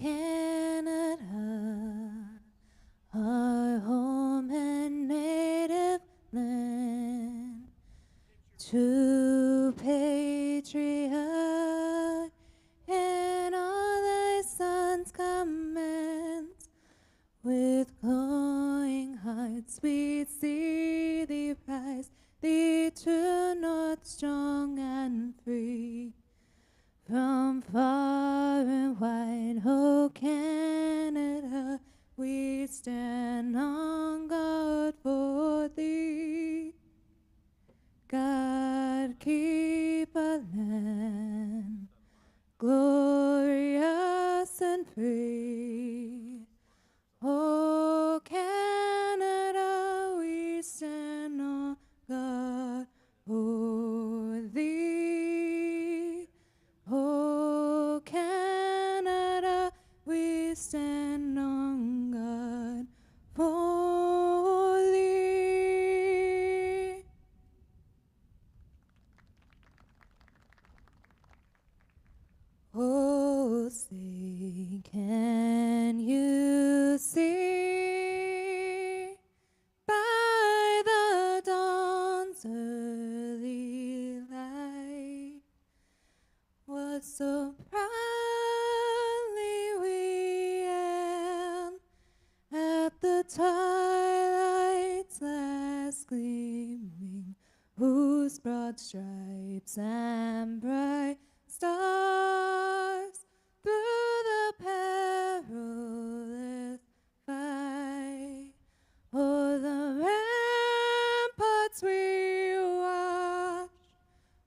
Canada, our home and native land, true patriot, and all thy sons' commands, with glowing hearts we see thee rise, thee true north, strong and free. From far and wide, oh Canada, we stand on guard for thee. God keep our land glorious and free. Oh Canada, we stand on guard for thee. Oh Canada, we stand on guard for thee. Oh, say, can you see by the dawn's early light what so proudly we hailed at the twilight's last gleaming, whose broad stripes and bright stars through the perilous fight o'er the ramparts we watched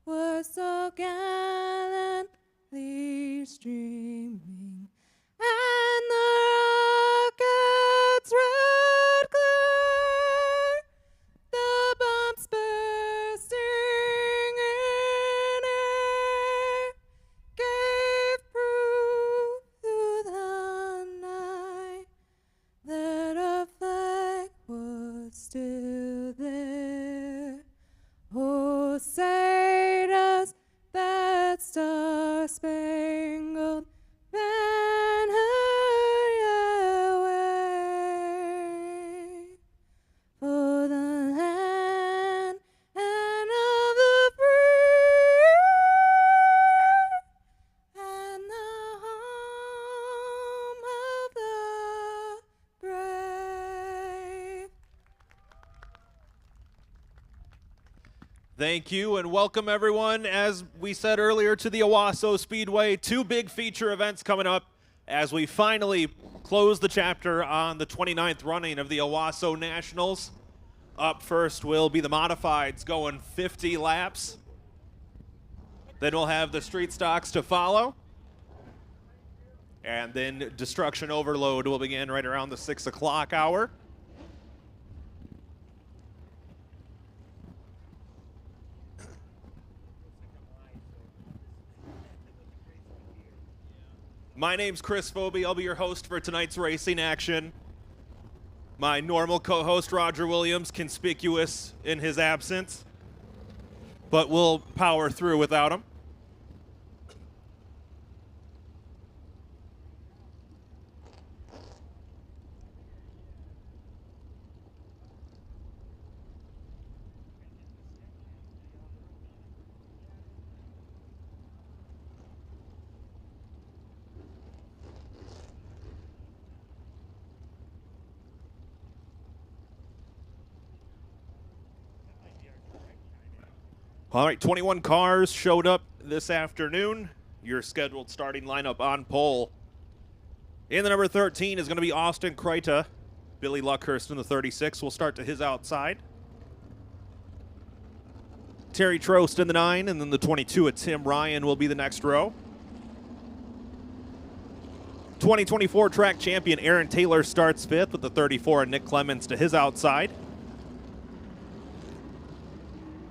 were so gallantly streaming, and the rocket's red glare, the bombs bursting in air, gave proof through the night that our flag was still there. Oh, say does that star-spangled banner yet wave for the land and of the free and the home of the brave. Thank you and welcome everyone. As we said earlier, to the Owasso Speedway, two big feature events coming up as we finally close the chapter on the 29th running of the Owasso Nationals. Up first will be the modifieds going 50 laps. Then we'll have the street stocks to follow. And then Destruction Overload will begin right around the 6 o'clock hour. My name's Chris Phoebe. I'll be your host for tonight's racing action. My normal co-host, Roger Williams, conspicuous in his absence, but we'll power through without him. All right, 21 cars showed up this afternoon. Your scheduled starting lineup on pole. In the number 13 is going to be Austin Kreita. Billy Luckhurst in the 36 will start to his outside. Terry Trost in the 9, and then the 22 at Tim Ryan will be the next row. 2024 track champion Aaron Taylor starts 5th with the 34 and Nick Clemens to his outside.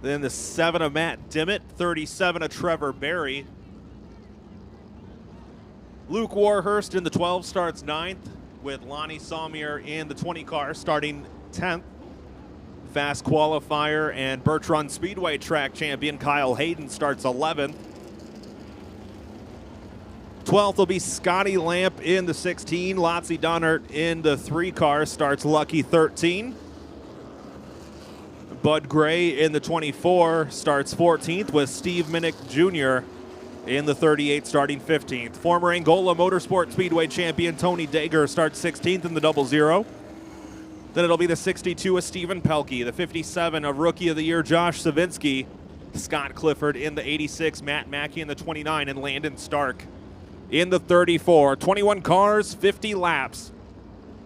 Then the 7 of Matt Dimmitt, 37 of Trevor Berry. Luke Warhurst in the 12 starts 9th with Lonnie Salmier in the 20 car starting 10th. Fast qualifier and Birch Run Speedway track champion Kyle Hayden starts 11th. 12th will be Scotty Lamp in the 16. Lotzie Donnert in the 3 car starts lucky 13. Bud Gray in the 24 starts 14th with Steve Minnick Jr. in the 38 starting 15th. Former Angola Motorsport Speedway champion Tony Dager starts 16th in the 00. Then it'll be the 62 of Stephen Pelkey, the 57 of Rookie of the Year Josh Savinsky, Scott Clifford in the 86, Matt Mackey in the 29, and Landon Stark in the 34. 21 cars, 50 laps.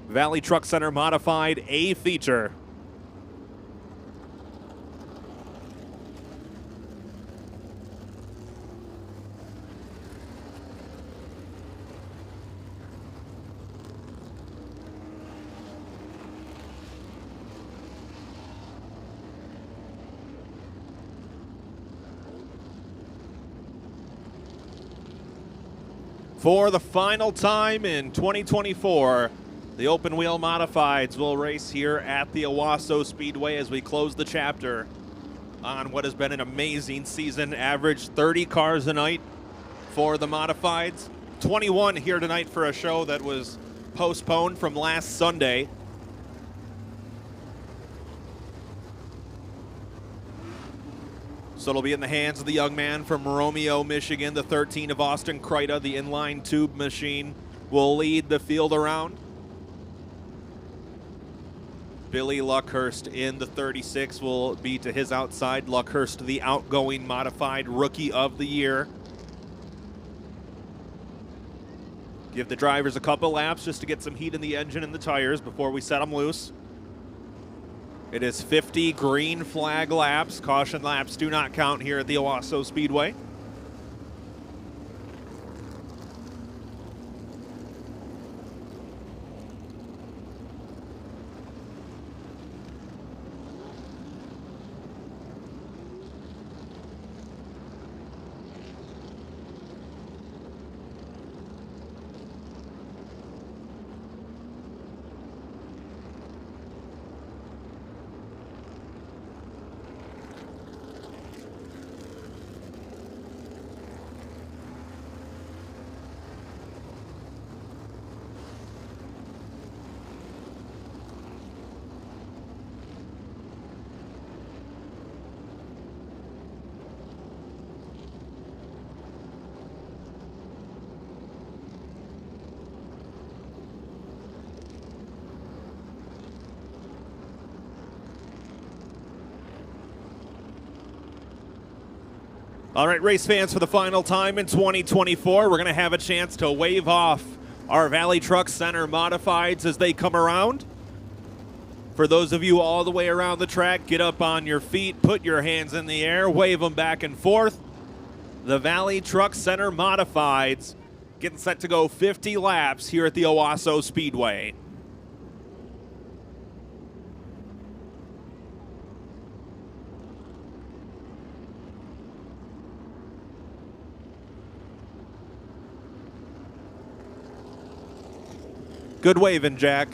Valley Truck Center Modified A feature. For the final time in 2024, the open wheel modifieds will race here at the Owasso Speedway as we close the chapter on what has been an amazing season. Average 30 cars a night for the modifieds. 21 here tonight for a show that was postponed from last Sunday. So it'll be in the hands of the young man from Romeo, Michigan. The 13 of Austin Kreida, the inline tube machine, will lead the field around. Billy Luckhurst in the 36 will be to his outside. Luckhurst, the outgoing modified Rookie of the Year. Give the drivers a couple laps just to get some heat in the engine and the tires before we set them loose. It is 50 green flag laps. Caution laps do not count here at the Owasso Speedway. All right, race fans, for the final time in 2024, we're going to have a chance to wave off our Valley Truck Center modifieds as they come around. For those of you all the way around the track, get up on your feet, put your hands in the air, wave them back and forth. The Valley Truck Center modifieds getting set to go 50 laps here at the Owasso Speedway. Good waving, Jack.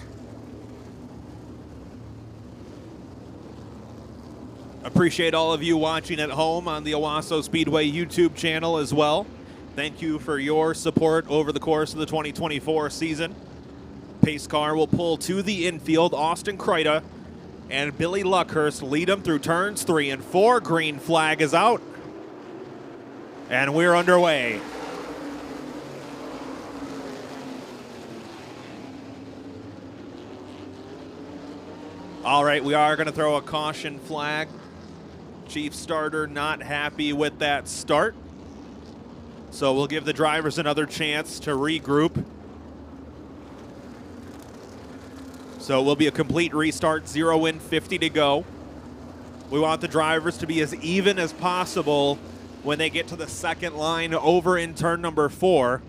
Appreciate all of you watching at home on the Owasso Speedway YouTube channel as well. Thank you for your support over the course of the 2024 season. Pace car will pull to the infield. Austin Kreida and Billy Luckhurst lead them through turns 3 and 4. Green flag is out. And we're underway. All right, we are going to throw a caution flag. Chief starter not happy with that start. So we'll give the drivers another chance to regroup. So it will be a complete restart, 0 in, 50 to go. We want the drivers to be as even as possible when they get to the second line over in turn number 4.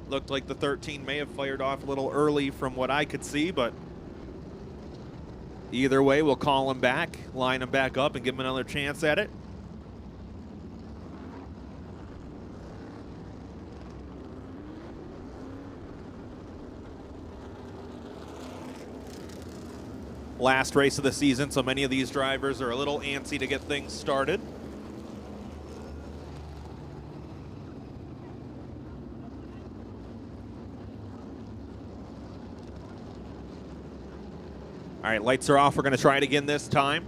Looked like the 13 may have fired off a little early from what I could see, but either way, we'll call him back, line him back up, and give him another chance at it. Last race of the season, so many of these drivers are a little antsy to get things started. All right, lights are off. We're going to try it again this time.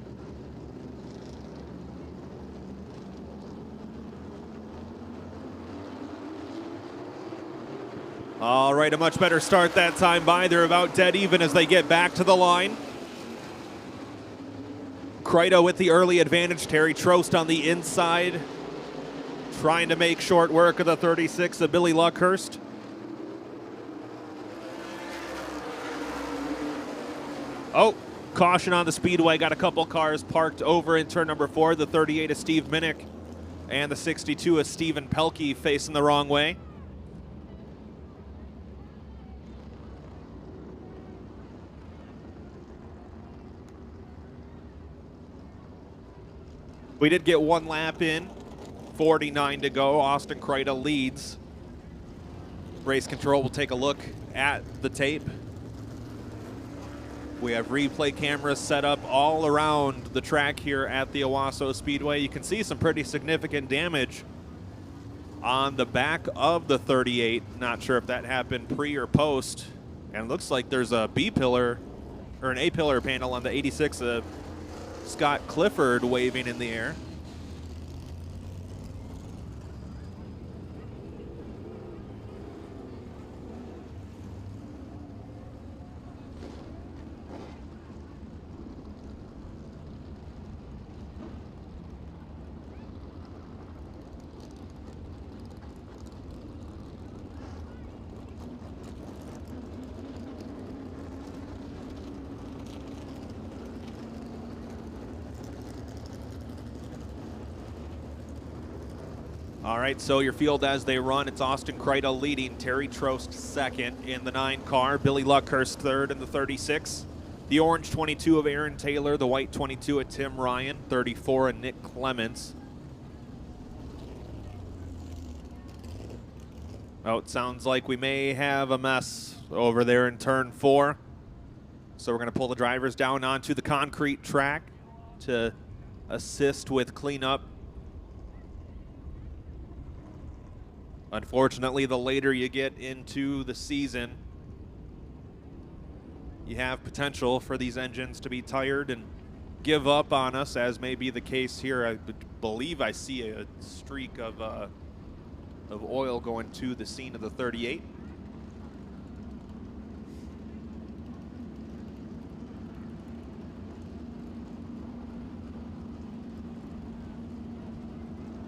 All right, a much better start that time by. They're about dead even as they get back to the line. Kreida with the early advantage. Terry Trost on the inside, trying to make short work of the 36 of Billy Luckhurst. Oh, caution on the speedway. Got a couple cars parked over in turn number 4. The 38 of Steve Minnick and the 62 of Stephen Pelkey facing the wrong way. We did get one lap in, 49 to go. Austin Kreida leads. Race control will take a look at the tape. We have replay cameras set up all around the track here at the Owasso Speedway. You can see some pretty significant damage on the back of the 38. Not sure if that happened pre or post. And it looks like there's a B pillar or an A pillar panel on the 86 of Scott Clifford waving in the air. All right, so your field as they run, it's Austin Kreida leading, Terry Trost second in the 9 car, Billy Luckhurst third in the 36. The orange 22 of Aaron Taylor, the white 22 of Tim Ryan, 34 of Nick Clements. Oh, it sounds like we may have a mess over there in turn 4. So we're going to pull the drivers down onto the concrete track to assist with cleanup. Unfortunately, the later you get into the season, you have potential for these engines to be tired and give up on us, as may be the case here. I believe I see a streak of oil going to the scene of the 38.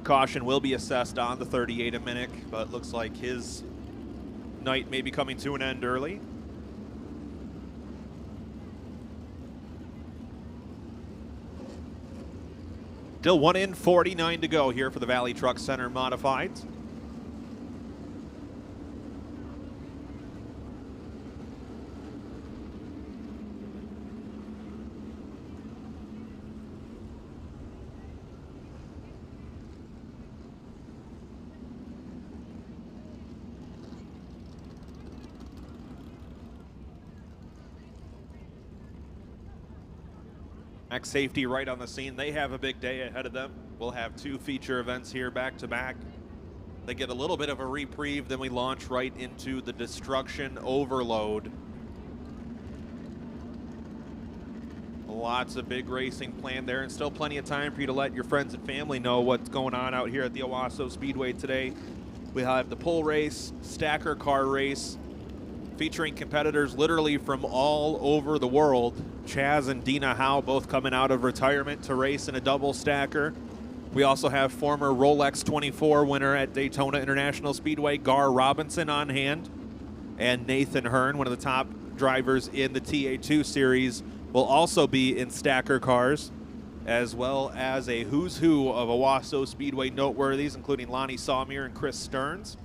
Caution will be assessed on the 38 of Minnick, but looks like his night may be coming to an end early. Still 1 in, 49 to go here for the Valley Truck Center Modifieds. Max Safety right on the scene. They have a big day ahead of them. We'll have 2 feature events here back to back. They get a little bit of a reprieve, then we launch right into the Destruction Overload. Lots of big racing planned there, and still plenty of time for you to let your friends and family know what's going on out here at the Owasso Speedway today. We have the pull race, stacker car race, featuring competitors literally from all over the world. Chaz and Dina Howe both coming out of retirement to race in a double stacker. We also have former Rolex 24 winner at Daytona International Speedway, Gar Robinson, on hand. And Nathan Hearn, one of the top drivers in the TA2 series, will also be in stacker cars, as well as a who's who of Owasso Speedway noteworthies, including Lonnie Sawmere and Chris Stearns.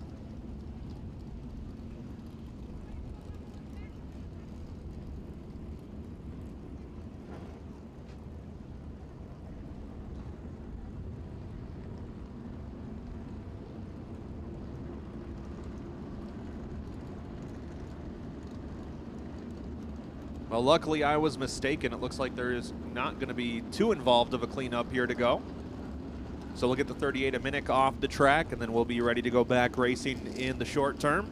Well, luckily I was mistaken. It looks like there is not going to be too involved of a cleanup here to go. So we'll get the 38 of Minnick off the track, and then we'll be ready to go back racing in the short term.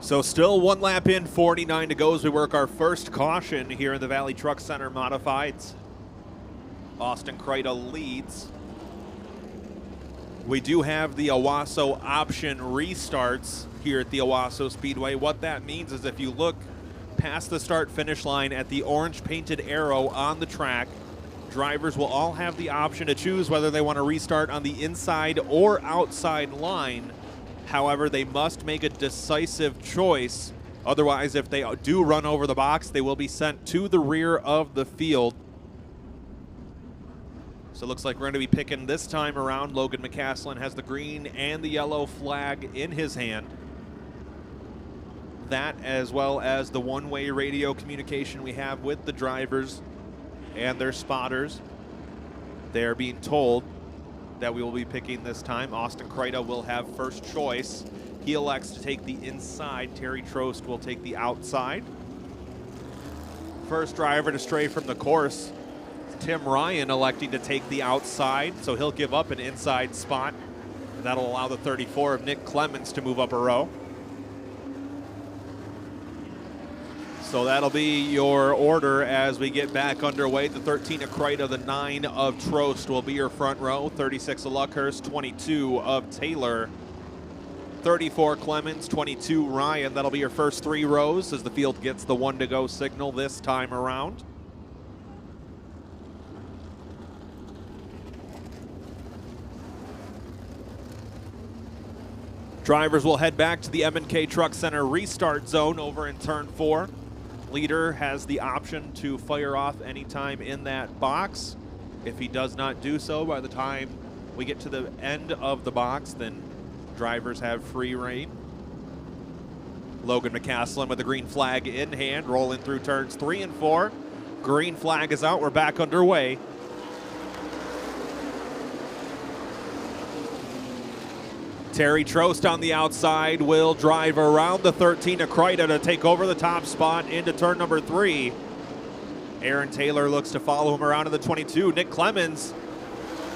So still 1 lap in, 49 to go as we work our first caution here in the Valley Truck Center Modifieds. Austin Kreida leads. We do have the Owasso option restarts here at the Owasso Speedway. What that means is if you look past the start-finish line at the orange painted arrow on the track, drivers will all have the option to choose whether they want to restart on the inside or outside line. However, they must make a decisive choice. Otherwise, if they do run over the box, they will be sent to the rear of the field. So it looks like we're going to be picking this time around. Logan McCaslin has the green and the yellow flag in his hand. That, as well as the one-way radio communication we have with the drivers and their spotters. They are being told that we will be picking this time. Austin Kreida will have first choice. He elects to take the inside. Terry Trost will take the outside. First driver to stray from the course, Tim Ryan electing to take the outside, so he'll give up an inside spot. That'll allow the 34 of Nick Clemens to move up a row. So that'll be your order as we get back underway. The 13 of Kreida, the 9 of Trost will be your front row. 36 of Luckhurst, 22 of Taylor, 34 Clemens, 22 Ryan. That'll be your first 3 rows as the field gets the 1 to go signal this time around. Drivers will head back to the M&K Truck Center restart zone over in turn 4. Leader has the option to fire off anytime in that box. If he does not do so by the time we get to the end of the box, then drivers have free rein. Logan McCaslin with the green flag in hand, rolling through turns 3 and 4. Green flag is out, we're back underway. Terry Trost on the outside will drive around the 13 of Kreida to take over the top spot into turn number 3. Aaron Taylor looks to follow him around in the 22. Nick Clemens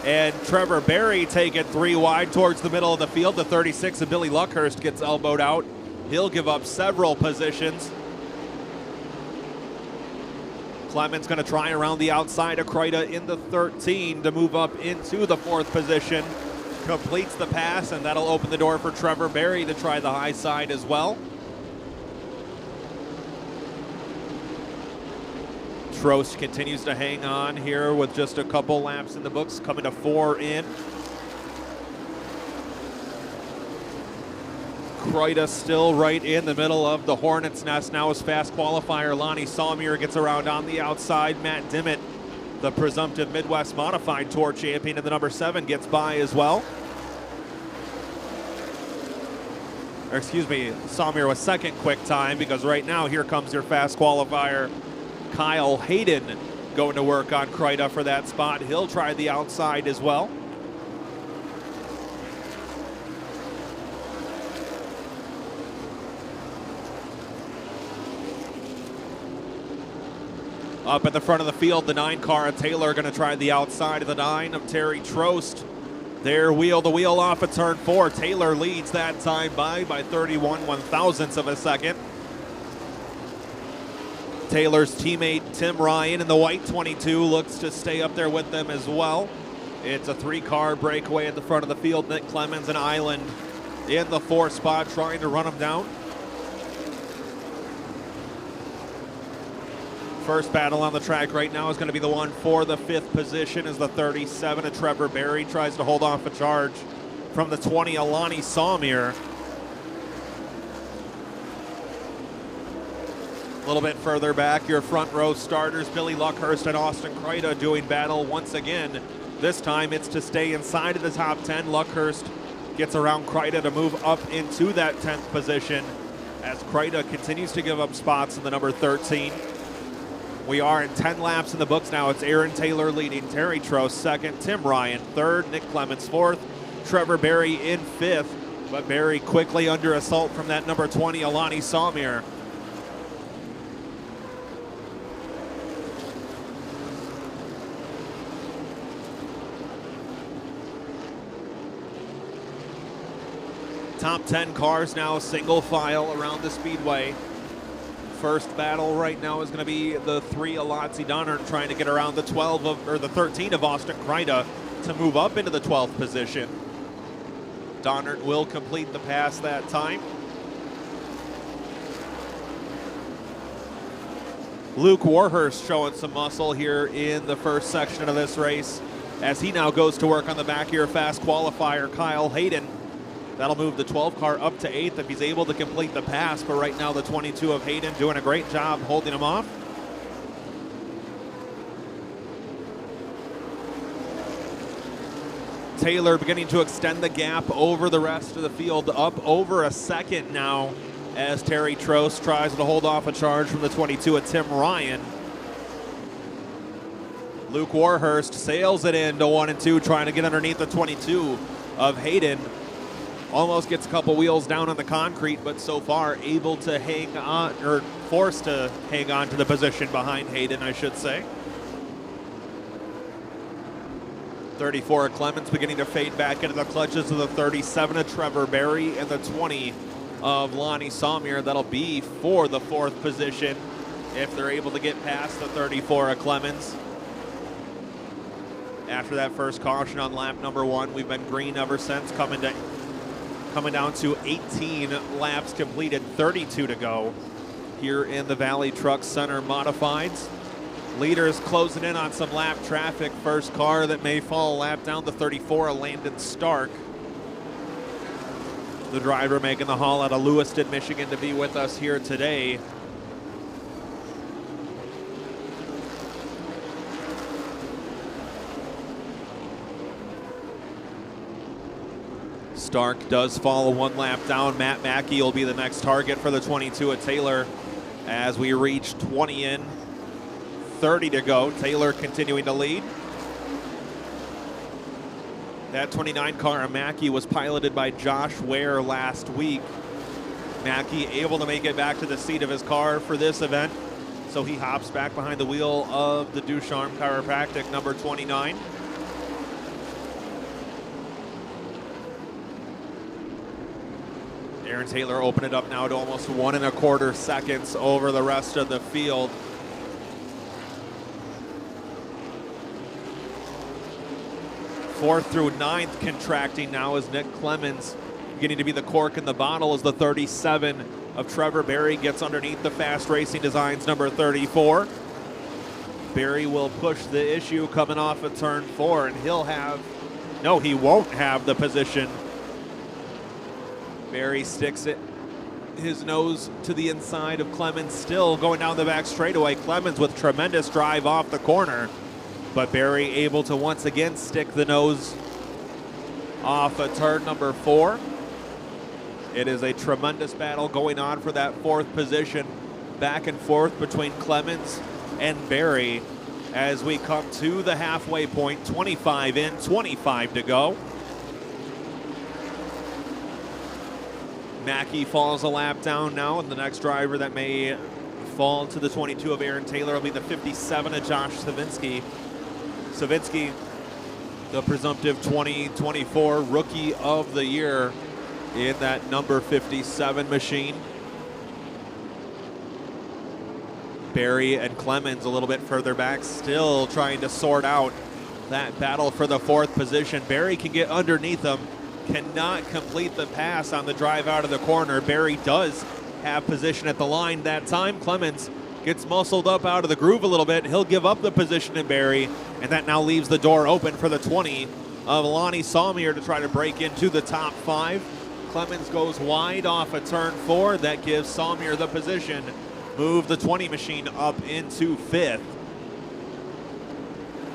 and Trevor Berry take it 3 wide towards the middle of the field. The 36 of Billy Luckhurst gets elbowed out. He'll give up several positions. Clemens going to try around the outside of Kreida in the 13 to move up into the 4th position. Completes the pass, and that'll open the door for Trevor Berry to try the high side as well. Trost continues to hang on here with just a couple laps in the books, coming to 4 in. Kreida still right in the middle of the Hornet's Nest now as fast qualifier. Lonnie Salmier gets around on the outside. Matt Dimmitt, the presumptive Midwest Modified Tour champion in the number 7, gets by as well. Or excuse me, Salmier was second quick time, because right now here comes your fast qualifier, Kyle Hayden, going to work on Kreida for that spot. He'll try the outside as well. Up at the front of the field, the 9 car of Taylor going to try the outside of the 9 of Terry Trost. They're wheel to wheel off at turn 4. Taylor leads that time by 31 1/1000ths of a second. Taylor's teammate Tim Ryan in the white 22 looks to stay up there with them as well. It's a 3-car breakaway at the front of the field. Nick Clemens and Island in the 4th spot trying to run them down. First battle on the track right now is going to be the one for the 5th position as the 37 of Trevor Berry tries to hold off a charge from the 20 of Lonnie Salmier. A little bit further back, your front row starters, Billy Luckhurst and Austin Kreida doing battle once again. This time it's to stay inside of the top 10. Luckhurst gets around Kreida to move up into that 10th position as Kreida continues to give up spots in the number 13. We are in 10 laps in the books now. It's Aaron Taylor leading, Terry Trost second, Tim Ryan third, Nick Clemens 4th, Trevor Berry in 5th, but Berry quickly under assault from that number 20, Alani Salmier. Top 10 cars now single file around the speedway. First battle right now is going to be the 3 Alazzi Donner trying to get around the 13 of Austin Kreida to move up into the 12th position. Donner will complete the pass that time. Luke Warhurst showing some muscle here in the first section of this race as he now goes to work on the back here fast qualifier Kyle Hayden. That'll move the 12 car up to 8th if he's able to complete the pass, but right now the 22 of Hayden doing a great job holding him off. Taylor beginning to extend the gap over the rest of the field, up over a second now as Terry Trost tries to hold off a charge from the 22 of Tim Ryan. Luke Warhurst sails it into 1 and 2, trying to get underneath the 22 of Hayden. Almost gets a couple wheels down on the concrete, but so far able to hang on, or forced to hang on to the position behind Hayden, I should say. 34 of Clements beginning to fade back into the clutches of the 37 of Trevor Berry and the 20 of Lonnie Sommier. That'll be for the 4th position if they're able to get past the 34 of Clements. After that first caution on lap number 1, we've been green ever since, coming down to 18 laps completed, 32 to go here in the Valley Truck Center Modifieds. Leaders closing in on some lap traffic. First car that may fall a lap down to 34, Landon Stark. The driver making the haul out of Lewiston, Michigan to be with us here today. Stark does fall 1 lap down. Matt Mackey will be the next target for the 22 of Taylor as we reach 20 in, 30 to go. Taylor continuing to lead. That 29 car of Mackey was piloted by Josh Ware last week. Mackey able to make it back to the seat of his car for this event, so he hops back behind the wheel of the Ducharme Chiropractic number 29. Aaron Taylor opened it up now to almost 1 1/4 seconds over the rest of the field. Fourth through 9th contracting now as Nick Clemens beginning to be the cork in the bottle as the 37 of Trevor Berry gets underneath the Fast Racing Designs number 34. Berry will push the issue coming off of turn 4, and he won't have the position. Berry sticks his nose to the inside of Clemens, still going down the back straightaway. Clemens with tremendous drive off the corner, but Berry able to once again stick the nose off of turn number 4. It is a tremendous battle going on for that 4th position, back and forth between Clemens and Berry as we come to the halfway point. 25 in, 25 to go. Mackey falls a lap down now, and the next driver that may fall to the 22 of Aaron Taylor will be the 57 of Josh Savinsky. Savinsky, the presumptive 2024 Rookie of the Year in that number 57 machine. Berry and Clemens a little bit further back, still trying to sort out that battle for the 4th position. Berry can get underneath them, cannot complete the pass on the drive out of the corner. Berry does have position at the line that time. Clemens gets muscled up out of the groove a little bit. He'll give up the position to Berry, and that now leaves the door open for the 20 of Lonnie Sommier to try to break into the top 5. Clemens goes wide off of turn 4. That gives Sommier the position. Move the 20 machine up into 5th.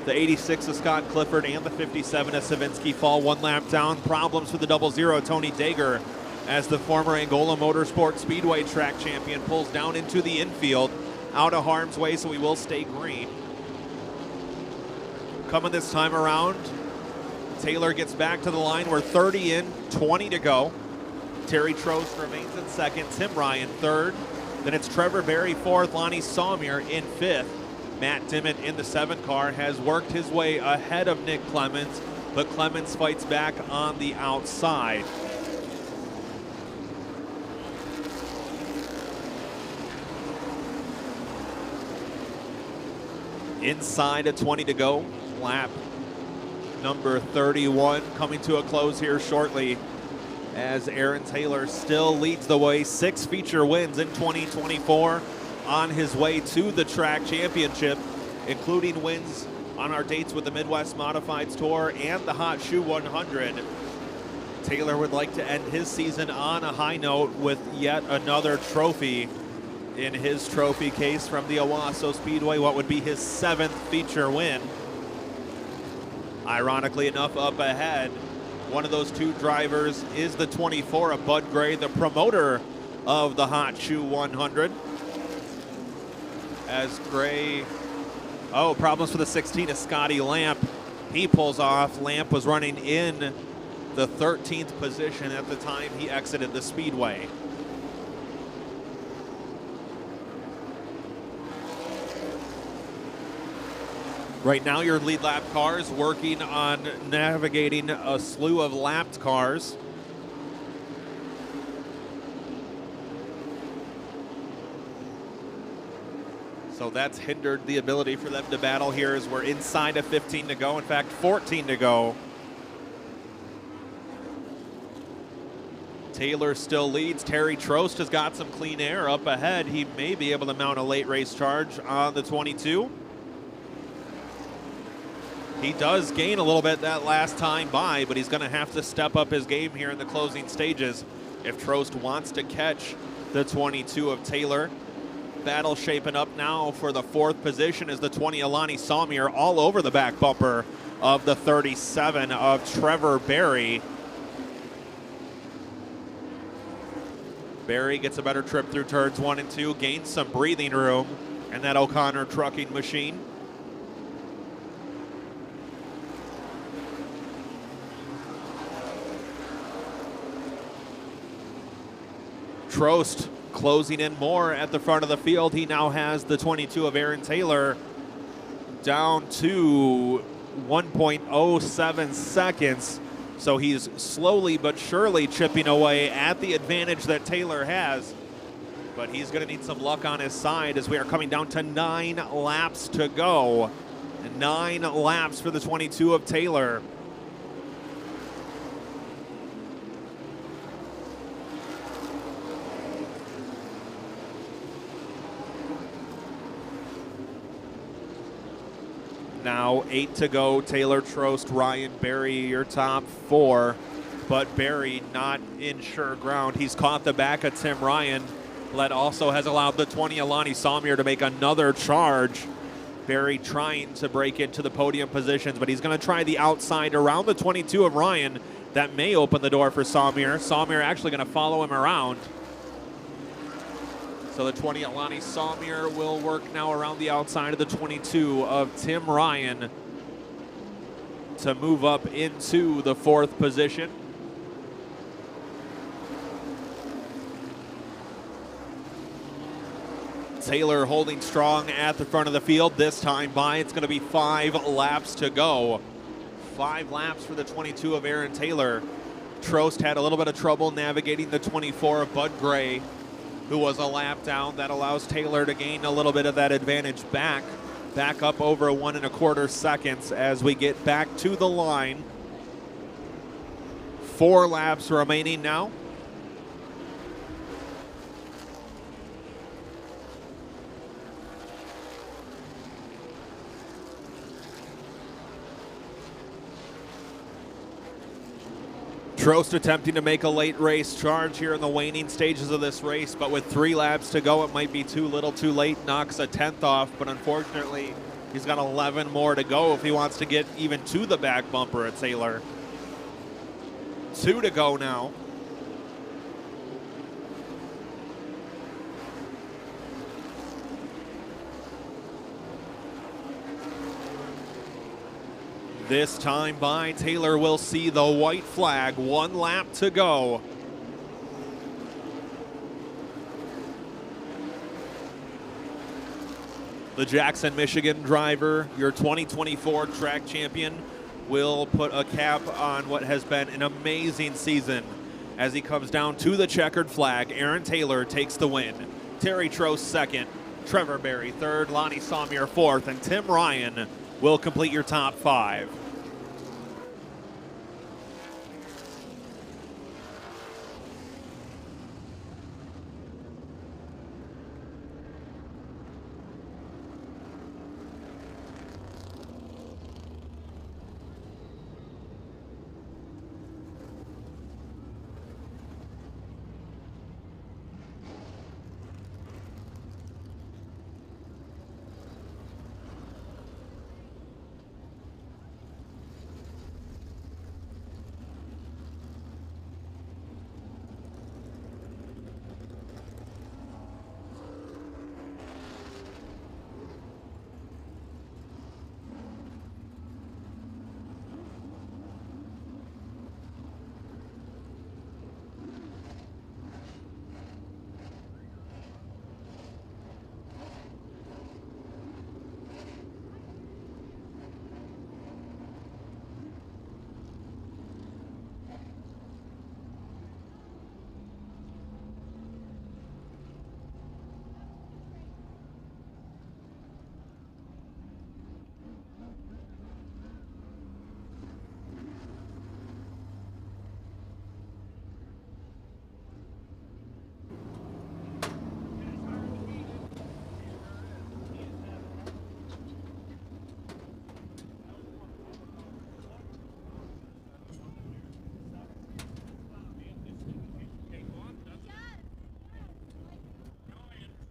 The 86 of Scott Clifford and the 57 of Savinsky fall 1 lap down. Problems for the 00 Tony Dager as the former Angola Motorsport Speedway track champion pulls down into the infield, out of harm's way, so we will stay green. Coming this time around, Taylor gets back to the line. We're 30 in, 20 to go. Terry Trost remains in 2nd, Tim Ryan 3rd. Then it's Trevor Berry 4th, Lonnie Sommier in 5th. Matt Dimmitt in the 7 car has worked his way ahead of Nick Clemens, but Clemens fights back on the outside. Inside of 20 to go. Lap number 31 coming to a close here shortly, as Aaron Taylor still leads the way. 6 feature wins in 2024 on his way to the track championship, including wins on our dates with the Midwest Modifieds Tour and the Hot Shoe 100. Taylor would like to end his season on a high note with yet another trophy in his trophy case from the Owasso Speedway, what would be his 7th feature win. Ironically enough, up ahead, one of those 2 drivers is the 24 of Bud Gray, the promoter of the Hot Shoe 100. As Gray, problems for the 16 of Scotty Lamp. He pulls off. Lamp was running in the 13th position at the time he exited the speedway. Right now, your lead lap cars working on navigating a slew of lapped cars. So that's hindered the ability for them to battle here as we're inside of 15 to go. In fact, 14 to go. Taylor still leads. Terry Trost has got some clean air up ahead. He may be able to mount a late race charge on the 22. He does gain a little bit that last time by, but he's going to have to step up his game here in the closing stages if Trost wants to catch the 22 of Taylor. Battle shaping up now for the 4th position is the 20 Alani Salmier all over the back bumper of the 37 of Trevor Berry. Berry gets a better trip through turns 1 and 2, gains some breathing room in that O'Connor trucking machine. Trost closing in more at the front of the field. He now has the 22 of Aaron Taylor down to 1.07 seconds. So he's slowly but surely chipping away at the advantage that Taylor has. But he's going to need some luck on his side as we are coming down to 9 laps to go. 9 laps for the 22 of Taylor. Now 8 to go. Taylor, Trost, Ryan, Berry, your top 4. But Berry not in sure ground. He's caught the back of Tim Ryan. Led also has allowed the 20 Alani Salmier to make another charge. Berry trying to break into the podium positions, but he's going to try the outside around the 22 of Ryan. That may open the door for Salmier. Salmier actually going to follow him around. So the 20 Alani Salmier will work now around the outside of the 22 of Tim Ryan to move up into the 4th position. Taylor holding strong at the front of the field this time by. It's going to be 5 laps to go. 5 laps for the 22 of Aaron Taylor. Trost had a little bit of trouble navigating the 24 of Bud Gray, who was a lap down. That allows Taylor to gain a little bit of that advantage back up over 1 1/4 seconds as we get back to the line. 4 laps remaining now. Trost attempting to make a late race charge here in the waning stages of this race, but with 3 laps to go, it might be too little too late. Knocks a 10th off, but unfortunately, he's got 11 more to go if he wants to get even to the back bumper at Taylor. 2 to go now. This time by, Taylor will see the white flag. 1 lap to go. The Jackson, Michigan driver, your 2024 track champion, will put a cap on what has been an amazing season as he comes down to the checkered flag. Aaron Taylor takes the win. Terry Trost second. Trevor Berry third, Lonnie Sommier fourth, and Tim Ryan will complete your top five.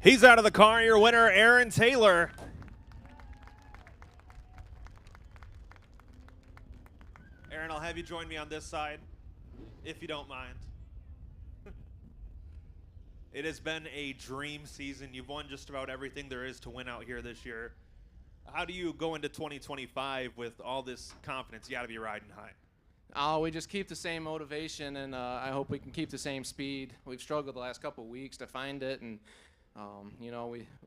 He's out of the car, your winner, Aaron Taylor. Aaron, I'll have you join me on this side, if you don't mind. It has been a dream season. You've won just about everything there is to win out here this year. How do you go into 2025 with all this confidence? You got to be riding high. We just keep the same motivation, and I hope we can keep the same speed. We've struggled the last couple of weeks to find it, and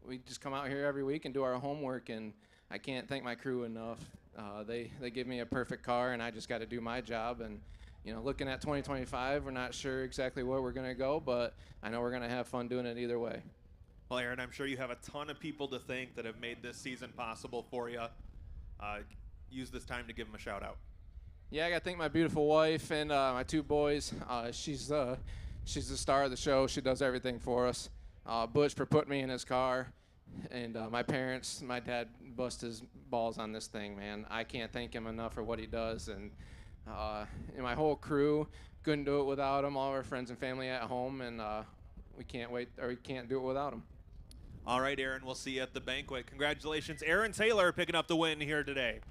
we just come out here every week and do our homework, and I can't thank my crew enough. They give me a perfect car, and I just got to do my job. And looking at 2025, we're not sure exactly where we're going to go, but I know we're going to have fun doing it either way. Well, Aaron, I'm sure you have a ton of people to thank that have made this season possible for you. Use this time to give them a shout out. Yeah, I got to thank my beautiful wife and my two boys. She's the star of the show. She does everything for us. Butch for putting me in his car, and my parents. My dad bust his balls on this thing, man. I can't thank him enough for what he does, and my whole crew. Couldn't do it without him. All of our friends and family at home, and we can't do it without him. All right, Aaron, we'll see you at the banquet. Congratulations, Aaron Taylor, picking up the win here today.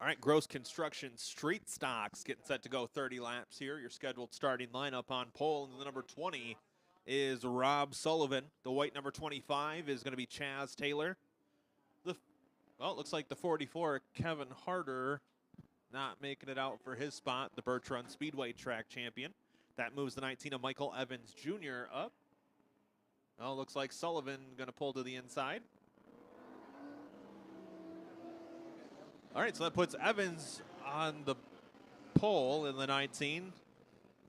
All right, Gross Construction Street Stocks getting set to go 30 laps here. Your scheduled starting lineup on pole. And the number 20 is Rob Sullivan. The white number 25 is going to be Chaz Taylor. Well, it looks like the 44, Kevin Harder, not making it out for his spot, the Birch Run Speedway track champion. That moves the 19 of Michael Evans Jr. up. Well, looks like Sullivan going to pull to the inside. All right, so that puts Evans on the pole in the 19.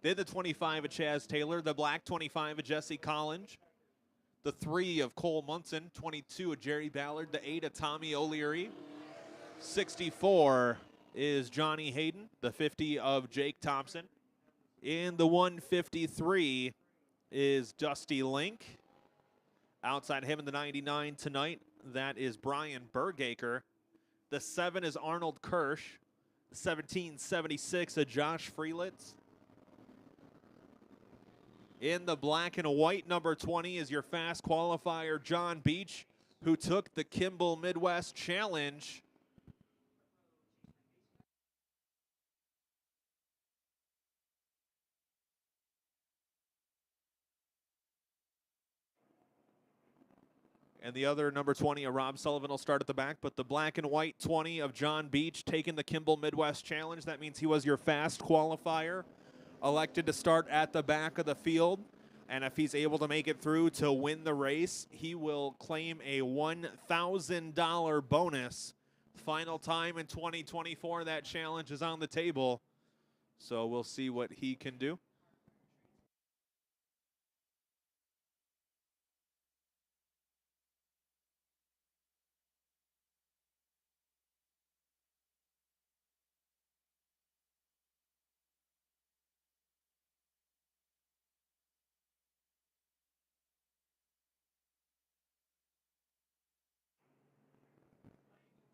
Then the 25 of Chaz Taylor, the black 25 of Jesse Collins, the 3 of Cole Munson, 22 of Jerry Ballard, the 8 of Tommy O'Leary, 64 is Johnny Hayden, the 50 of Jake Thompson, and the 153 is Dusty Link. Outside him in the 99 tonight, that is Brian Bergaker. The 7 is Arnold Kirsch. The 1776 of Josh Freelitz. In the black and white, number 20 is your fast qualifier, John Beach, who took the Kimball Midwest Challenge. And the other number 20 of Rob Sullivan will start at the back, but the black and white 20 of John Beach taking the Kimball Midwest Challenge. That means he was your fast qualifier, elected to start at the back of the field. And if he's able to make it through to win the race, he will claim a $1,000 bonus. Final time in 2024, that challenge is on the table. So we'll see what he can do.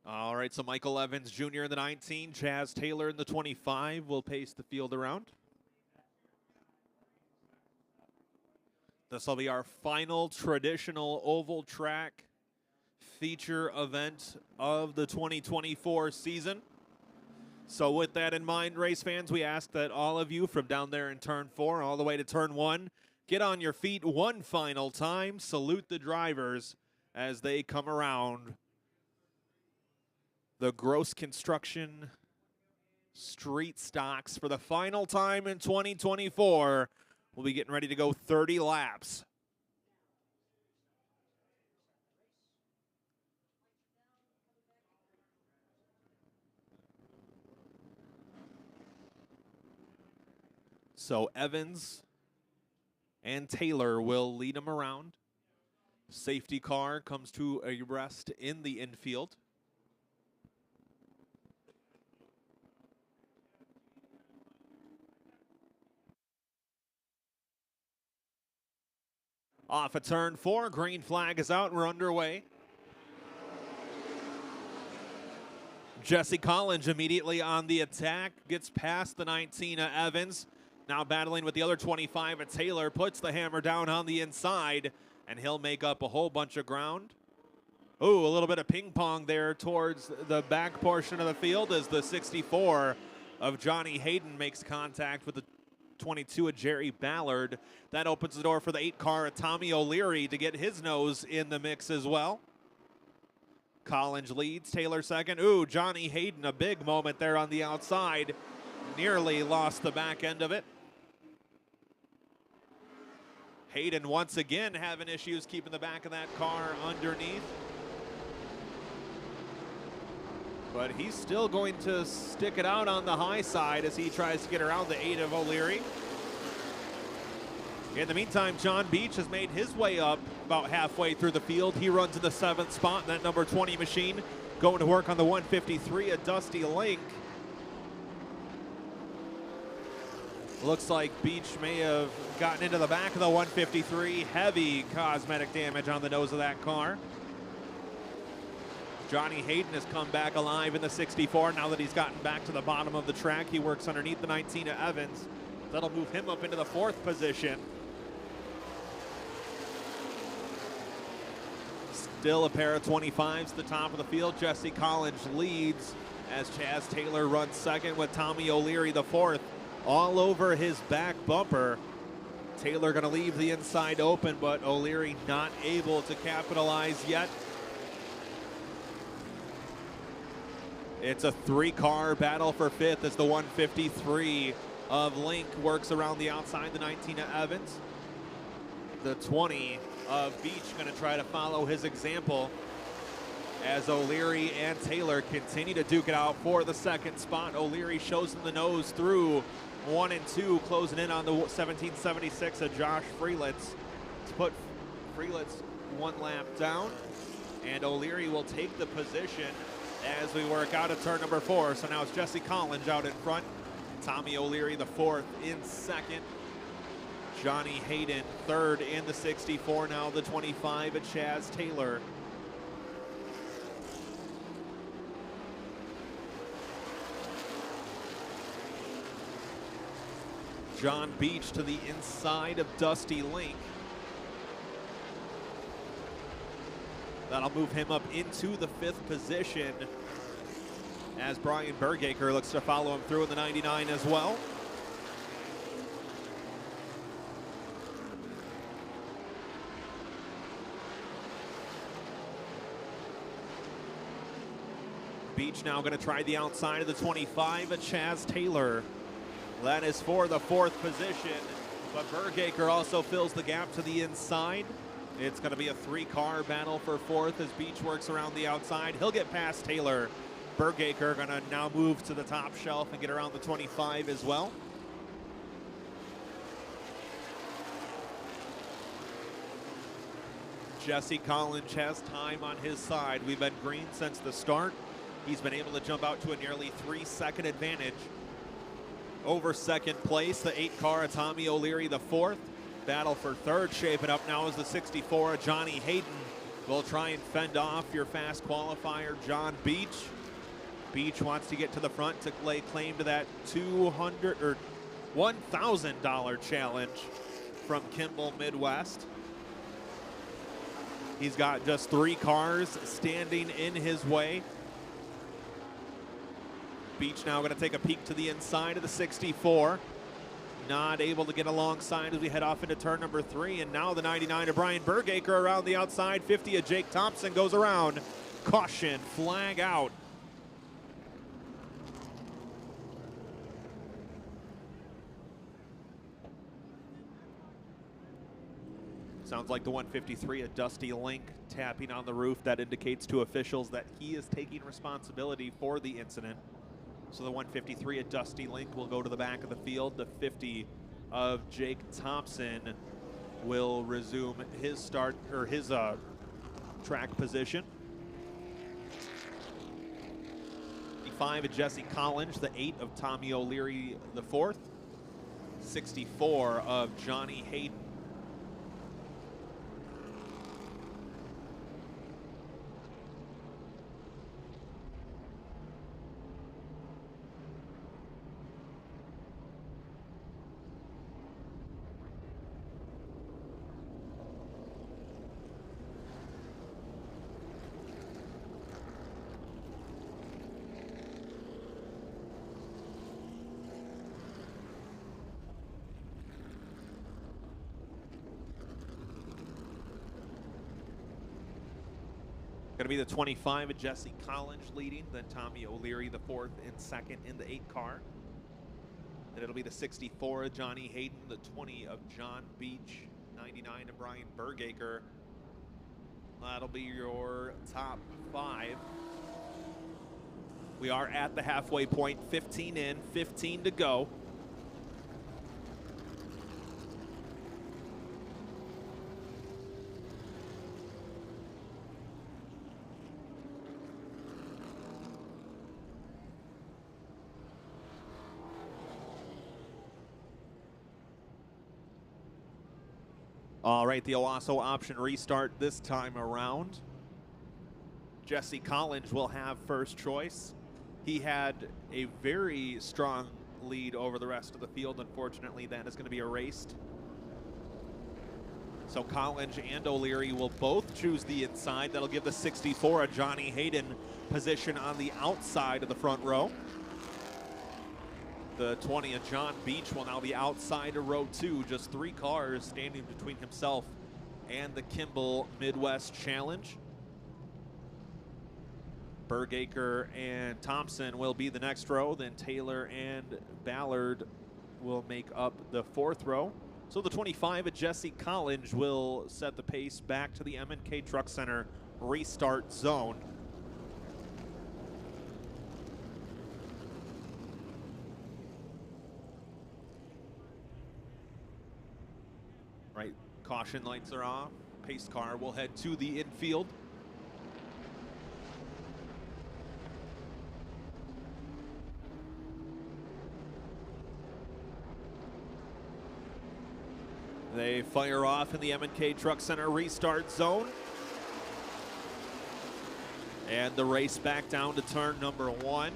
All right, so Michael Evans Jr. in the 19, Chaz Taylor in the 25 will pace the field around. This will be our final traditional oval track feature event of the 2024 season. So with that in mind, race fans, we ask that all of you from down there in turn 4 all the way to turn 1, get on your feet one final time, salute the drivers as they come around the Gross Construction Street Stocks for the final time in 2024. We'll be getting ready to go 30 laps. So Evans and Taylor will lead them around. Safety car comes to a rest in the infield. Off of turn 4, green flag is out, and we're underway. Jesse Collins immediately on the attack, gets past the 19 of Evans. Now battling with the other 25 of Taylor, puts the hammer down on the inside, and he'll make up a whole bunch of ground. Ooh, a little bit of ping pong there towards the back portion of the field as the 64 of Johnny Hayden makes contact with the 22 of Jerry Ballard. That opens the door for the 8 car of Tommy O'Leary to get his nose in the mix as well. Collins leads, Taylor second. Ooh, Johnny Hayden, a big moment there on the outside. Nearly lost the back end of it. Hayden once again having issues keeping the back of that car underneath. But he's still going to stick it out on the high side as he tries to get around the 8 of O'Leary. In the meantime, John Beach has made his way up about halfway through the field. He runs in the 7th spot in that number 20 machine, going to work on the 153 of Dusty Link. Looks like Beach may have gotten into the back of the 153. Heavy cosmetic damage on the nose of that car. Johnny Hayden has come back alive in the 64 now that he's gotten back to the bottom of the track. He works underneath the 19 of Evans. That'll move him up into the 4th position. Still a pair of 25s at the top of the field. Jesse Collins leads as Chaz Taylor runs second with Tommy O'Leary the fourth all over his back bumper. Taylor going to leave the inside open, but O'Leary not able to capitalize yet. It's a three-car battle for fifth as the 153 of Link works around the outside, the 19 of Evans. The 20 of Beach going to try to follow his example as O'Leary and Taylor continue to duke it out for the second spot. O'Leary shows him the nose through 1 and 2, closing in on the 1776 of Josh Freelitz to put Freelitz one lap down, and O'Leary will take the position as we work out of turn number 4. So now it's Jesse Collins out in front, Tommy O'Leary the fourth in second, Johnny Hayden third in the 64, now the 25 of Chaz Taylor. John Beach to the inside of Dusty Link. That'll move him up into the 5th position as Brian Bergaker looks to follow him through in the 99 as well. Beach now going to try the outside of the 25 of Chaz Taylor. That is for the 4th position, but Bergaker also fills the gap to the inside. It's going to be a 3-car battle for 4th as Beach works around the outside. He'll get past Taylor. Bergaker going to now move to the top shelf and get around the 25 as well. Jesse Collins has time on his side. We've been green since the start. He's been able to jump out to a nearly 3-second advantage over second place. The 8-car of Tommy O'Leary the fourth. Battle for third shaping up now as the 64 of Johnny Hayden will try and fend off your fast qualifier John Beach. Beach wants to get to the front to lay claim to that $200 or $1,000 challenge from Kimball Midwest. He's got just 3 cars standing in his way. Beach now going to take a peek to the inside of the 64. Not able to get alongside as we head off into turn number 3. And now the 99 of Brian Bergaker around the outside. 50 of Jake Thompson goes around. Caution, flag out. Sounds like the 153 of Dusty Link tapping on the roof. That indicates to officials that he is taking responsibility for the incident. So the 153 of Dusty Link will go to the back of the field. The 50 of Jake Thompson will resume his start or his track position. 55 of Jesse Collins, the 8 of Tommy O'Leary the fourth, 64 of Johnny Hayden. Going to be the 25 of Jesse Collins leading, then Tommy O'Leary the fourth and second in the 8-car. Then it'll be the 64 of Johnny Hayden, the 20 of John Beach, 99 of Brian Bergaker. That'll be your top 5. We are at the halfway point, 15 in, 15 to go. All right, the Owasso option restart this time around. Jesse Collins will have first choice. He had a very strong lead over the rest of the field. Unfortunately, that is going to be erased. So Collins and O'Leary will both choose the inside. That'll give the 64 a Johnny Hayden position on the outside of the front row. The 20 of John Beach will now be outside of row 2. Just 3 cars standing between himself and the Kimball Midwest Challenge. Bergaker and Thompson will be the next row. Then Taylor and Ballard will make up the 4th row. So the 25 of Jesse Collins will set the pace back to the M&K Truck Center restart zone. Right, caution lights are off. Pace car will head to the infield. They fire off in the M&K Truck Center restart zone. And the race back down to turn number 1.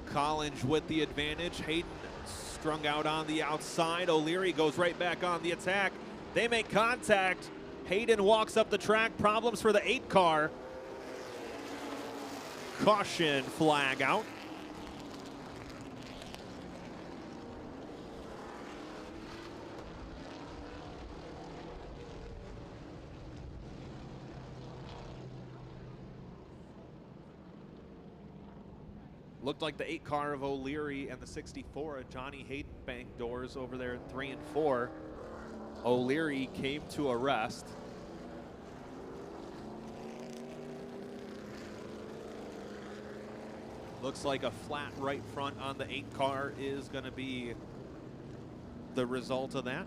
Collins with the advantage. Hayden strung out on the outside. O'Leary goes right back on the attack. They make contact. Hayden walks up the track. Problems for the 8 car. Caution flag out. Looked like the 8 car of O'Leary and the 64 of Johnny Hayden banged doors over there in 3 and 4. O'Leary came to a rest. Looks like a flat right front on the 8 car is going to be the result of that.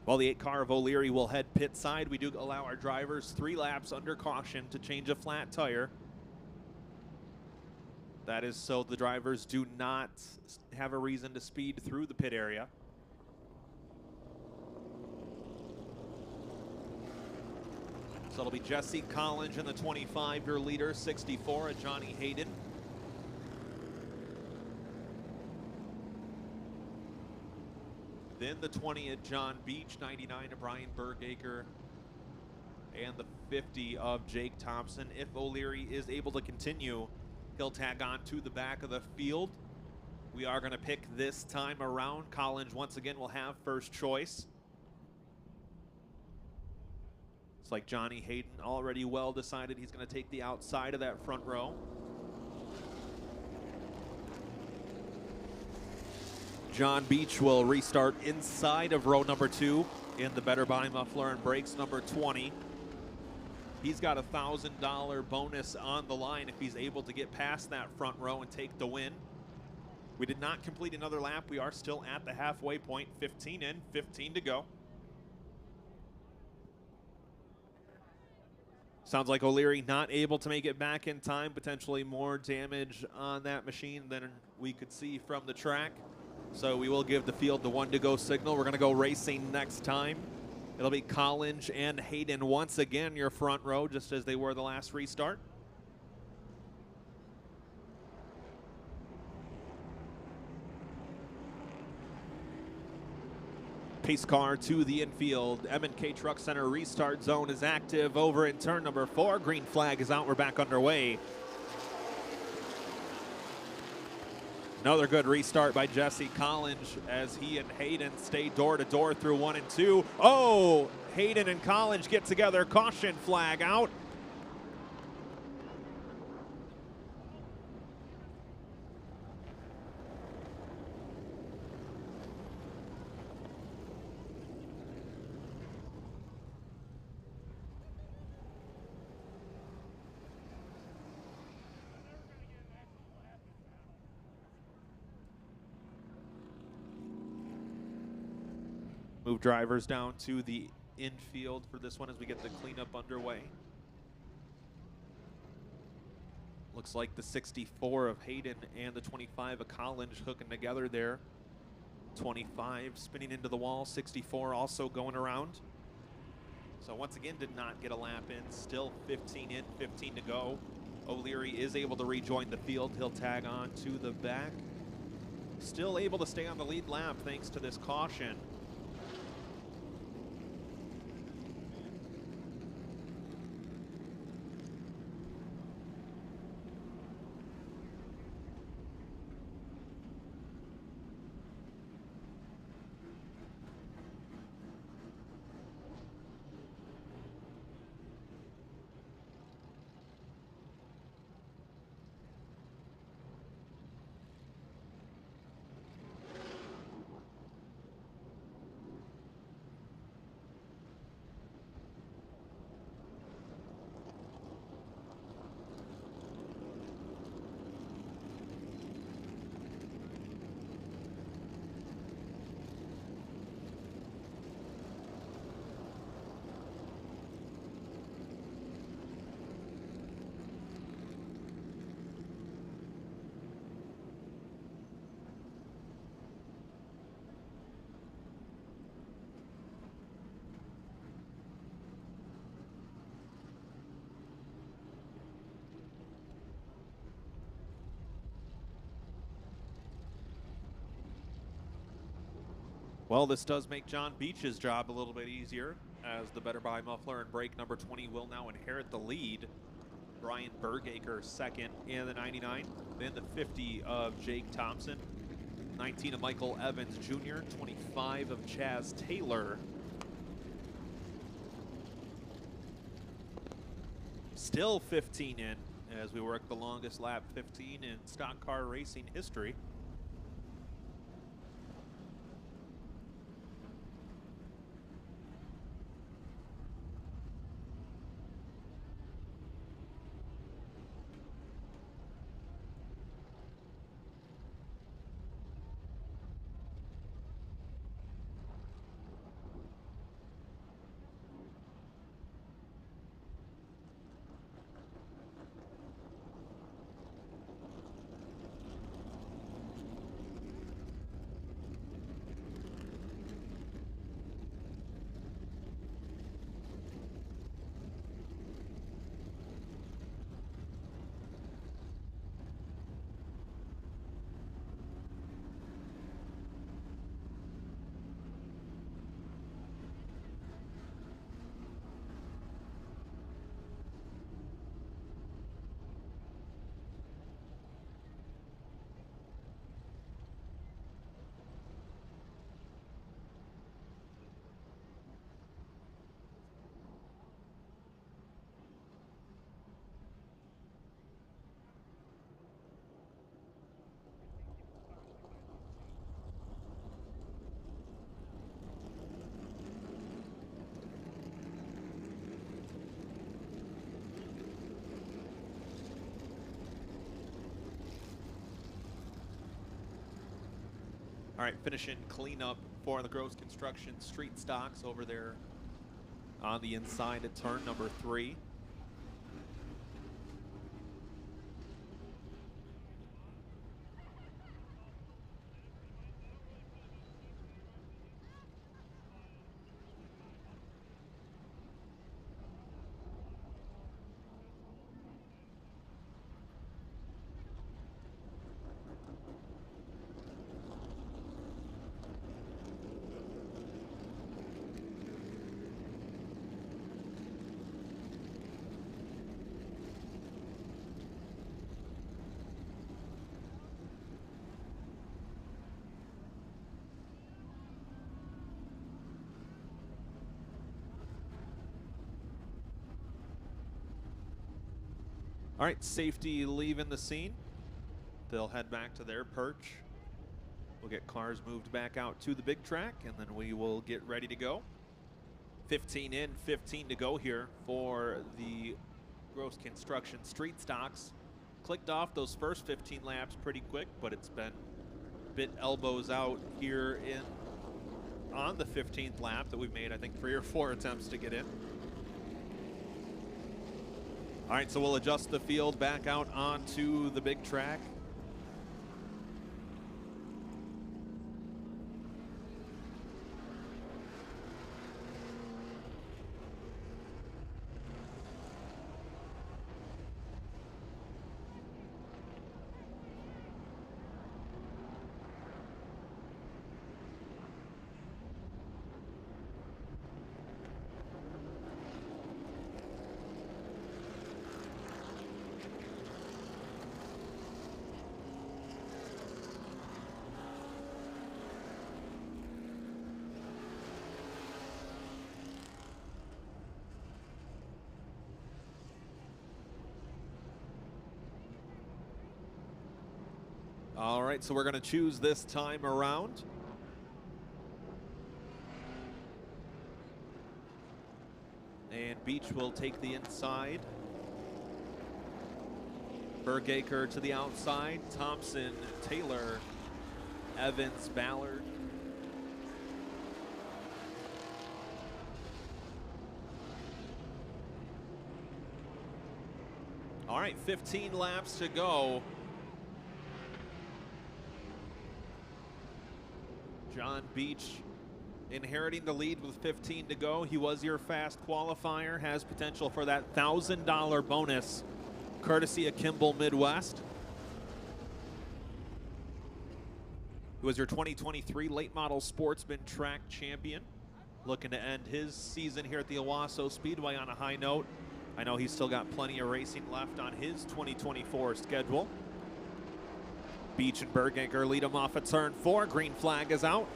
While the 8 car of O'Leary will head pit side, we do allow our drivers 3 laps under caution to change a flat tire. That is so the drivers do not have a reason to speed through the pit area. So it'll be Jesse Collins in the 25, your leader, 64 at Johnny Hayden. Then the 20 at John Beach, 99 to Brian Bergaker, and the 50 of Jake Thompson. If O'Leary is able to continue, he'll tag on to the back of the field. We are going to pick this time around. Collins once again will have first choice. It's like Johnny Hayden already well decided he's going to take the outside of that front row. John Beach will restart inside of row number 2 in the Better Buy muffler and brakes number 20. He's got a $1,000 bonus on the line if he's able to get past that front row and take the win. We did not complete another lap. We are still at the halfway point. 15 in, 15 to go. Sounds like O'Leary not able to make it back in time. Potentially more damage on that machine than we could see from the track. So we will give the field the 1 to go signal. We're going to go racing next time. It'll be Collins and Hayden once again, your front row, just as they were the last restart. Pace car to the infield. M&K Truck Center restart zone is active over in turn number 4. Green flag is out. We're back underway. Another good restart by Jesse Collins as he and Hayden stay door to door through 1 and 2. Oh, Hayden and Collins get together. Caution flag out. Move drivers down to the infield for this one as we get the cleanup underway. Looks like the 64 of Hayden and the 25 of Collins hooking together there. 25 spinning into the wall, 64 also going around. So once again, did not get a lap in. Still 15 in, 15 to go. O'Leary is able to rejoin the field. He'll tag on to the back. Still able to stay on the lead lap thanks to this caution. Well, this does make John Beach's job a little bit easier as the better by muffler and brake number 20 will now inherit the lead. Brian Bergaker second in the 99. Then the 50 of Jake Thompson. 19 of Michael Evans Jr. 25 of Chaz Taylor. Still 15 in as we work the longest lap 15 in stock car racing history. All right, finishing cleanup for the Gross Construction Street Stocks over there on the inside at turn number 3. All right, safety leaving the scene. They'll head back to their perch. We'll get cars moved back out to the big track, and then we will get ready to go. 15 in, 15 to go here for the Gross Construction Street Stocks. Clicked off those first 15 laps pretty quick, but it's been a bit elbows out here on the 15th lap that we've made, I think, 3 or 4 attempts to get in. All right, so we'll adjust the field back out onto the big track. All right, so we're going to choose this time around. And Beach will take the inside. Bergaker to the outside. Thompson, Taylor, Evans, Ballard. All right, 15 laps to go. John Beach inheriting the lead with 15 to go. He was your fast qualifier, has potential for that $1,000 bonus, courtesy of Kimball Midwest. He was your 2023 late model sportsman track champion, looking to end his season here at the Owasso Speedway on a high note. I know he's still got plenty of racing left on his 2024 schedule. Beach and Bergaker lead him off at turn 4. Green flag is out.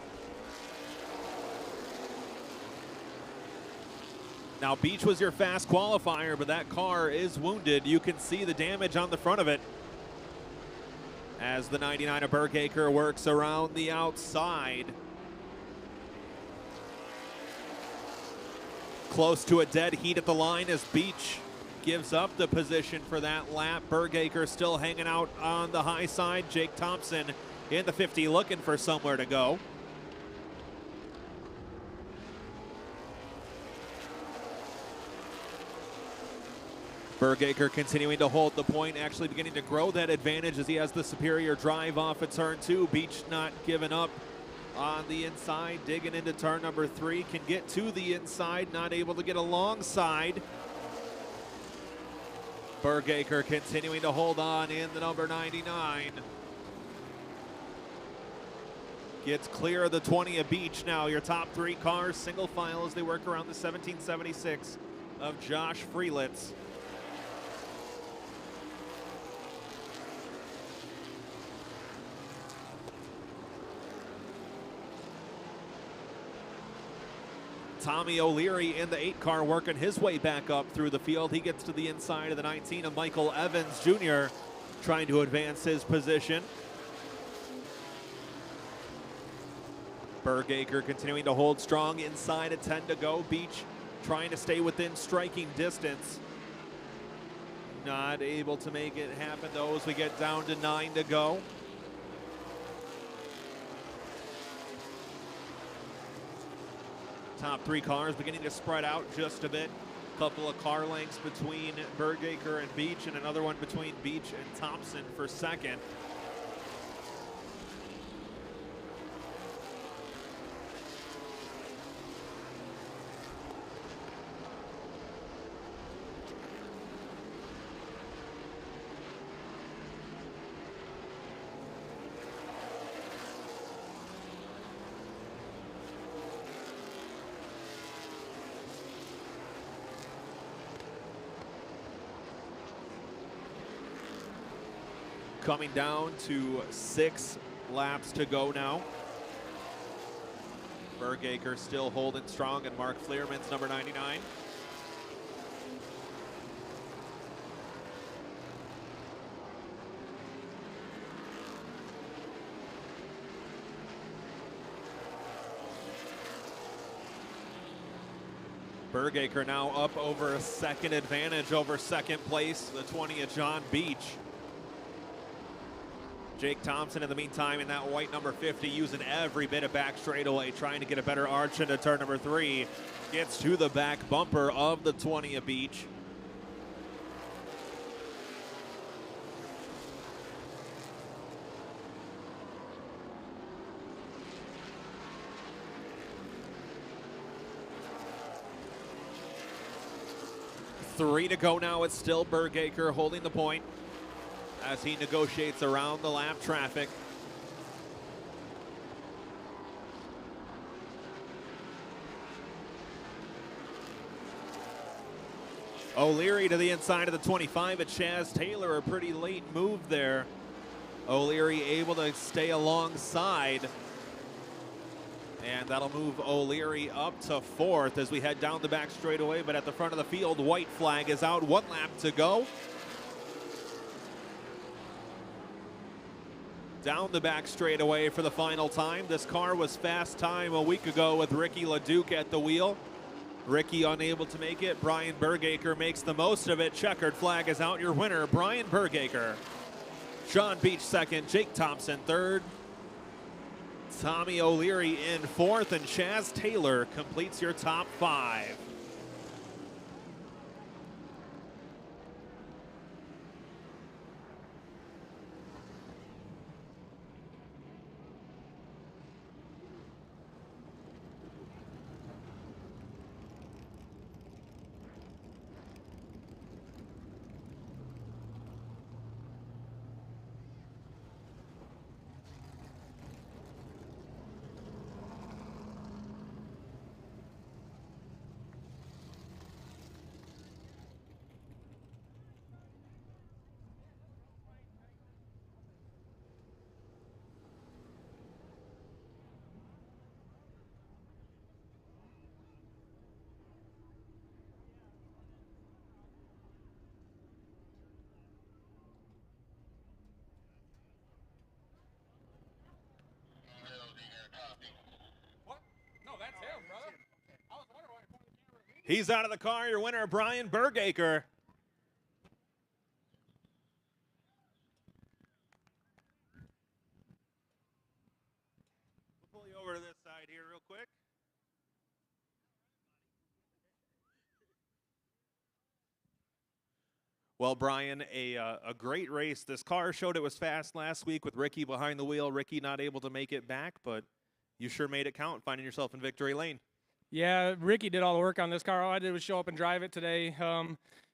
Now Beach was your fast qualifier, but that car is wounded. You can see the damage on the front of it as the 99 of Bergaker works around the outside. Close to a dead heat at the line as Beach gives up the position for that lap. Bergaker still hanging out on the high side. Jake Thompson in the 50 looking for somewhere to go. Bergaker continuing to hold the point, actually beginning to grow that advantage as he has the superior drive off at turn 2. Beach not giving up on the inside, digging into turn number 3, can get to the inside, not able to get alongside. Bergaker continuing to hold on in the number 99. Gets clear of the 20 of Beach now. Your top 3 cars, single file as they work around the 1776 of Josh Freelitz. Tommy O'Leary in the 8 car working his way back up through the field. He gets to the inside of the 19 of Michael Evans Jr. trying to advance his position. Bergaker continuing to hold strong inside at 10 to go. Beach trying to stay within striking distance. Not able to make it happen though as we get down to 9 to go. Top 3 cars beginning to spread out just a bit. Couple of car lengths between Bergaker and Beach, and another one between Beach and Thompson for second. Coming down to 6 laps to go now. Bergaker still holding strong, and Mark Fleerman's number 99. Bergaker now up over a second advantage over second place, the 20 of John Beach. Jake Thompson, in the meantime, in that white number 50, using every bit of back straightaway, trying to get a better arch into turn number 3. Gets to the back bumper of the 20 of Beach. Three to go now. It's still Bergaker holding the point as he negotiates around the lap traffic. O'Leary to the inside of the 25 at Chaz Taylor. A pretty late move there. O'Leary able to stay alongside. And that'll move O'Leary up to 4th as we head down the back straightaway. But at the front of the field, white flag is out. 1 lap to go. Down the back straightaway for the final time. This car was fast time a week ago with Ricky LeDuc at the wheel. Ricky unable to make it. Brian Bergaker makes the most of it. Checkered flag is out. Your winner, Brian Bergaker. John Beach 2nd. Jake Thompson 3rd. Tommy O'Leary in 4th, and Chaz Taylor completes your top 5. He's out of the car. Your winner, Brian Bergaker. We'll pull you over to this side here real quick. Well, Brian, a great race. This car showed it was fast last week with Ricky behind the wheel. Ricky not able to make it back, but you sure made it count, finding yourself in victory lane. Yeah, Ricky did all the work on this car. All I did was show up and drive it today.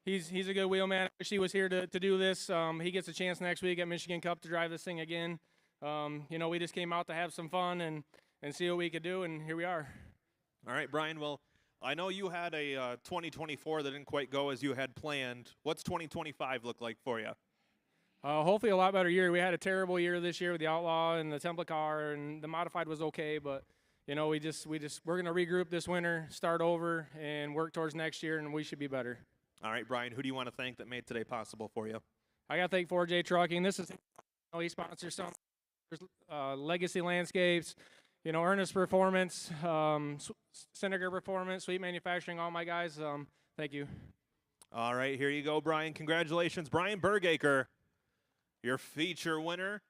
He's a good wheel man. I wish he was here to do this. He gets a chance next week at Michigan Cup to drive this thing again. We just came out to have some fun and see what we could do, and here we are. All right, Brian. Well, I know you had a 2024 that didn't quite go as you had planned. What's 2025 look like for you? Hopefully a lot better year. We had a terrible year this year with the Outlaw and the template car, and the modified was okay, but we're going to regroup this winter, start over, and work towards next year, and we should be better. All right, Brian, who do you want to thank that made today possible for you? I got to thank 4J Trucking. This is, he sponsors some Legacy Landscapes, Ernest Performance, Seneca Performance, Sweet Manufacturing, all my guys. Thank you. All right, here you go, Brian. Congratulations, Brian Bergaker, your feature winner.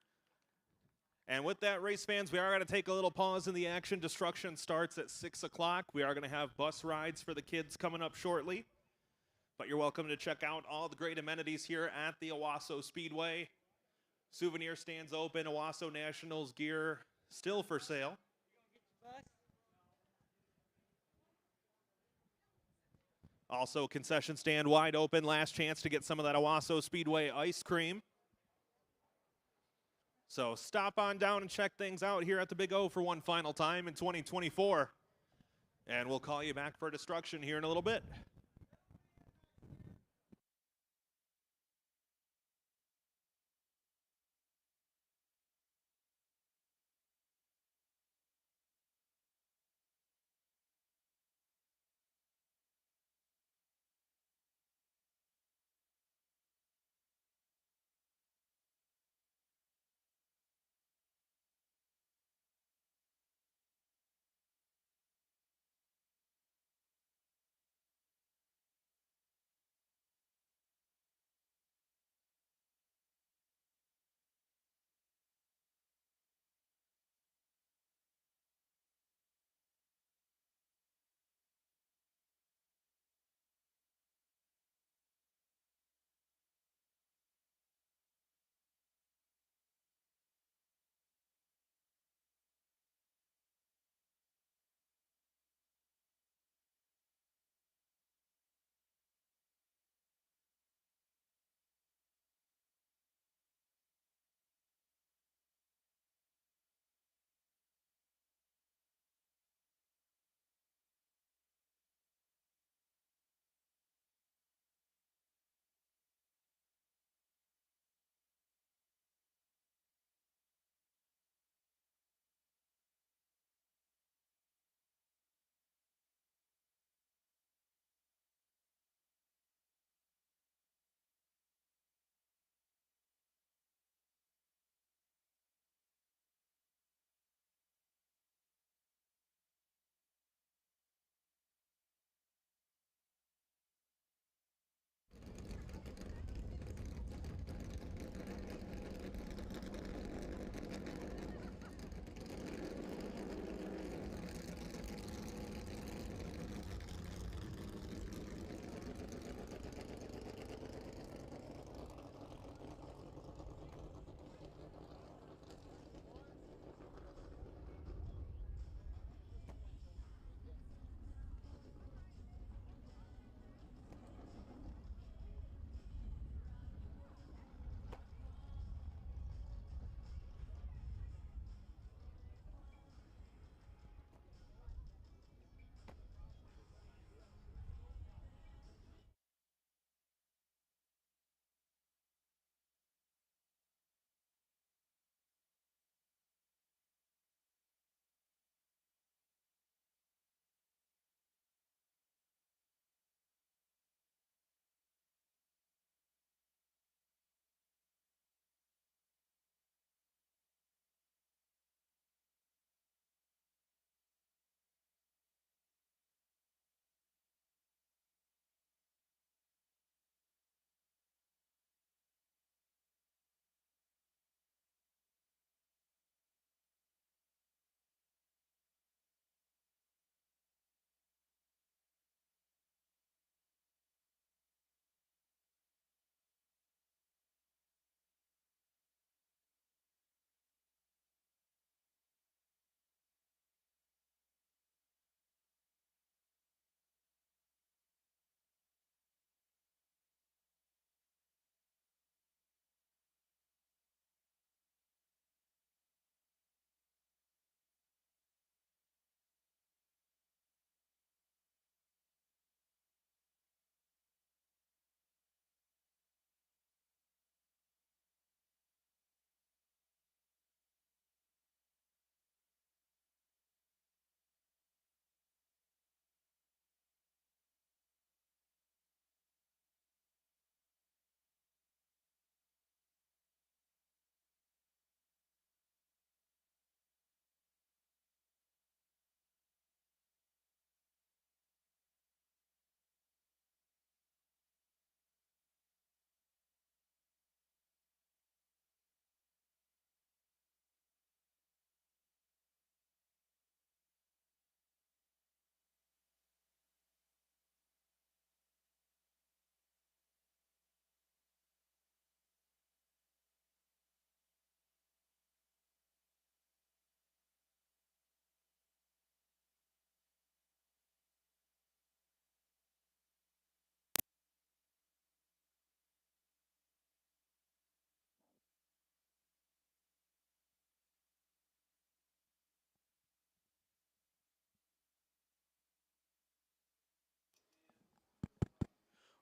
And with that, race fans, we are going to take a little pause in the action. Destruction starts at 6 o'clock. We are going to have bus rides for the kids coming up shortly. But you're welcome to check out all the great amenities here at the Owasso Speedway. Souvenir stands open. Owasso Nationals gear still for sale. Also, concession stand wide open. Last chance to get some of that Owasso Speedway ice cream. So stop on down and check things out here at the Big O for one final time in 2024. And we'll call you back for Destruction here in a little bit.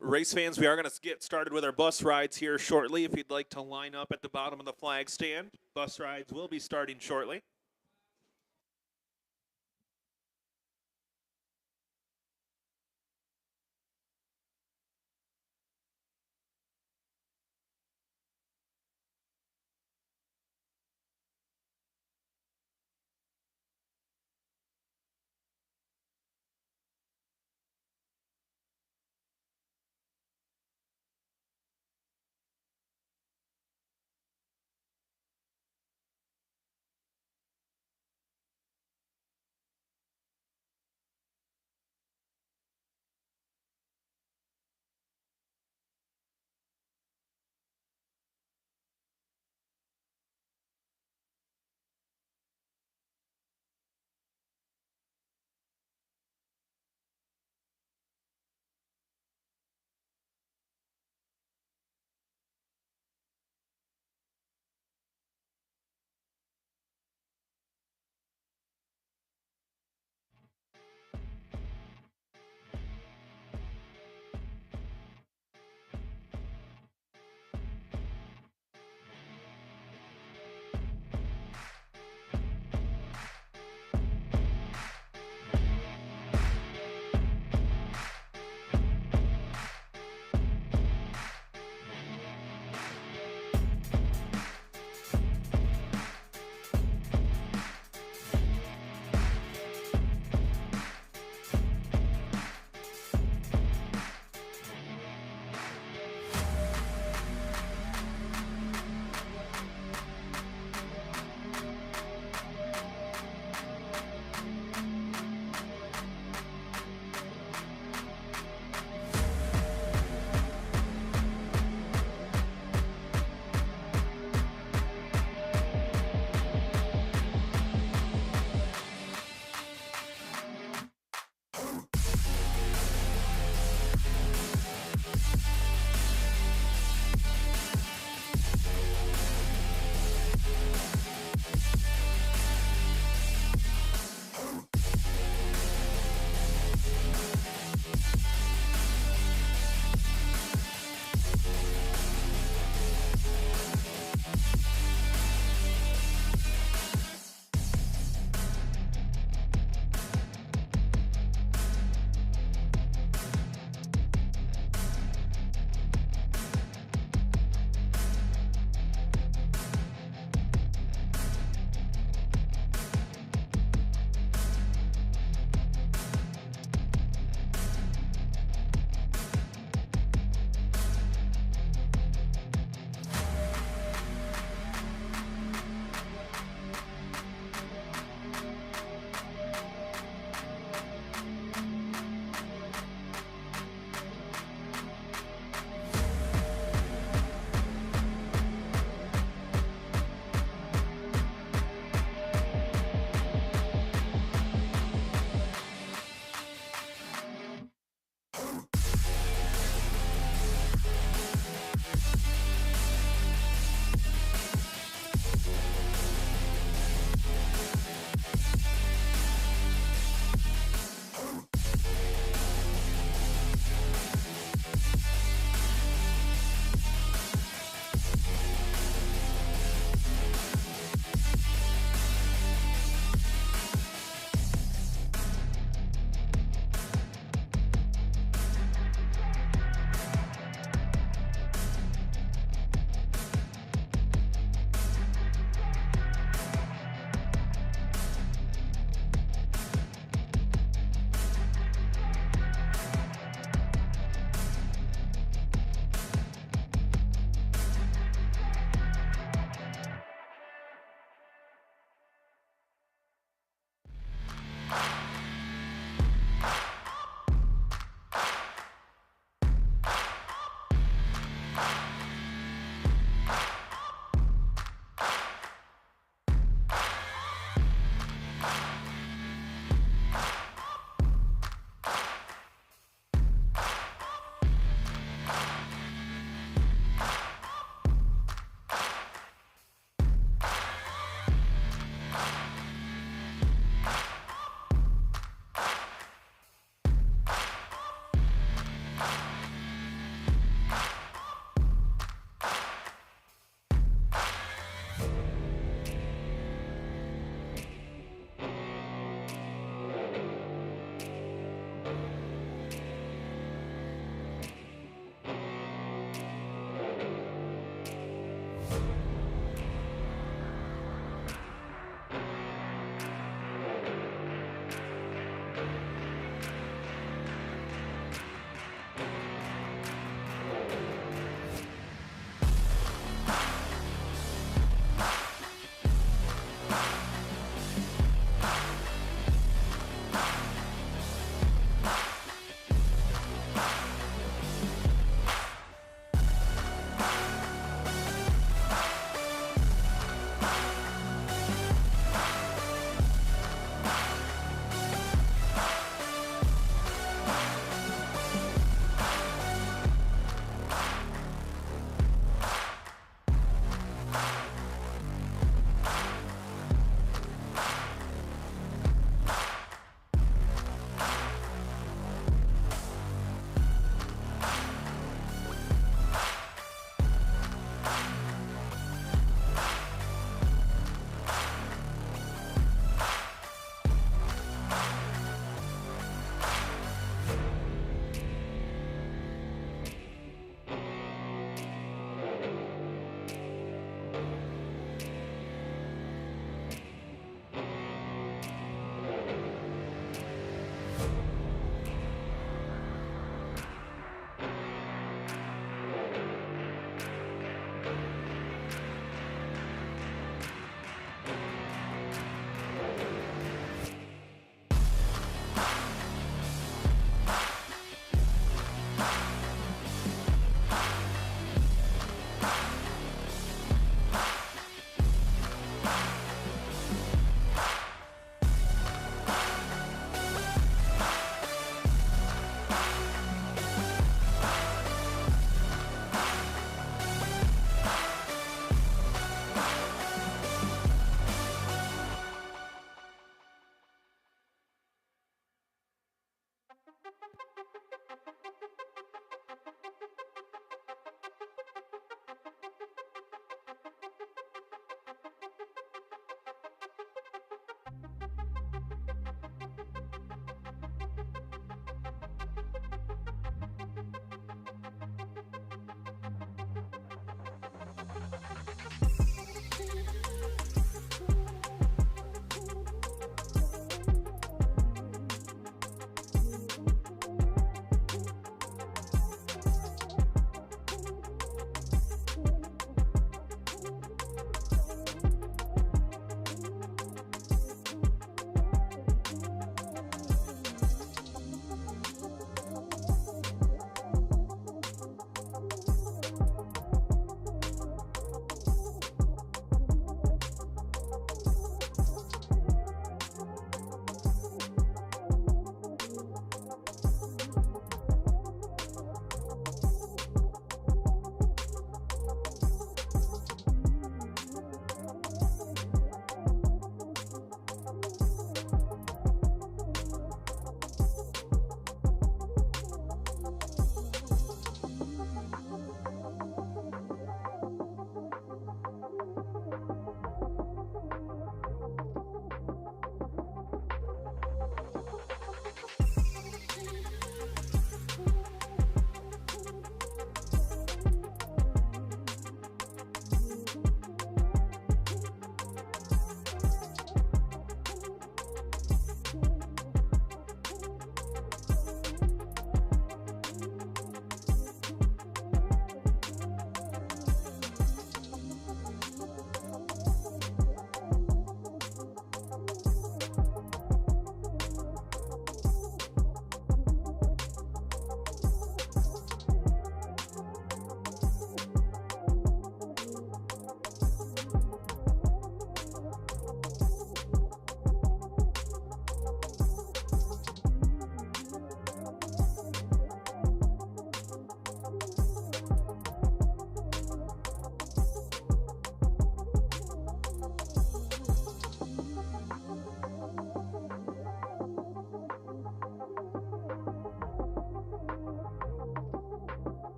Race fans, we are going to get started with our bus rides here shortly. If you'd like to line up at the bottom of the flag stand, bus rides will be starting shortly.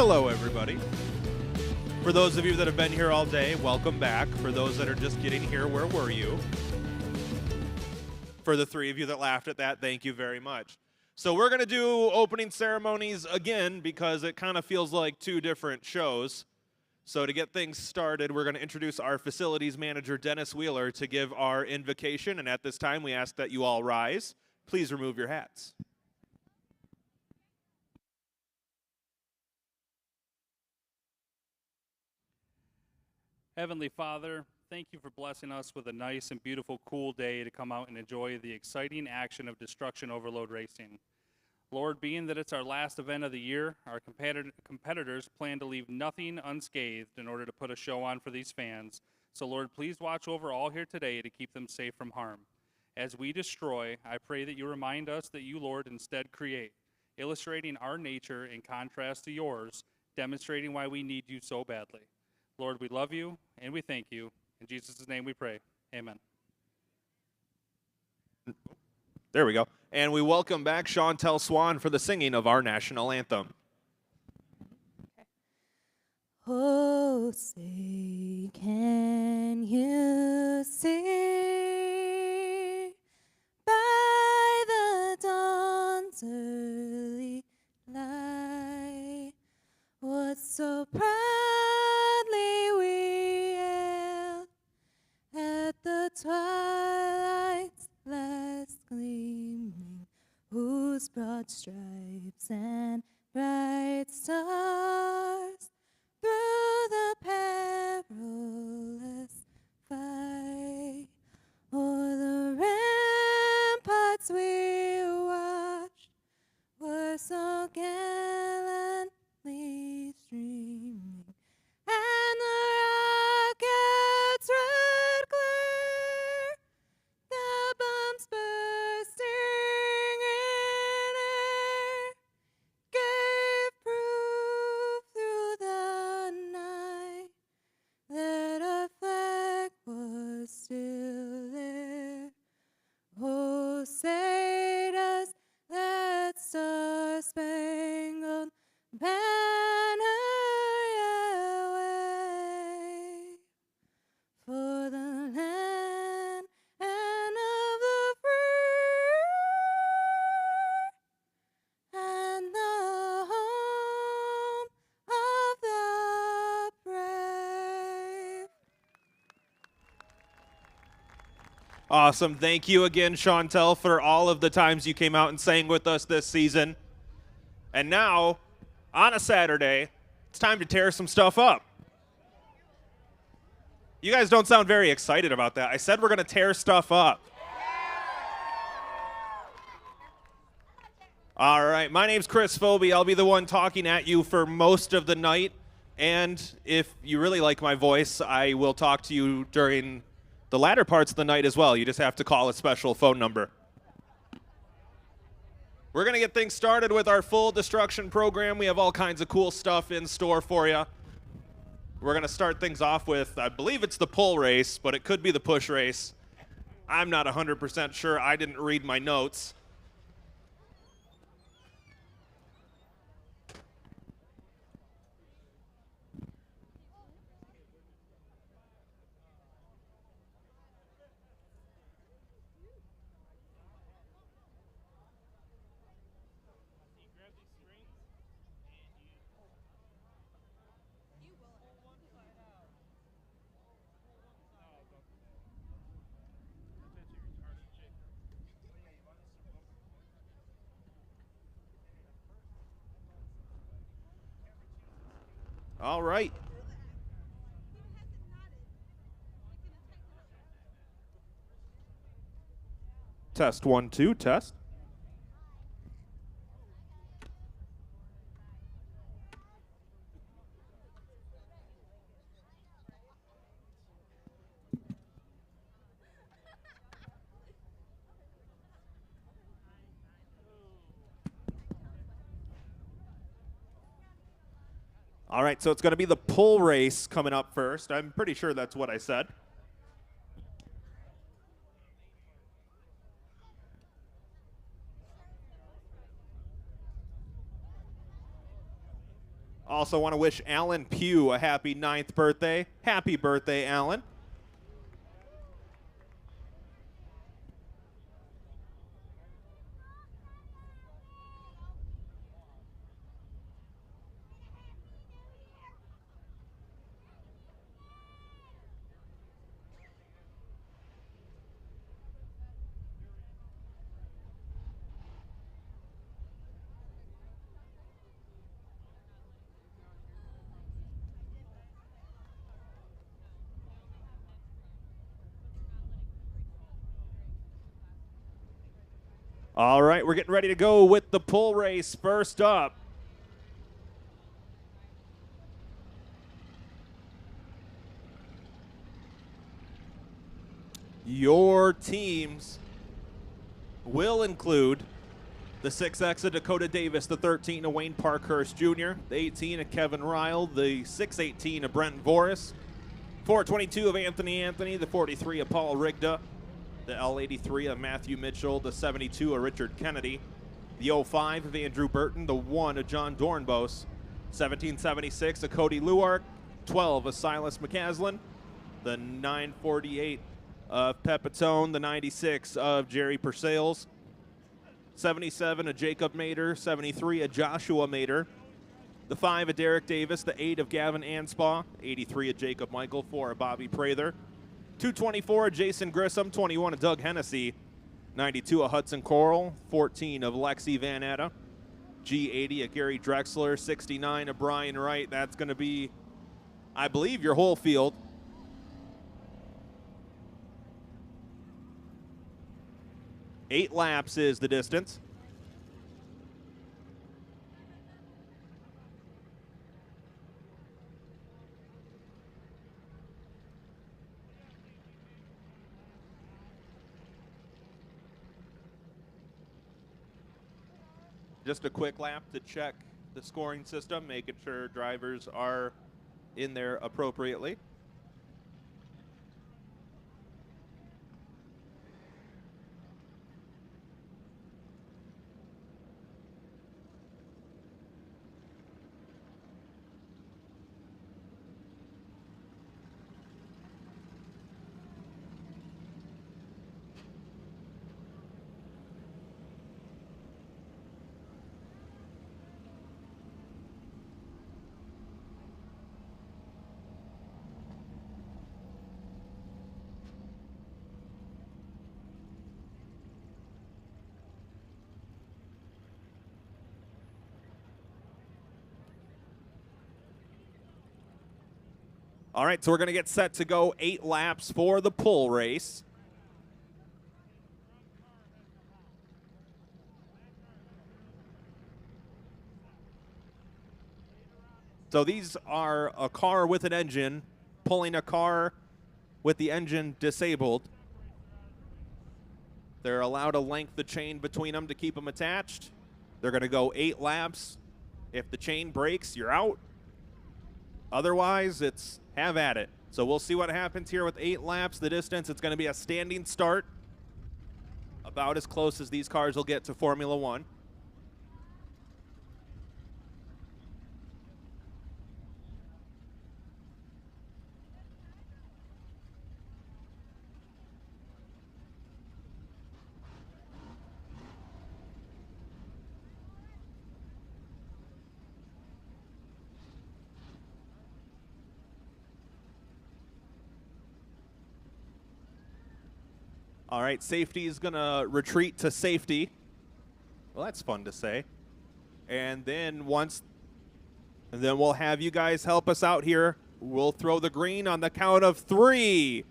Hello, everybody. For those of you that have been here all day, welcome back. For those that are just getting here, where were you? For the three of you that laughed at that, thank you very much. So we're going to do opening ceremonies again because it kind of feels like two different shows. So to get things started, we're going to introduce our facilities manager, Dennis Wheeler, to give our invocation. And at this time, we ask that you all rise. Please remove your hats. Heavenly Father, thank you for blessing us with a nice and beautiful, cool day to come out and enjoy the exciting action of Destruction Overload Racing. Lord, being that it's our last event of the year, our competitors plan to leave nothing unscathed in order to put a show on for these fans. So, Lord, please watch over all here today to keep them safe from harm. As we destroy, I pray that you remind us that you, Lord, instead create, illustrating our nature in contrast to yours, demonstrating why we need you so badly. Lord, we love you and we thank you. In Jesus' name we pray. Amen. There we go. And we welcome back Chantel Swan for the singing of our national anthem. Oh, say, can you see by the dawn's So proudly we hailed at the twilight's last gleaming, whose broad stripes and bright stars through the perilous fight o'er the ramparts we watched were so gallantly streaming, and the rocket's red glare, the bombs bursting in air, gave proof through the night that our flag was still there. Oh, say does that star-spangled banner yet wave for the land and of the free and the home of the brave. Awesome. Thank you again, Chantel, for all of the times you came out and sang with us this season. And now, on a Saturday, it's time to tear some stuff up. You guys don't sound very excited about that. I said we're going to tear stuff up. All right, my name's Chris Phobie. I'll be the one talking at you for most of the night. And if you really like my voice, I will talk to you during the latter parts of the night as well. You just have to call a special phone number. We're going to get things started with our full destruction program. We have all kinds of cool stuff in store for you. We're going to start things off with, I believe it's the pull race, but it could be the push race. I'm not 100% sure. I didn't read my notes. All right. Test 1, 2, test. All right, so it's going to be the pull race coming up first. I'm pretty sure that's what I said. Also want to wish Alan Pugh a happy 9th birthday. Happy birthday, Alan. All right, we're getting ready to go with the pull race first up. Your teams will include the 6X of Dakota Davis, the 13 of Wayne Parkhurst Jr., the 18 of Kevin Ryle, the 618 of Brent Voris, 422 of Anthony, the 43 of Paul Rigda, the L83 of Matthew Mitchell, the 72 of Richard Kennedy, the 05 of Andrew Burton, the 1 of John Dornbos, 1776 of Cody Luark, 12 of Silas McCaslin, the 948 of Pepitone, the 96 of Jerry Persales, 77 of Jacob Mater, 73 of Joshua Mater, The 5 of Derek Davis, the 8 of Gavin Anspaugh, 83 of Jacob Michael, 4 of Bobby Prather, 224 of Jason Grissom, 21 of Doug Hennessy, 92 of Hudson Coral, 14 of Lexi Van Etta, G80 of Gary Drexler, 69 of Brian Wright. That's going to be, I believe, your whole field. Eight laps is the distance. Just a quick lap to check the scoring system, making sure drivers are in there appropriately. All right, so we're going to get set to go 8 laps for the pull race. So these are a car with an engine pulling a car with the engine disabled. They're allowed to length the chain between them to keep them attached. They're going to go 8 laps. If the chain breaks, you're out. Otherwise, it's have at it. So we'll see what happens here with 8 laps. The distance, it's going to be a standing start, about as close as these cars will get to Formula One. All right, safety is going to retreat to safety. Well, that's fun to say. And then we'll have you guys help us out here. We'll throw the green on the count of 3,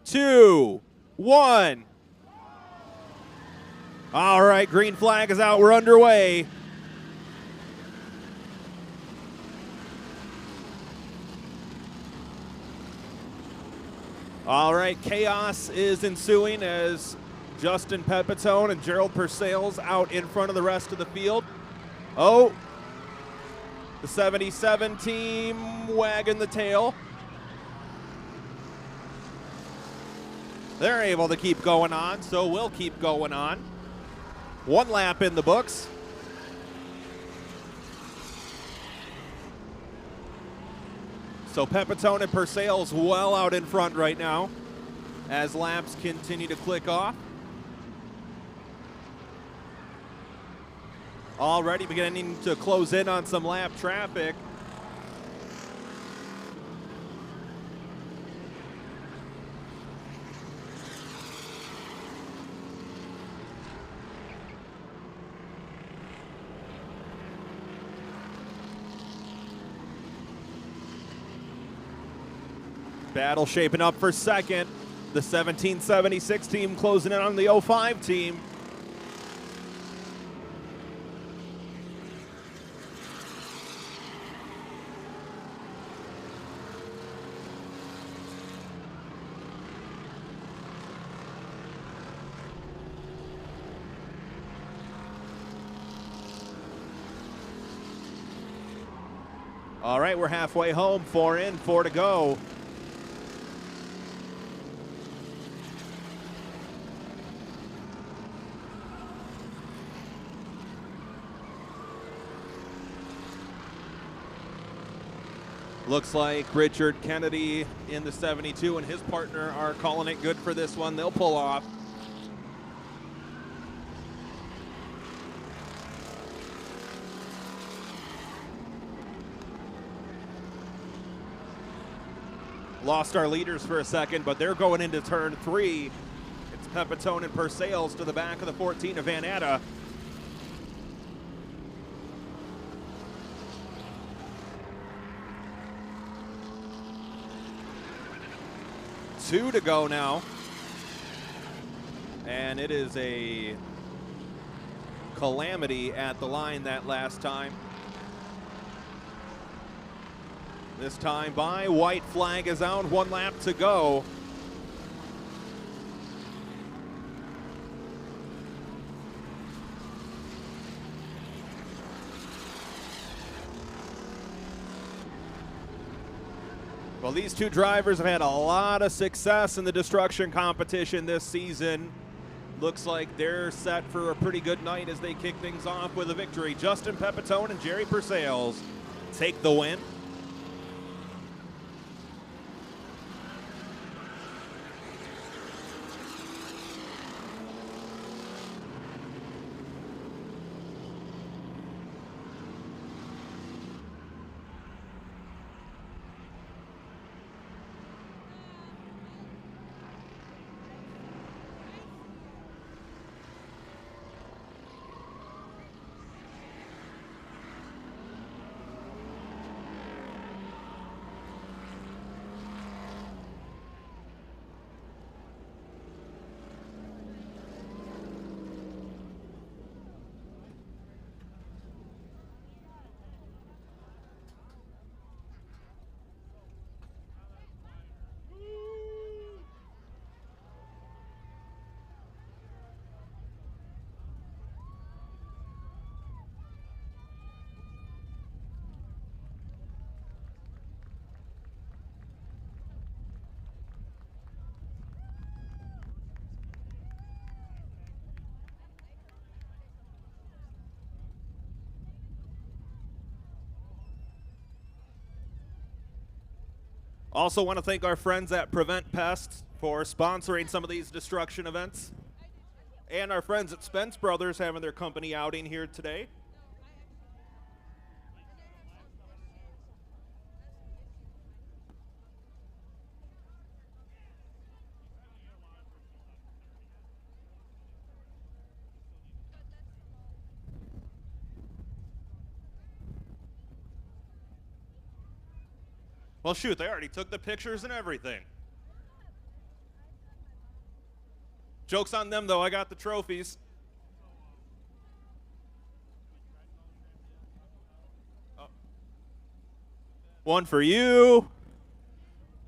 2, 1. All right, green flag is out. We're underway. All right, chaos is ensuing as Justin Pepitone and Gerald Purcell's out in front of the rest of the field. Oh, the 77 team wagging the tail. They're able to keep going on, so we'll keep going on. 1 lap in the books. So Pepitone and Purcell's well out in front right now as laps continue to click off. Already beginning to close in on some lap traffic. Battle shaping up for second. The 1776 team closing in on the 05 team. All right, we're halfway home. 4 in, 4 to go. Looks like Richard Kennedy in the 72 and his partner are calling it good for this one. They'll pull off. lost our leaders for a second, but they're going into turn 3. It's Pepitone and Persales to the back of the 14 of Van Atta. Two to go now. And it is a calamity at the line that last time. This time by, white flag is out, 1 lap to go. Well, these two drivers have had a lot of success in the destruction competition this season. Looks like they're set for a pretty good night as they kick things off with a victory. Justin Pepitone and Jerry Persales take the win. Also want to thank our friends at Prevent Pests for sponsoring some of these destruction events. And our friends at Spence Brothers having their company outing here today. Well, shoot, they already took the pictures and everything. Joke's on them, though. I got the trophies. Oh. One for you.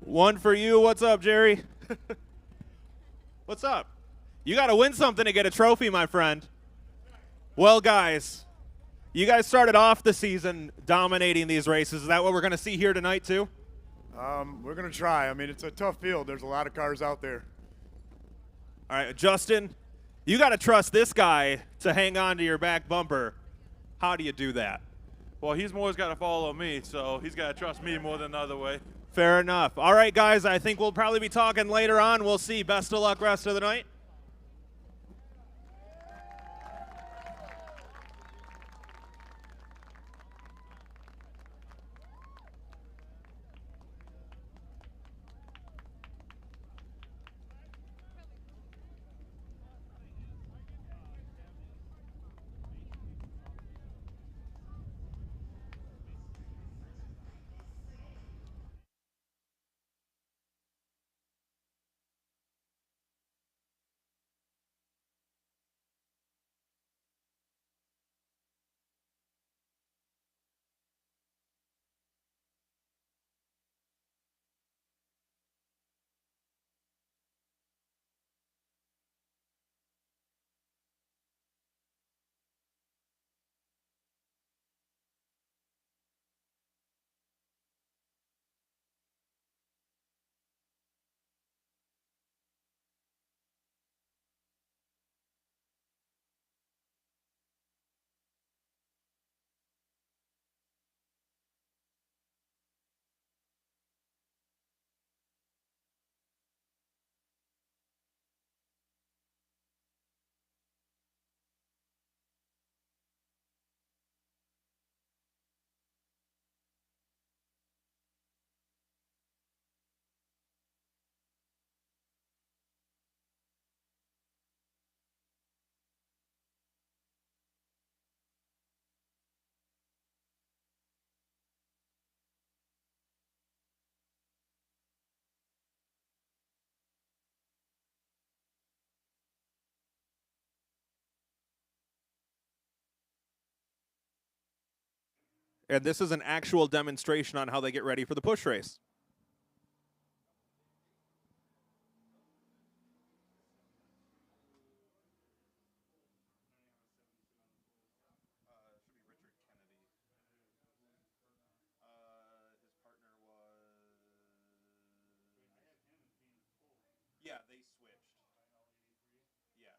One for you. What's up, Jerry? What's up? You got to win something to get a trophy, my friend. Well, guys, you guys started off the season dominating these races. Is that what we're going to see here tonight, too? We're going to try. I mean, it's a tough field. There's a lot of cars out there. All right, Justin, you got to trust this guy to hang on to your back bumper. How do you do that? Well, he's always got to follow me, so he's got to trust me more than the other way. Fair enough. All right, guys, I think we'll probably be talking later on. We'll see. Best of luck rest of the night. And this is an actual demonstration on how they get ready for the push race. Yeah, they switched. Yeah.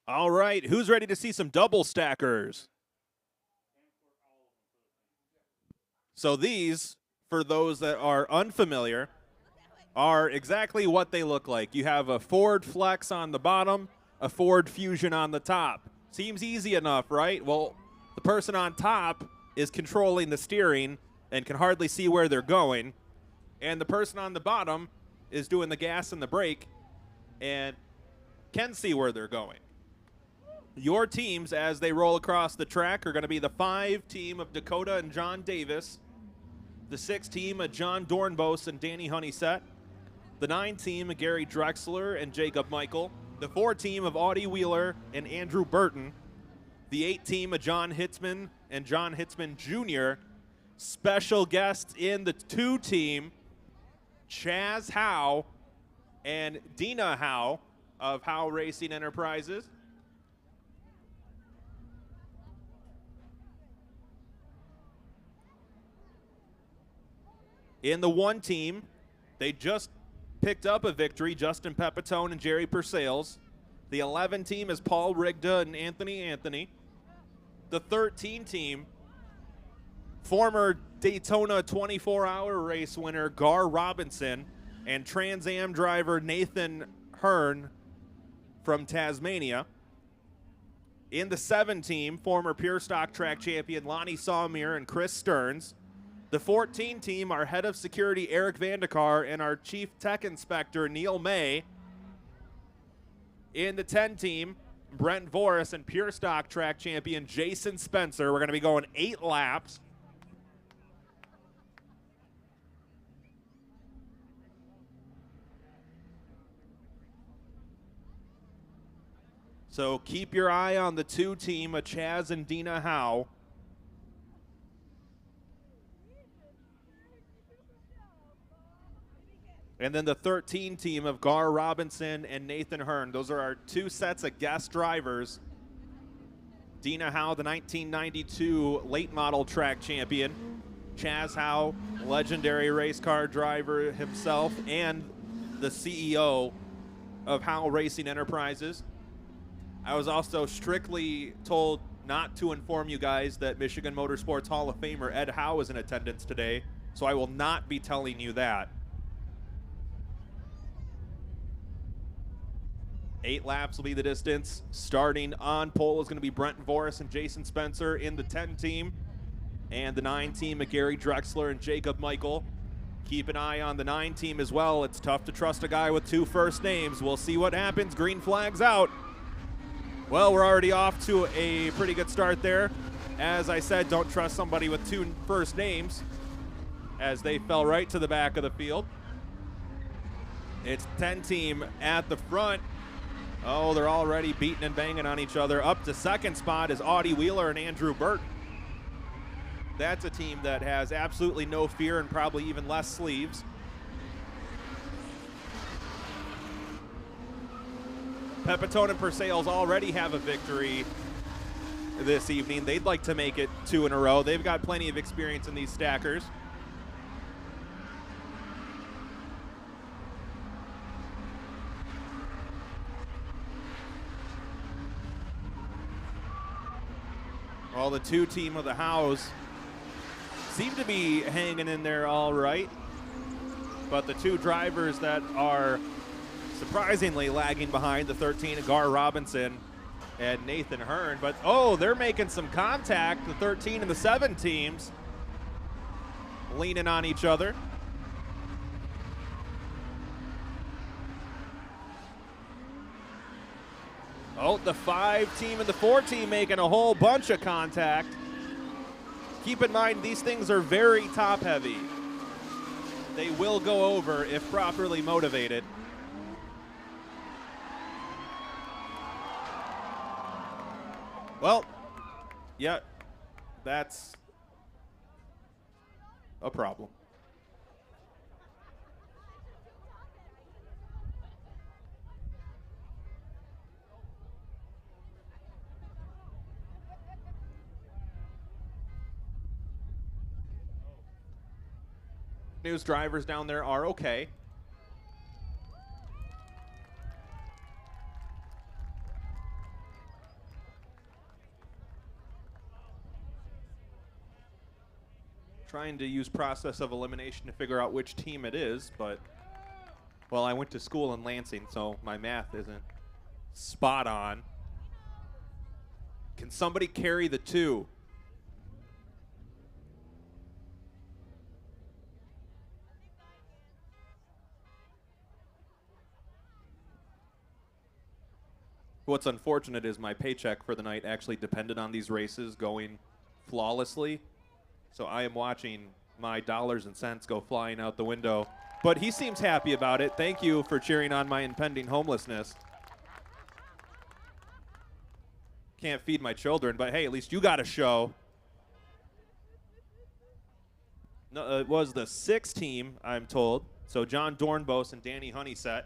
All right, who's ready to see some double stackers? So these, for those that are unfamiliar, are exactly what they look like. You have a Ford Flex on the bottom, a Ford Fusion on the top. Seems easy enough, right? Well, the person on top is controlling the steering and can hardly see where they're going. And the person on the bottom is doing the gas and the brake and can see where they're going. Your teams, as they roll across the track, are going to be the 5 team of Dakota and John Davis, the 6 team of John Dornbos and Danny Honeysett, the 9 team of Gary Drexler and Jacob Michael, the 4 team of Audie Wheeler and Andrew Burton, the 8 team of John Hitzman and John Hitzman Jr., special guests in the 2 team, Chaz Howe and Dina Howe of Howe Racing Enterprises. In the 1 team, they just picked up a victory, Justin Pepitone and Jerry Persales. The 11 team is Paul Rigda and Anthony. The 13 team, former Daytona 24-hour race winner Gar Robinson and Trans Am driver Nathan Hearn from Tasmania. In the 7 team, former Pure Stock track champion Lonnie Sawmere and Chris Stearns. The 14 team, our head of security Eric Vandekar and our chief tech inspector Neil May. In the 10 team, Brent Voris and Pure Stock track champion Jason Spencer. We're going to be going 8 laps. So keep your eye on the 2 team of Chaz and Dina Howe. And then the 13 team of Gar Robinson and Nathan Hearn. Those are our 2 sets of guest drivers. Dina Howe, the 1992 late model track champion. Chaz Howe, legendary race car driver himself and the CEO of Howe Racing Enterprises. I was also strictly told not to inform you guys that Michigan Motorsports Hall of Famer Ed Howe is in attendance today, so I will not be telling you that. 8 laps will be the distance. Starting on pole is going to be Brent Voris and Jason Spencer in the 10 team. And the 9 team of Gary Drexler and Jacob Michael. Keep an eye on the 9 team as well. It's tough to trust a guy with 2 first names. We'll see what happens. Green flag's out. Well, we're already off to a pretty good start there. As I said, don't trust somebody with 2 first names, as they fell right to the back of the field. It's 10 team at the front. Oh, they're already beating and banging on each other. Up to second spot is Audie Wheeler and Andrew Burton. That's a team that has absolutely no fear and probably even less sleeves. Pepitone and Persales already have a victory this evening. They'd like to make it 2 in a row. They've got plenty of experience in these stackers. Well, the 2 team of the Howes seem to be hanging in there all right. But the 2 drivers that are surprisingly lagging behind, the 13, Gar Robinson and Nathan Hearn. But, oh, they're making some contact, the 13 and the 7 teams, leaning on each other. Oh, the 5 team and the 4 team making a whole bunch of contact. Keep in mind, these things are very top heavy. They will go over if properly motivated. Well, yeah, that's a problem. News drivers down there are okay. Trying to use process of elimination to figure out which team it is, but, well, I went to school in Lansing, so my math isn't spot on. Can somebody carry the 2? What's unfortunate is my paycheck for the night actually depended on these races going flawlessly. So I am watching my dollars and cents go flying out the window. But he seems happy about it. Thank you for cheering on my impending homelessness. Can't feed my children, but hey, at least you got a show. No, it was the 6 team, I'm told. So John Dornbos and Danny Honeysett.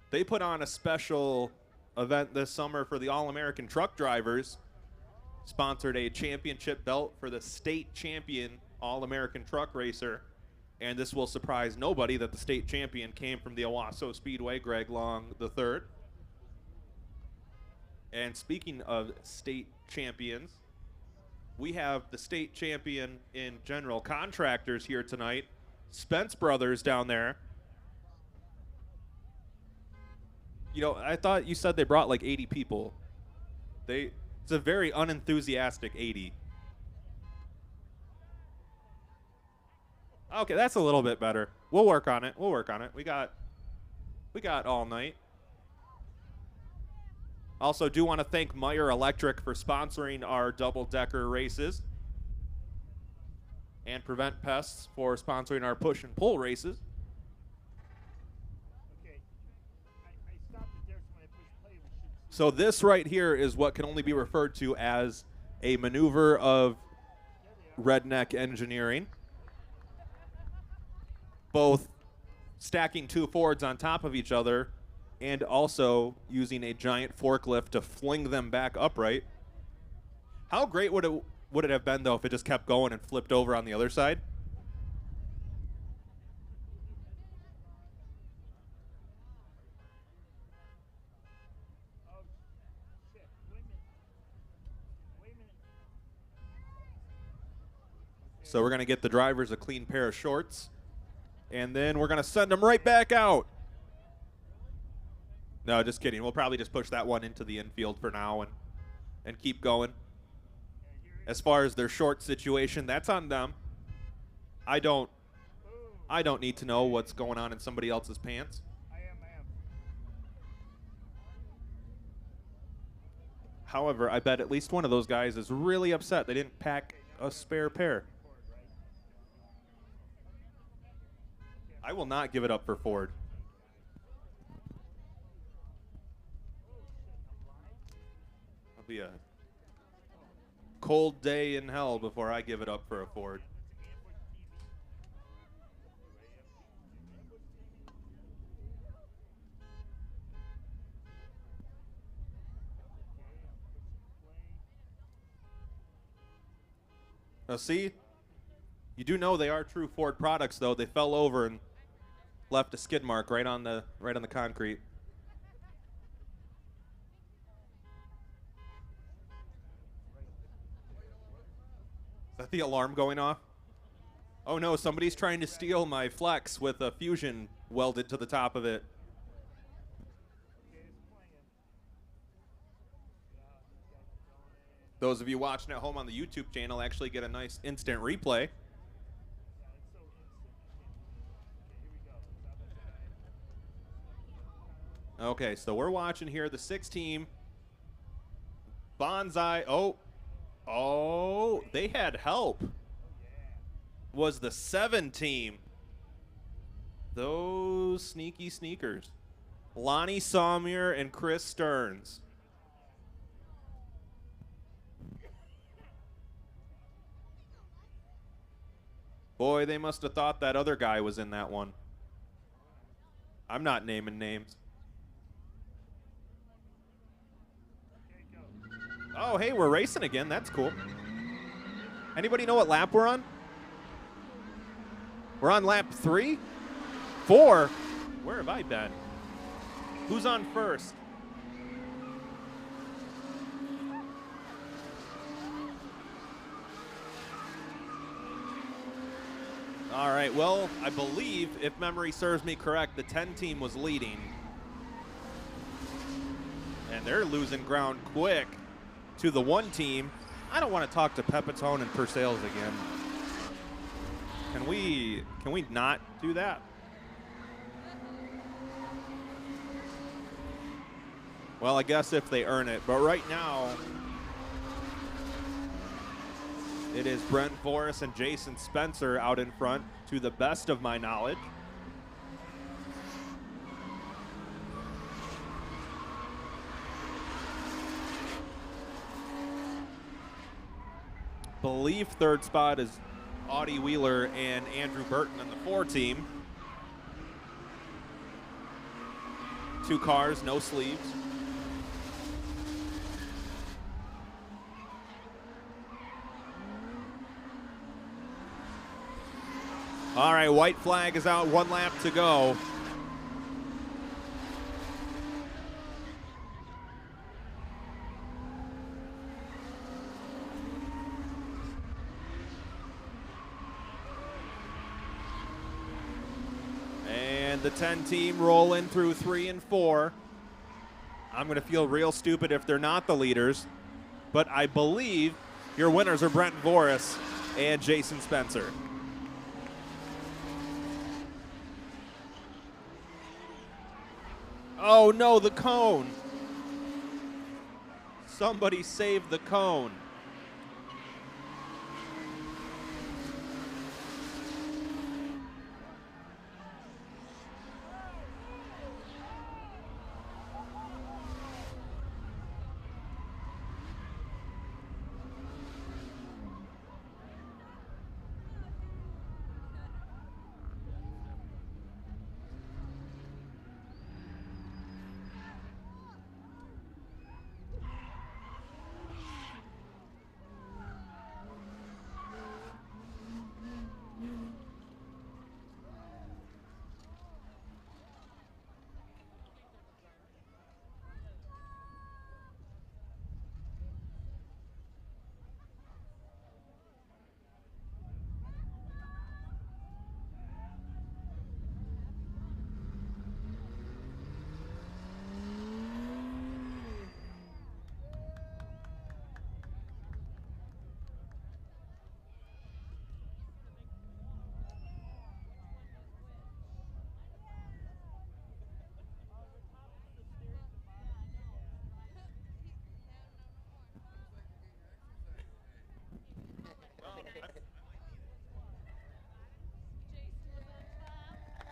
They put on a special event this summer for the All-American truck drivers. Sponsored a championship belt for the state champion All-American truck racer And this will surprise nobody that the state champion came from the Owasso Speedway, Greg Long III. And speaking of state champions, we have the state champion in general contractors here tonight, Spence Brothers down there. You know, I thought you said they brought like 80 people. It's a very unenthusiastic 80. Okay, that's a little bit better. We'll work on it. We'll work on it. We got all night. Also do want to thank Meyer Electric for sponsoring our double-decker races, and Prevent Pests for sponsoring our push and pull races. So this right here is what can only be referred to as a maneuver of redneck engineering. Both stacking two Fords on top of each other and also using a giant forklift to fling them back upright. How great would it have been, though, if it just kept going and flipped over on the other side? So we're going to get the drivers a clean pair of shorts, and then we're going to send them right back out. No, just kidding. We'll probably just push that one into the infield for now and keep going. As far as their short situation, that's on them. I don't need to know what's going on in somebody else's pants. However, I bet at least one of those guys is really upset they didn't pack a spare pair. I will not give it up for Ford. It'll be a cold day in hell before I give it up for a Ford. Now see, you do know they are true Ford products, though. They fell over and left a skid mark right on the concrete. Is that the alarm going off? Oh no, somebody's trying to steal my Flex with a Fusion welded to the top of it. Those of you watching at home on the YouTube channel actually get a nice instant replay. Okay, so we're watching here the 6 team. Bonsai. Oh, they had help. Was the 7 team. Those sneaky sneakers. Lonnie Saumier and Chris Stearns. Boy, they must have thought that other guy was in that one. I'm not naming names. Oh, hey, we're racing again. That's cool. Anybody know what lap we're on? We're on lap 3? 4? Where have I been? Who's on first? All right, well, I believe, if memory serves me correct, the 10 team was leading. And they're losing ground quick to the 1 team. I don't want to talk to Pepitone and Purcell's again. Can we not do that? Well, I guess if they earn it. But right now, it is Brent Forrest and Jason Spencer out in front, to the best of my knowledge. Believe third spot is Audie Wheeler and Andrew Burton in the 4 team. 2 cars, no sleeves. All right, white flag is out, 1 lap to go. And the 10 team roll in through 3 and 4. I'm going to feel real stupid if they're not the leaders, but I believe your winners are Brent Voris and Jason Spencer. Oh no, the cone. Somebody save the cone.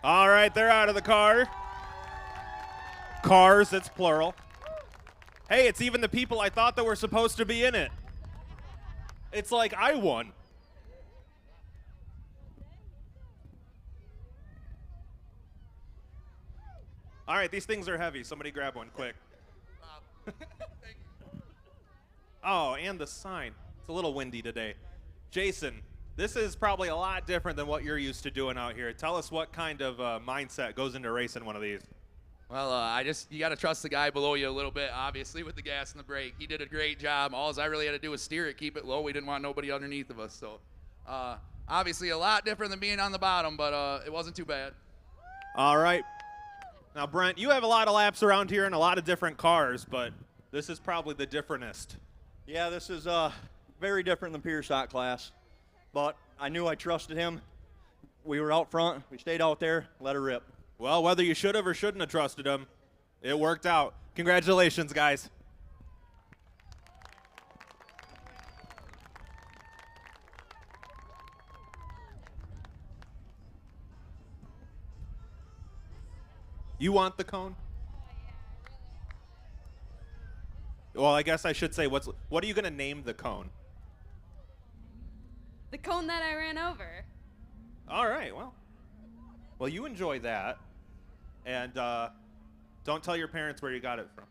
All right, they're out of the car. Cars, it's plural. Hey, it's even the people I thought that were supposed to be in it. It's like I won. All right, these things are heavy. Somebody grab one quick. Oh, and the sign. It's a little windy today. Jason, this is probably a lot different than what you're used to doing out here. Tell us what kind of mindset goes into racing one of these. Well, you got to trust the guy below you a little bit, obviously, with the gas and the brake. He did a great job. All I really had to do was steer it, keep it low. We didn't want nobody underneath of us. So, obviously, a lot different than being on the bottom, but it wasn't too bad. All right. Now, Brent, you have a lot of laps around here and a lot of different cars, but this is probably the differentest. Yeah, this is very different than Pierce shot class, but I knew I trusted him. We were out front. We stayed out there, let her rip. Well, whether you should have or shouldn't have trusted him, it worked out. Congratulations, guys. You want the cone? Well, I guess I should say, what are you going to name the cone? The cone that I ran over. All right, well, you enjoy that. And don't tell your parents where you got it from.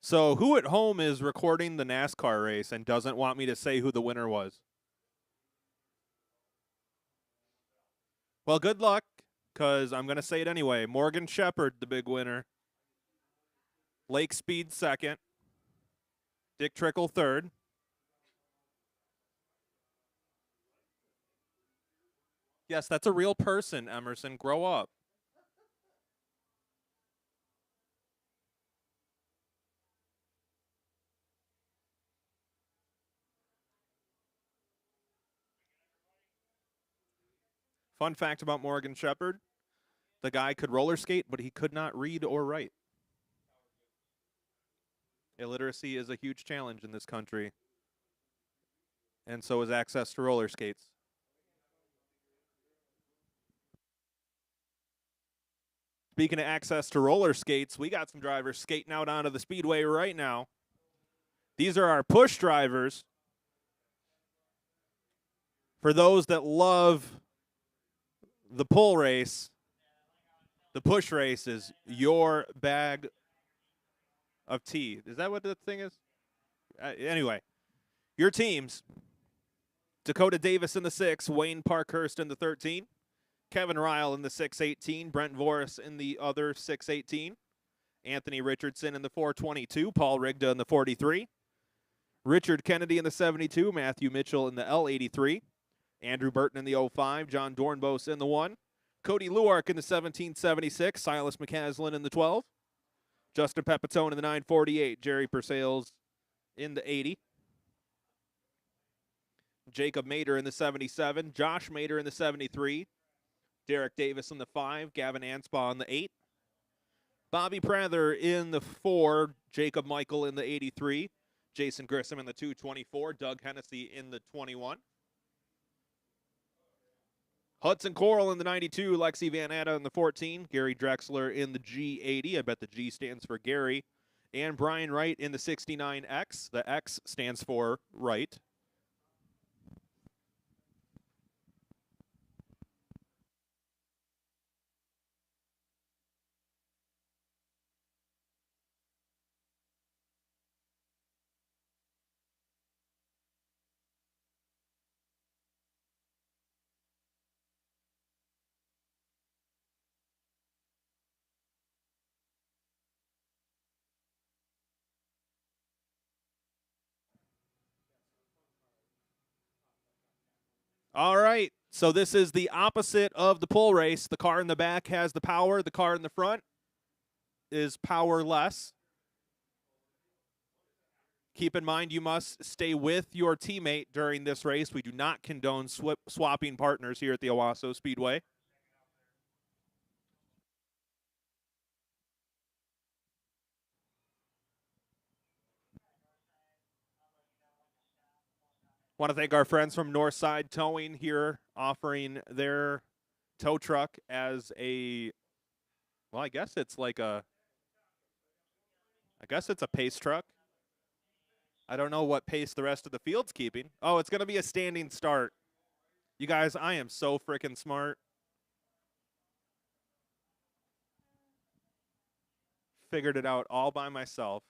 So who at home is recording the NASCAR race and doesn't want me to say who the winner was? Well, good luck, because I'm going to say it anyway. Morgan Shepherd, the big winner. Lake Speed second. Dick Trickle third. Yes, that's a real person, Emerson. Grow up. Fun fact about Morgan Shepherd, the guy could roller skate, but he could not read or write. Illiteracy is a huge challenge in this country, and so is access to roller skates. Speaking of access to roller skates, we got some drivers skating out onto the speedway right now. These are our push drivers. For those that love the pull race, the push race is your bag of tea. Is that what the thing is? Anyway, your teams: Dakota Davis in the 6, Wayne Parkhurst in the 13, Kevin Ryle in the 618, Brent Voris in the other 618, Anthony Richardson in the 422, Paul Rigda in the 43, Richard Kennedy in the 72, Matthew Mitchell in the L83, Andrew Burton in the 05, John Dornbos in the 1, Cody Luark in the 1776, Silas McCaslin in the 12, Justin Pepitone in the 948, Jerry Purcell's in the 80, Jacob Mater in the 77, Josh Mater in the 73, Derek Davis in the 5, Gavin Anspaugh in the 8, Bobby Prather in the 4, Jacob Michael in the 83, Jason Grissom in the 224, Doug Hennessy in the 21, Hudson Coral in the 92, Lexi Van Atta in the 14, Gary Drexler in the G80, I bet the G stands for Gary, and Brian Wright in the 69X. The X stands for Wright. All right, so this is the opposite of the pull race. The car in the back has the power. The car in the front is powerless. Keep in mind, you must stay with your teammate during this race. We do not condone swapping partners here at the Owasso Speedway. Want to thank our friends from Northside Towing here, offering their tow truck as a, well, I guess it's a pace truck. I don't know what pace the rest of the field's keeping. Oh, it's going to be a standing start. You guys, I am so freaking smart. Figured it out all by myself.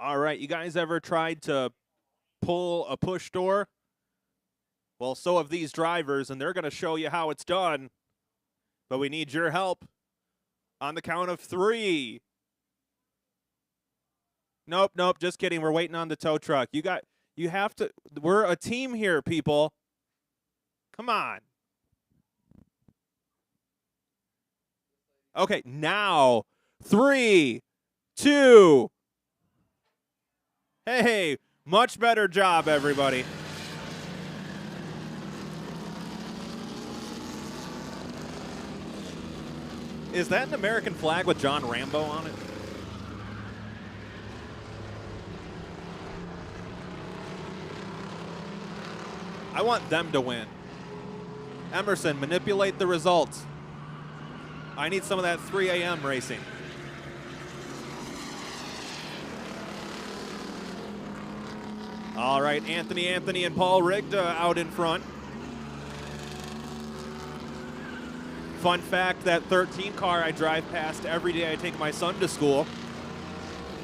All right, you guys ever tried to pull a push door? Well, so have these drivers, and they're going to show you how it's done. But we need your help on the count of 3. Nope, just kidding. We're waiting on the tow truck. You have to, we're a team here, people. Come on. Okay, now 3, 2. Hey, much better job, everybody. Is that an American flag with John Rambo on it? I want them to win. Emerson, manipulate the results. I need some of that 3 a.m. racing. All right, Anthony, and Paul Rigda out in front. Fun fact, that 13 car I drive past every day I take my son to school.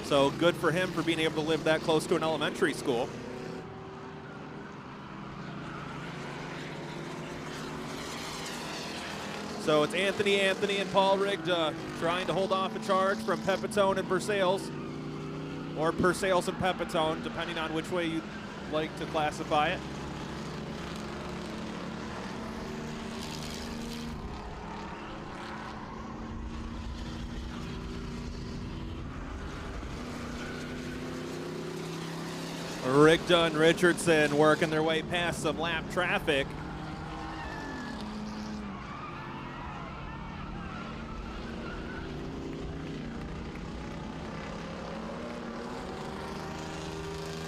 So good for him for being able to live that close to an elementary school. So it's Anthony, and Paul Rigda trying to hold off a charge from Pepitone and Persales, or Persales and Pepitone, depending on which way you'd like to classify it. Rigda and Richardson working their way past some lap traffic.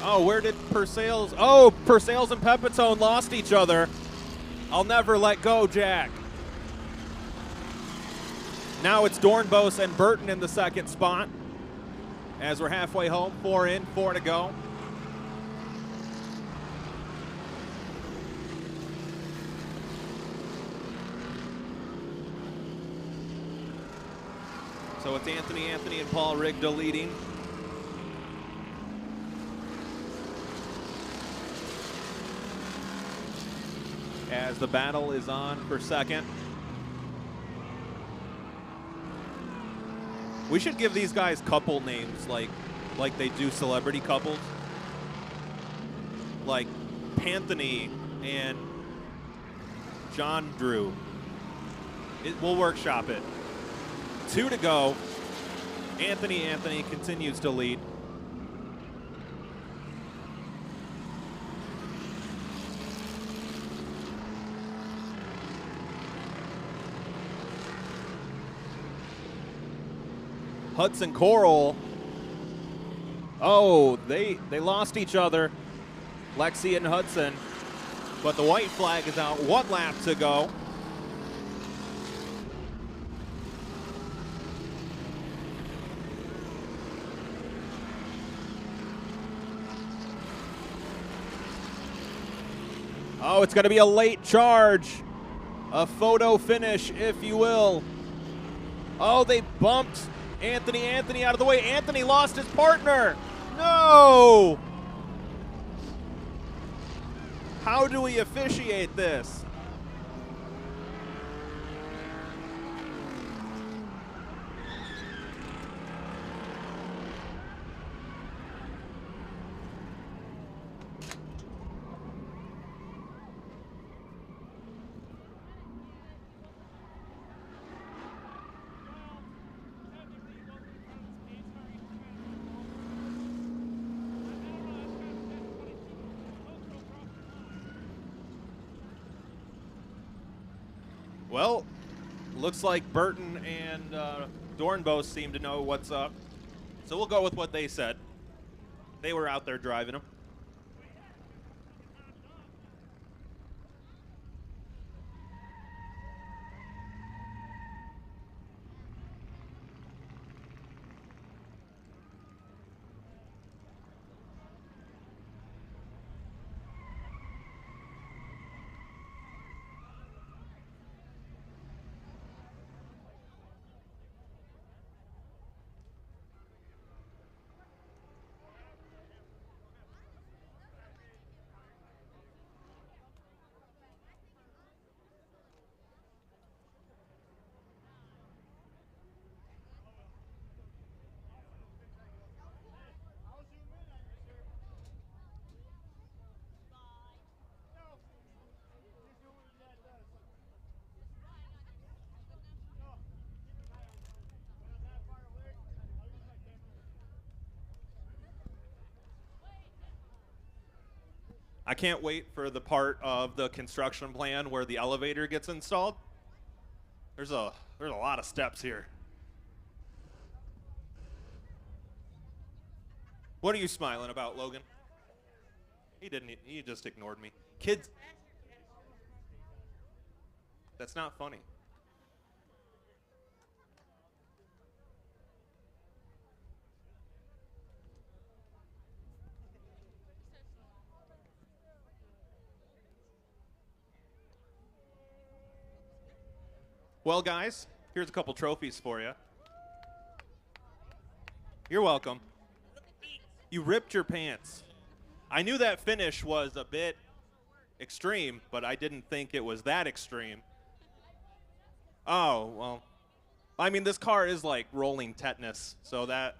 Oh, where did Persales? Oh, Persales and Pepitone lost each other. I'll never let go, Jack. Now it's Dornbos and Burton in the second spot. As we're halfway home, 4 in, 4 to go. So it's Anthony, and Paul Rigda leading. As the battle is on for second. We should give these guys couple names like they do celebrity couples. Like Panthony and John Drew. We'll workshop it. 2 to go. Anthony continues to lead. Hudson Coral. Oh, they lost each other. Lexi and Hudson. But the white flag is out. 1 lap to go. Oh, it's going to be a late charge. A photo finish, if you will. Oh, they bumped Anthony out of the way. Anthony lost his partner. No! How do we officiate this? Well, looks like Burton and Dornbos seem to know what's up. So we'll go with what they said. They were out there driving them. I can't wait for the part of the construction plan where the elevator gets installed. There's a lot of steps here. What are you smiling about, Logan? He didn't. He just ignored me. Kids. That's not funny. Well, guys, here's a couple trophies for you. You're welcome. You ripped your pants. I knew that finish was a bit extreme, but I didn't think it was that extreme. Oh, well. I mean, this car is like rolling tetanus, so that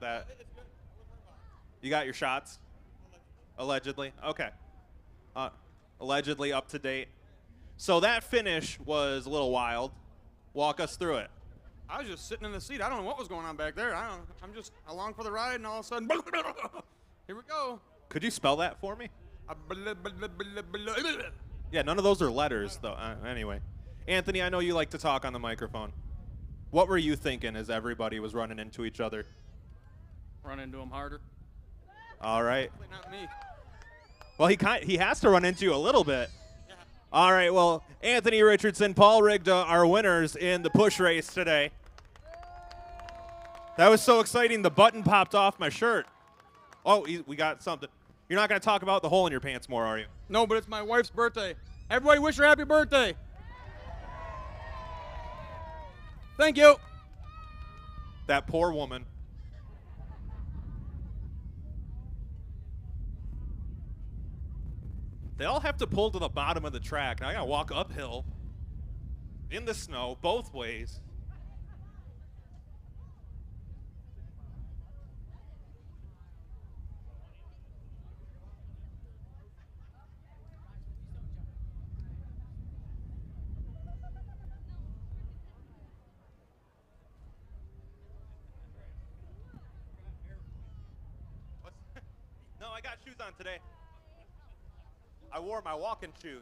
you got your shots? Allegedly? Okay. Allegedly up to date. So that finish was a little wild. Walk us through it. I was just sitting in the seat. I don't know what was going on back there. I'm just along for the ride, and all of a sudden, here we go. Could you spell that for me? Yeah, none of those are letters, though. Anyway. Anthony, I know you like to talk on the microphone. What were you thinking as everybody was running into each other? Run into him harder. All right. Not me. Well, he has to run into you a little bit. All right, well, Anthony Richardson, Paul Rigda are winners in the push race today. That was so exciting, the button popped off my shirt. Oh, we got something. You're not going to talk about the hole in your pants more, are you? No, but it's my wife's birthday. Everybody wish her happy birthday. Thank you. That poor woman. They all have to pull to the bottom of the track. Now I got to walk uphill in the snow both ways. No, I got shoes on today. I wore my walking shoes.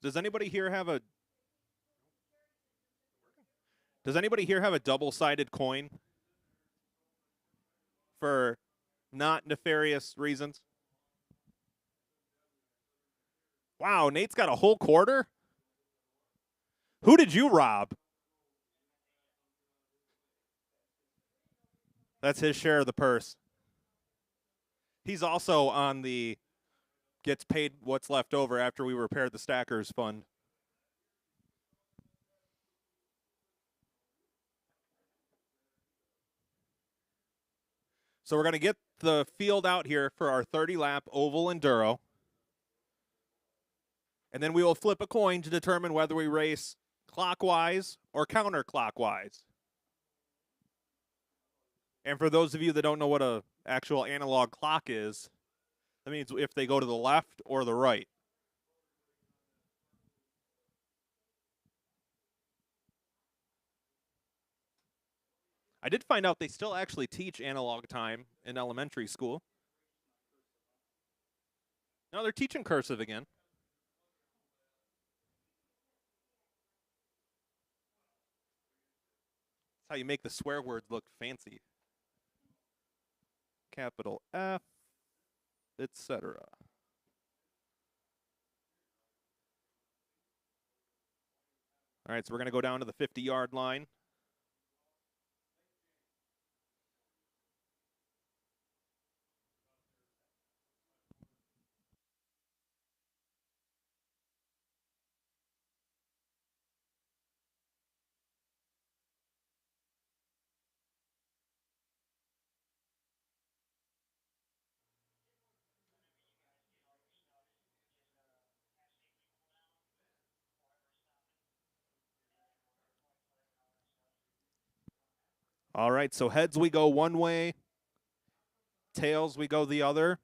Does anybody here have a double-sided coin for not nefarious reasons? Wow, Nate's got a whole quarter? Who did you rob? That's his share of the purse. He's also on the gets paid what's left over after we repair the Stackers Fund. So we're going to get the field out here for our 30-lap oval enduro. And then we will flip a coin to determine whether we race clockwise or counterclockwise. And for those of you that don't know what an actual analog clock is, that means if they go to the left or the right. I did find out they still actually teach analog time in elementary school. No, they're teaching cursive again. That's how you make the swear words look fancy. Capital F, etc. All right, so we're going to go down to the 50-yard line. All right, so heads we go one way, tails we go the other,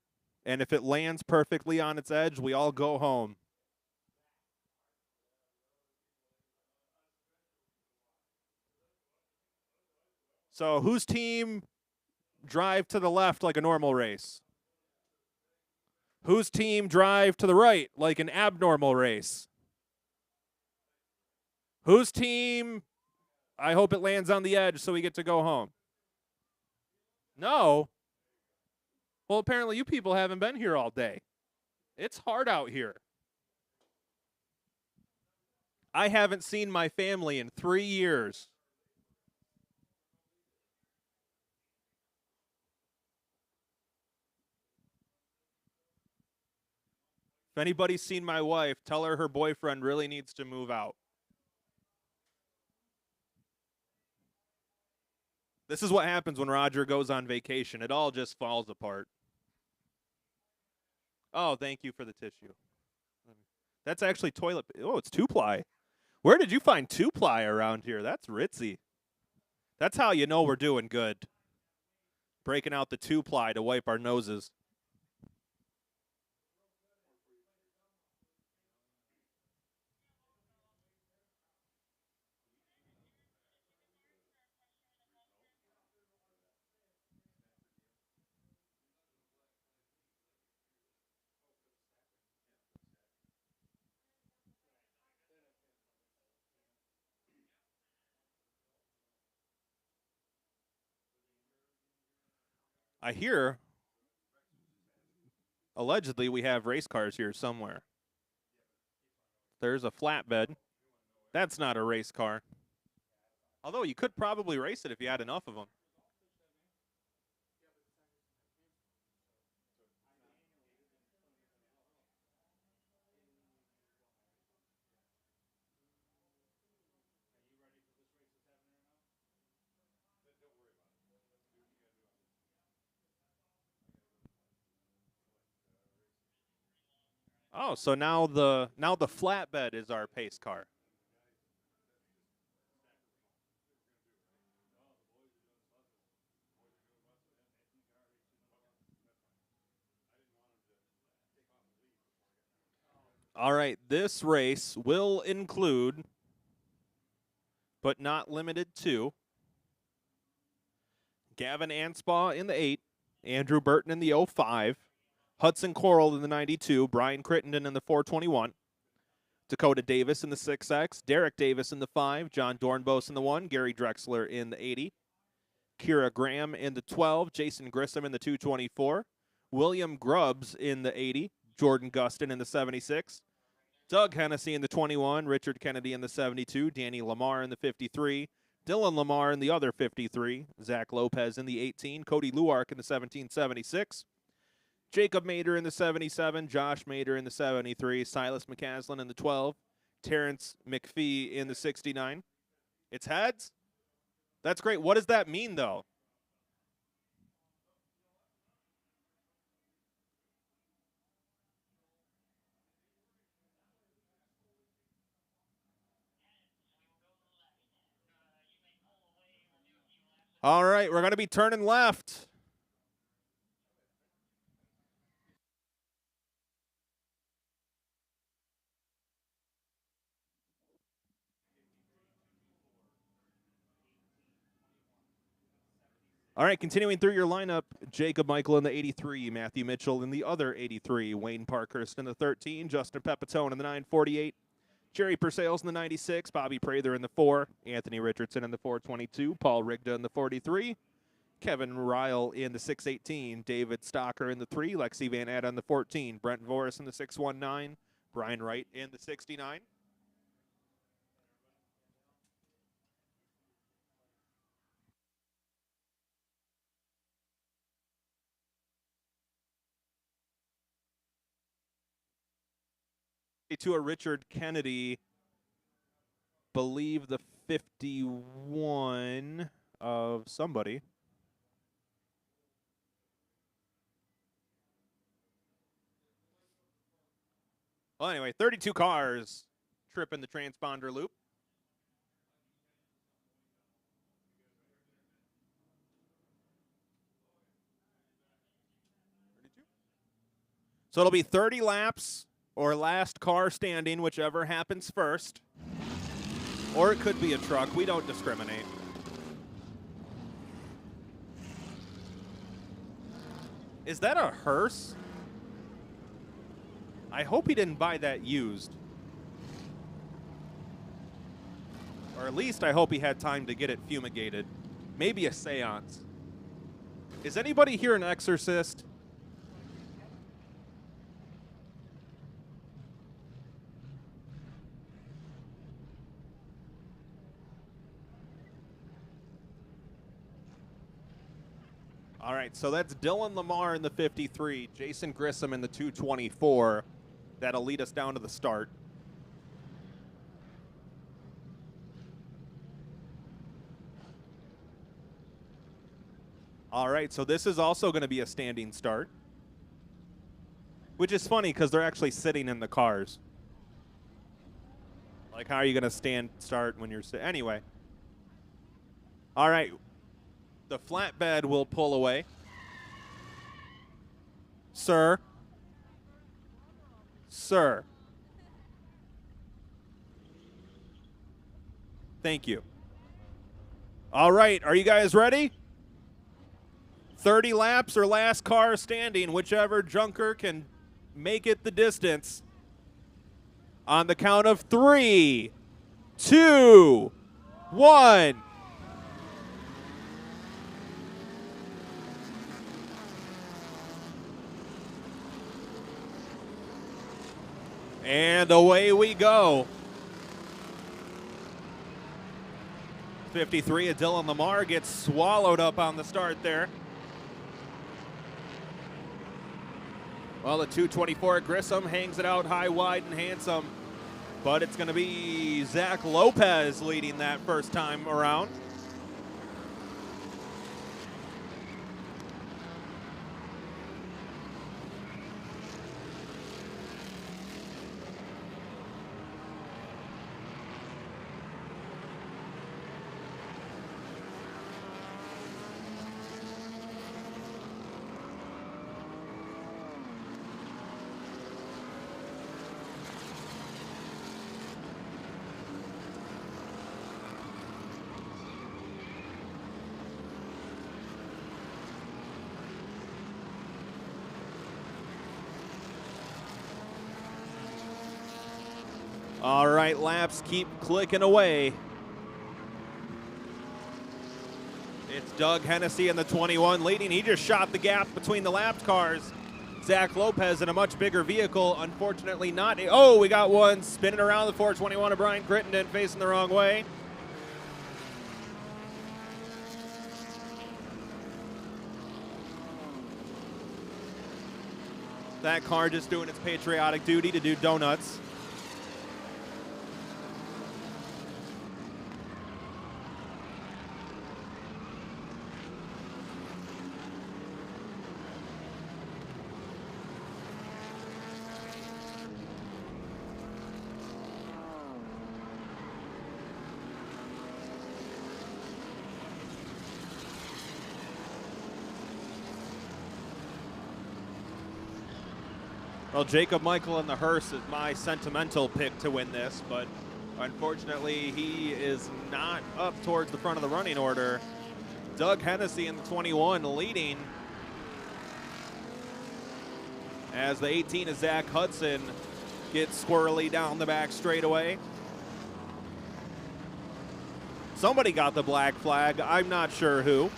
and if it lands perfectly on its edge, we all go home. So whose team drive to the left like a normal race? Whose team drive to the right like an abnormal race? Whose team, I hope it lands on the edge so we get to go home? No. Well, apparently you people haven't been here all day. It's hard out here. I haven't seen my family in 3 years. If anybody's seen my wife, tell her boyfriend really needs to move out. This is what happens when Roger goes on vacation. It all just falls apart. Oh, thank you for the tissue. That's actually toilet. Oh, it's 2-ply. Where did you find 2-ply around here? That's ritzy. That's how you know we're doing good. Breaking out the 2-ply to wipe our noses. I hear, allegedly, we have race cars here somewhere. There's a flatbed. That's not a race car. Although you could probably race it if you had enough of them. Oh, so now the flatbed is our pace car. All right, this race will include, but not limited to, Gavin Anspaugh in the 8, Andrew Burton in the 05, Hudson Coral in the 92, Brian Crittenden in the 421, Dakota Davis in the 6X, Derek Davis in the 5, John Dornbos in the 1, Gary Drexler in the 80, Kira Graham in the 12, Jason Grissom in the 224, William Grubbs in the 80, Jordan Gustin in the 76, Doug Hennessy in the 21, Richard Kennedy in the 72, Danny Lamar in the 53, Dylan Lamar in the other 53, Zach Lopez in the 18, Cody Luark in the 1776, Jacob Mader in the 77, Josh Mader in the 73, Silas McCaslin in the 12, Terrence McPhee in the 69. It's heads? That's great. What does that mean, though? All right, we're going to be turning left. All right, continuing through your lineup, Jacob Michael in the 83, Matthew Mitchell in the other 83, Wayne Parkhurst in the 13, Justin Pepitone in the 948, Jerry Persales in the 96, Bobby Prather in the 4, Anthony Richardson in the 422, Paul Rigda in the 43, Kevin Ryle in the 618, David Stocker in the 3, Lexi Van Atta in the 14, Brent Voris in the 619, Brian Wright in the 69. To a Richard Kennedy, believe the 51 of somebody. Well, anyway, 32 cars tripping the transponder loop. So it'll be 30 laps or last car standing, whichever happens first. Or it could be a truck. We don't discriminate. Is that a hearse? I hope he didn't buy that used. Or at least I hope he had time to get it fumigated. Maybe a seance. Is anybody here an exorcist? All right, so that's Dylan Lamar in the 53, Jason Grissom in the 224. That'll lead us down to the start. All right, so this is also going to be a standing start, which is funny because they're actually sitting in the cars. Like, how are you going to start when you're sitting? Anyway. All right. The flatbed will pull away. Sir. Sir. Thank you. All right, are you guys ready? 30 laps or last car standing, whichever junker can make it the distance. On the count of 3, 2, 1. And away we go. 53 of Dylan Lamar gets swallowed up on the start there. Well, the 224 Grissom hangs it out high, wide, and handsome. But it's going to be Zach Lopez leading that first time around. All right, laps keep clicking away. It's Doug Hennessy in the 21 leading. He just shot the gap between the lapped cars. Zach Lopez in a much bigger vehicle, unfortunately not. Oh, we got one spinning around the 421 of Brian Crittenden facing the wrong way. That car just doing its patriotic duty to do donuts. Well, Jacob Michael in the hearse is my sentimental pick to win this, but unfortunately he is not up towards the front of the running order. Doug Hennessy in the 21 leading as the 18 of Zach Hudson gets squirrely down the back straightaway. Somebody got the black flag. I'm not sure who.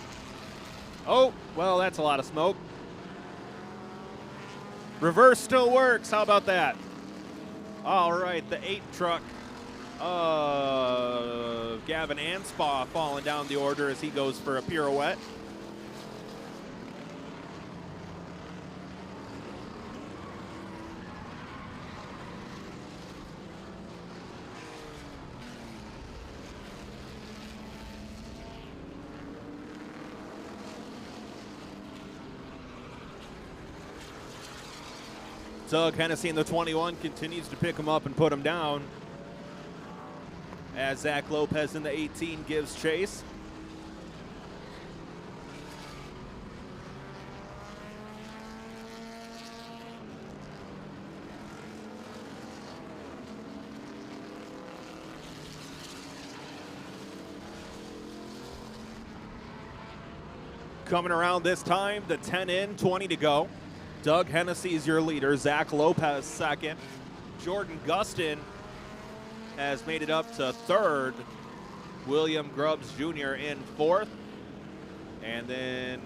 Oh, well, that's a lot of smoke. Reverse still works. How about that? All right, the 8 truck of Gavin Anspaugh falling down the order as he goes for a pirouette. Doug Hennessy in the 21 continues to pick him up and put him down as Zach Lopez in the 18 gives chase. Coming around this time, the 10 in, 20 to go. Doug Hennessy is your leader. Zach Lopez second. Jordan Gustin has made it up to third. William Grubbs Jr. in fourth. And then,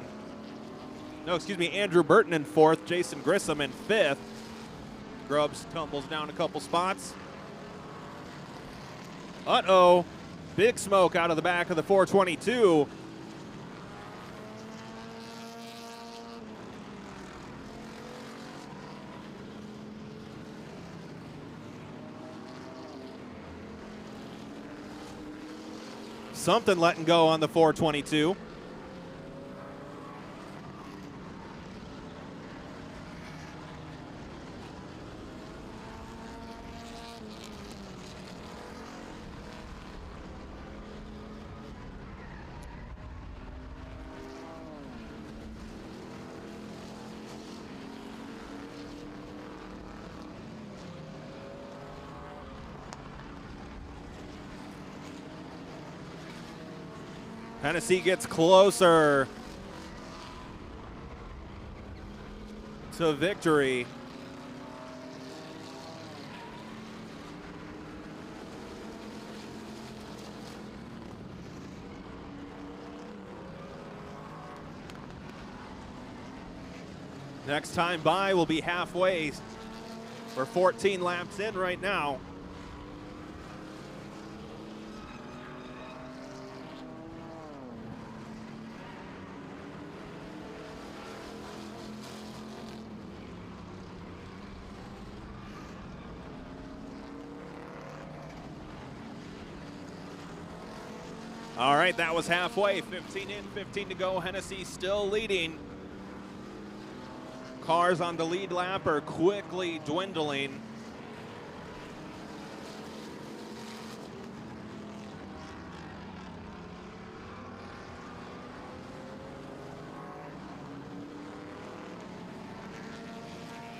Andrew Burton in fourth. Jason Grissom in fifth. Grubbs tumbles down a couple spots. Uh-oh. Big smoke out of the back of the 422. Something letting go on the 422. Hennessy gets closer to victory. Next time by will be halfway. We're 14 laps in right now. All right, that was halfway. 15 in, 15 to go. Hennessy still leading. Cars on the lead lap are quickly dwindling.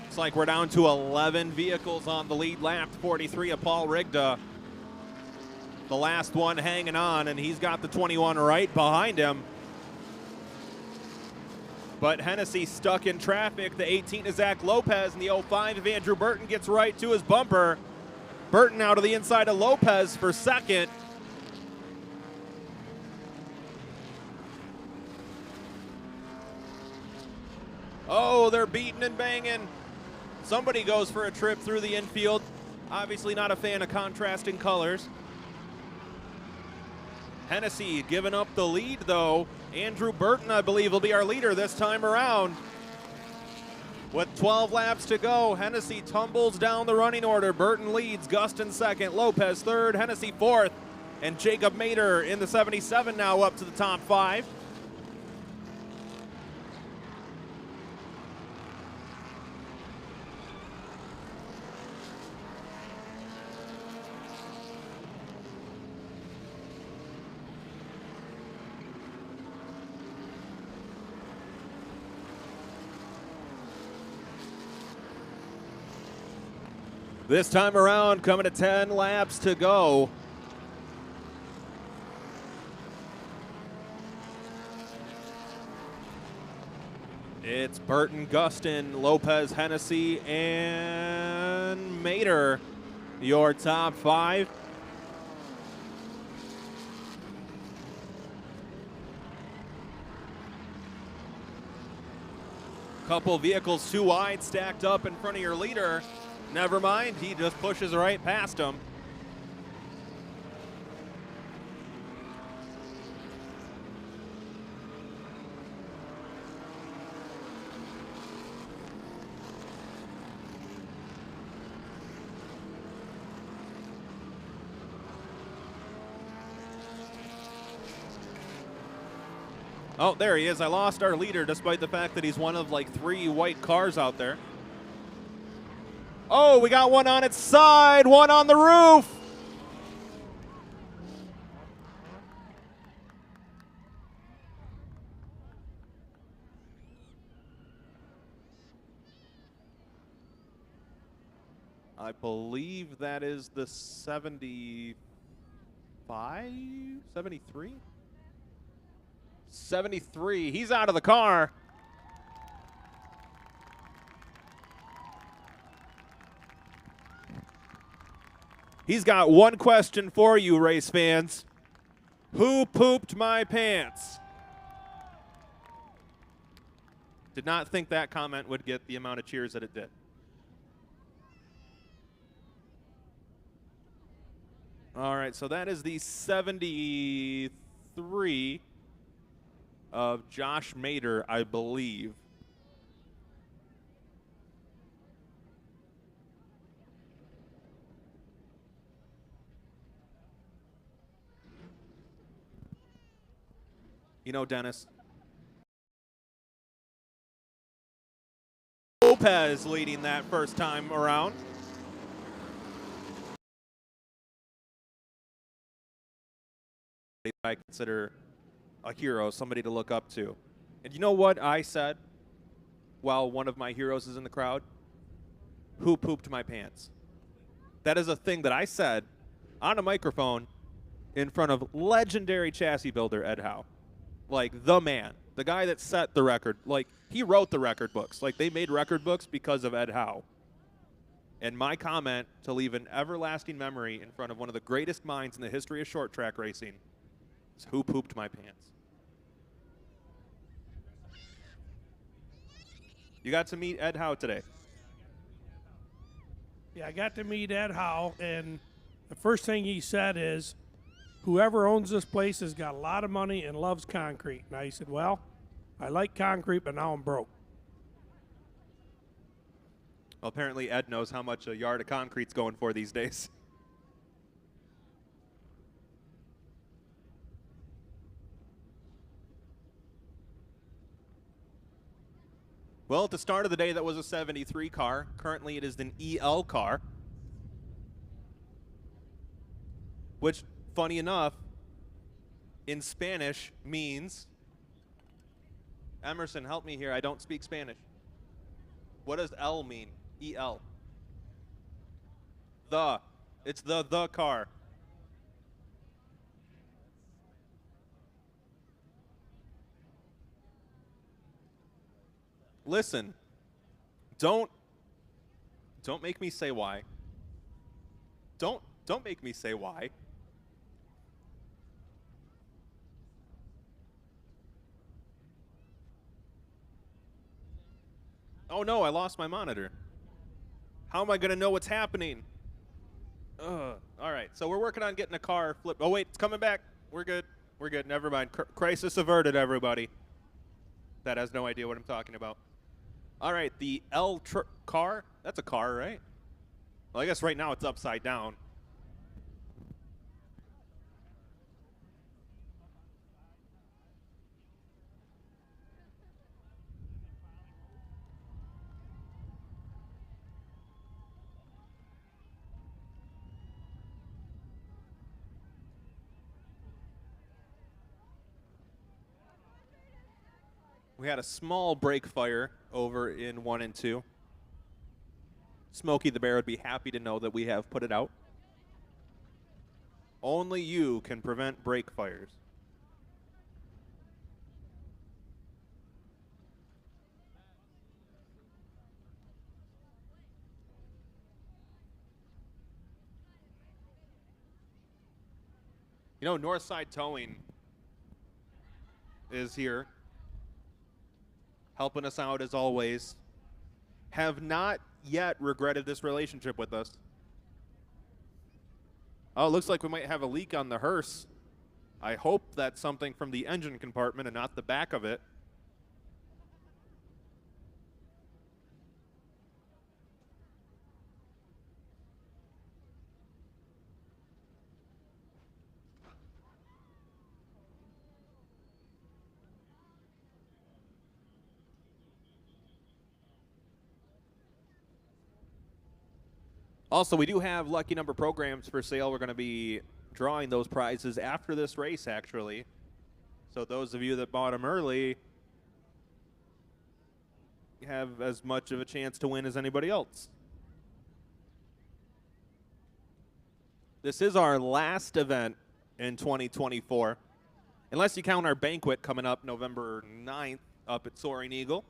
Looks like we're down to 11 vehicles on the lead lap. 43 of Paul Rigda. The last one hanging on, and he's got the 21 right behind him. But Hennessy stuck in traffic. The 18 is Zach Lopez, and the 05 of Andrew Burton gets right to his bumper. Burton out of the inside of Lopez for second. Oh, they're beating and banging. Somebody goes for a trip through the infield. Obviously not a fan of contrasting colors. Hennessy giving up the lead, though. Andrew Burton, I believe, will be our leader this time around. With 12 laps to go, Hennessy tumbles down the running order. Burton leads, Gustin second, Lopez third, Hennessy fourth, and Jacob Mater in the 77 now up to the top five. This time around, coming to 10 laps to go. It's Burton, Gustin, Lopez, Hennessy, and Mater, your top five. Couple vehicles too wide stacked up in front of your leader. Never mind, he just pushes right past him. Oh, there he is. I lost our leader despite the fact that he's one of like 3 white cars out there. Oh, we got one on its side, one on the roof. I believe that is the 75, 73? 73. He's out of the car. He's got one question for you, race fans. Who pooped my pants? Did not think that comment would get the amount of cheers that it did. All right, so that is the 73 of Josh Mader, I believe. You know, Dennis, Lopez leading that first time around. I consider a hero, somebody to look up to. And you know what I said while one of my heroes is in the crowd? Who pooped my pants? That is a thing that I said on a microphone in front of legendary chassis builder Ed Howe. Like, the man, the guy that set the record. Like, he wrote the record books. Like, they made record books because of Ed Howe. And my comment to leave an everlasting memory in front of one of the greatest minds in the history of short track racing is who pooped my pants. You got to meet Ed Howe today. Yeah, I got to meet Ed Howe, and the first thing he said is, whoever owns this place has got a lot of money and loves concrete. And I said, well, I like concrete, but now I'm broke. Well, apparently Ed knows how much a yard of concrete's going for these days. Well, at the start of the day, that was a 73 car. Currently, it is an EL car. Which, funny enough, in Spanish means, Emerson, help me here, I don't speak Spanish. What does L mean? EL. The. It's the car. Listen, don't make me say why. Don't make me say why. Oh no, I lost my monitor. How am I going to know what's happening? Ugh. All right, so we're working on getting a car flipped. Oh wait, it's coming back. We're good. We're good. Never mind. Crisis averted, everybody. That has no idea what I'm talking about. All right, the car. That's a car, right? Well, I guess right now it's upside down. We had a small brake fire over in 1 and 2. Smokey the Bear would be happy to know that we have put it out. Only you can prevent brake fires. You know, Northside Towing is here, helping us out as always. Have not yet regretted this relationship with us. Oh, it looks like we might have a leak on the hearse. I hope that's something from the engine compartment and not the back of it. Also, we do have lucky number programs for sale. We're going to be drawing those prizes after this race, actually. So those of you that bought them early have as much of a chance to win as anybody else. This is our last event in 2024. Unless you count our banquet coming up November 9th up at Soaring Eagle.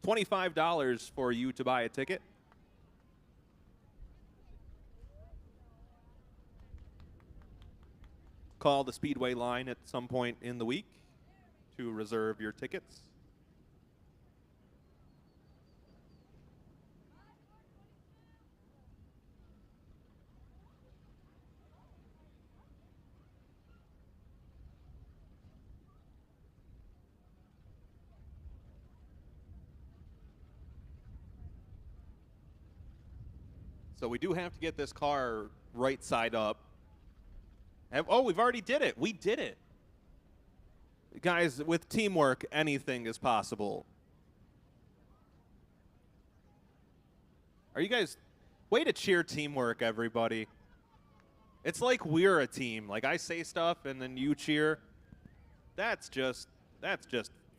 $25 for you to buy a ticket. Call the Speedway line at some point in the week to reserve your tickets. So we do have to get this car right side up. Oh, we've already did it. We did it. Guys, with teamwork, anything is possible. Are you guys, way to cheer teamwork, everybody. It's like we're a team. Like I say stuff and then you cheer. That's just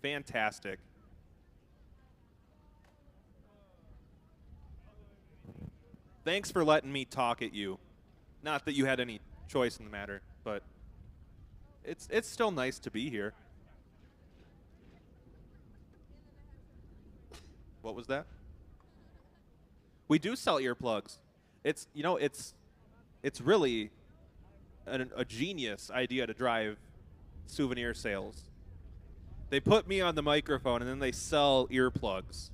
fantastic. Thanks for letting me talk at you. Not that you had any choice in the matter, but it's still nice to be here. What was that? We do sell earplugs. It's really a genius idea to drive souvenir sales. They put me on the microphone and then they sell earplugs.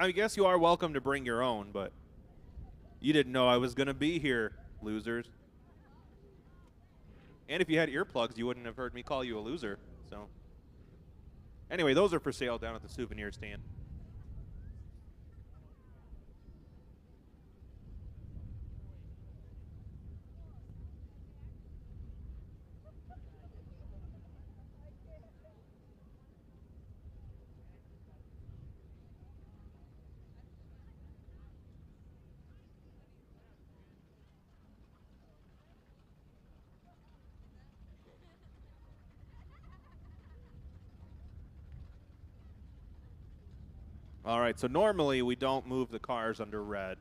I guess you are welcome to bring your own, but you didn't know I was going to be here, losers. And if you had earplugs, you wouldn't have heard me call you a loser. So, anyway, those are for sale down at the souvenir stand. All right, so normally we don't move the cars under red.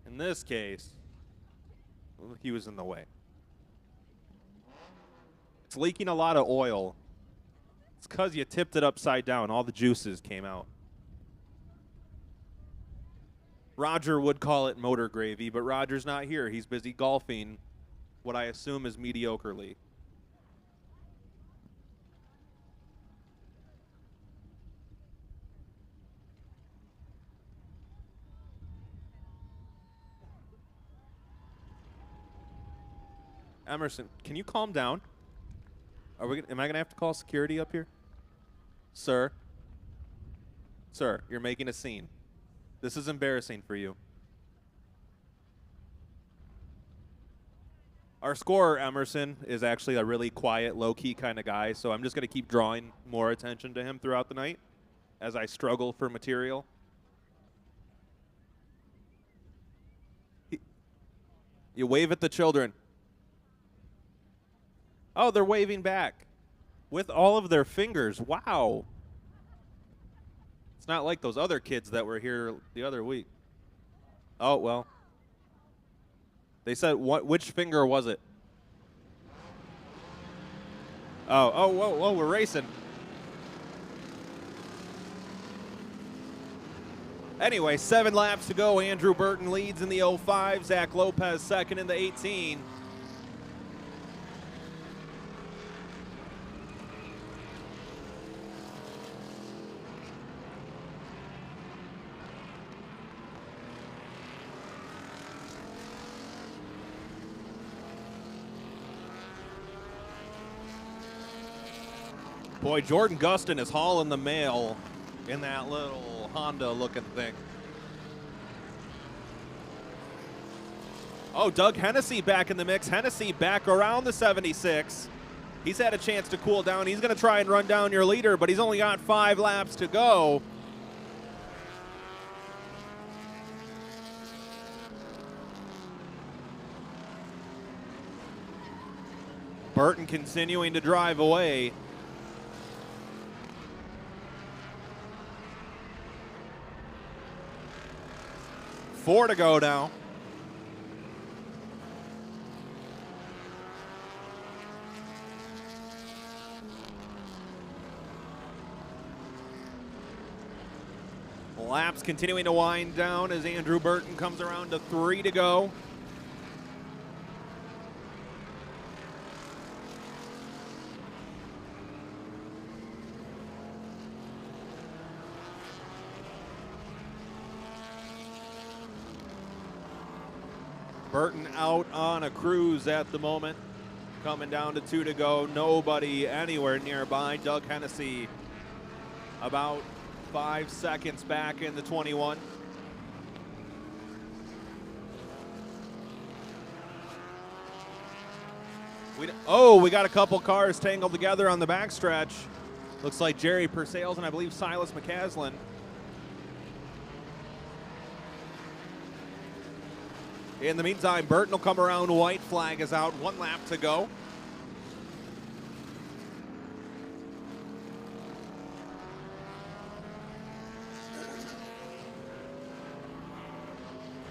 In this case, he was in the way. It's leaking a lot of oil. It's because you tipped it upside down. All the juices came out. Roger would call it motor gravy, but Roger's not here. He's busy golfing what I assume is mediocrely. Emerson, can you calm down? Am I going to have to call security up here? Sir? Sir, you're making a scene. This is embarrassing for you. Our scorer, Emerson, is actually a really quiet, low-key kind of guy, so I'm just going to keep drawing more attention to him throughout the night as I struggle for material. You wave at the children. Oh, they're waving back with all of their fingers. Wow. It's not like those other kids that were here the other week. Oh, well. They said, which finger was it? Oh, whoa, we're racing. Anyway, 7 laps to go. Andrew Burton leads in the 05. Zach Lopez second in the 18. Boy, Jordan Gustin is hauling the mail in that little Honda-looking thing. Oh, Doug Hennessy back in the mix. Hennessy back around the 76. He's had a chance to cool down. He's going to try and run down your leader, but he's only got 5 laps to go. Burton continuing to drive away. 4 to go now. Laps continuing to wind down as Andrew Burton comes around to 3 to go. Burton out on a cruise at the moment. Coming down to 2 to go. Nobody anywhere nearby. Doug Hennessy about 5 seconds back in the 21. We got a couple cars tangled together on the backstretch. Looks like Jerry Purcell's and I believe Silas McCaslin. In the meantime, Burton will come around. White flag is out. 1 lap to go.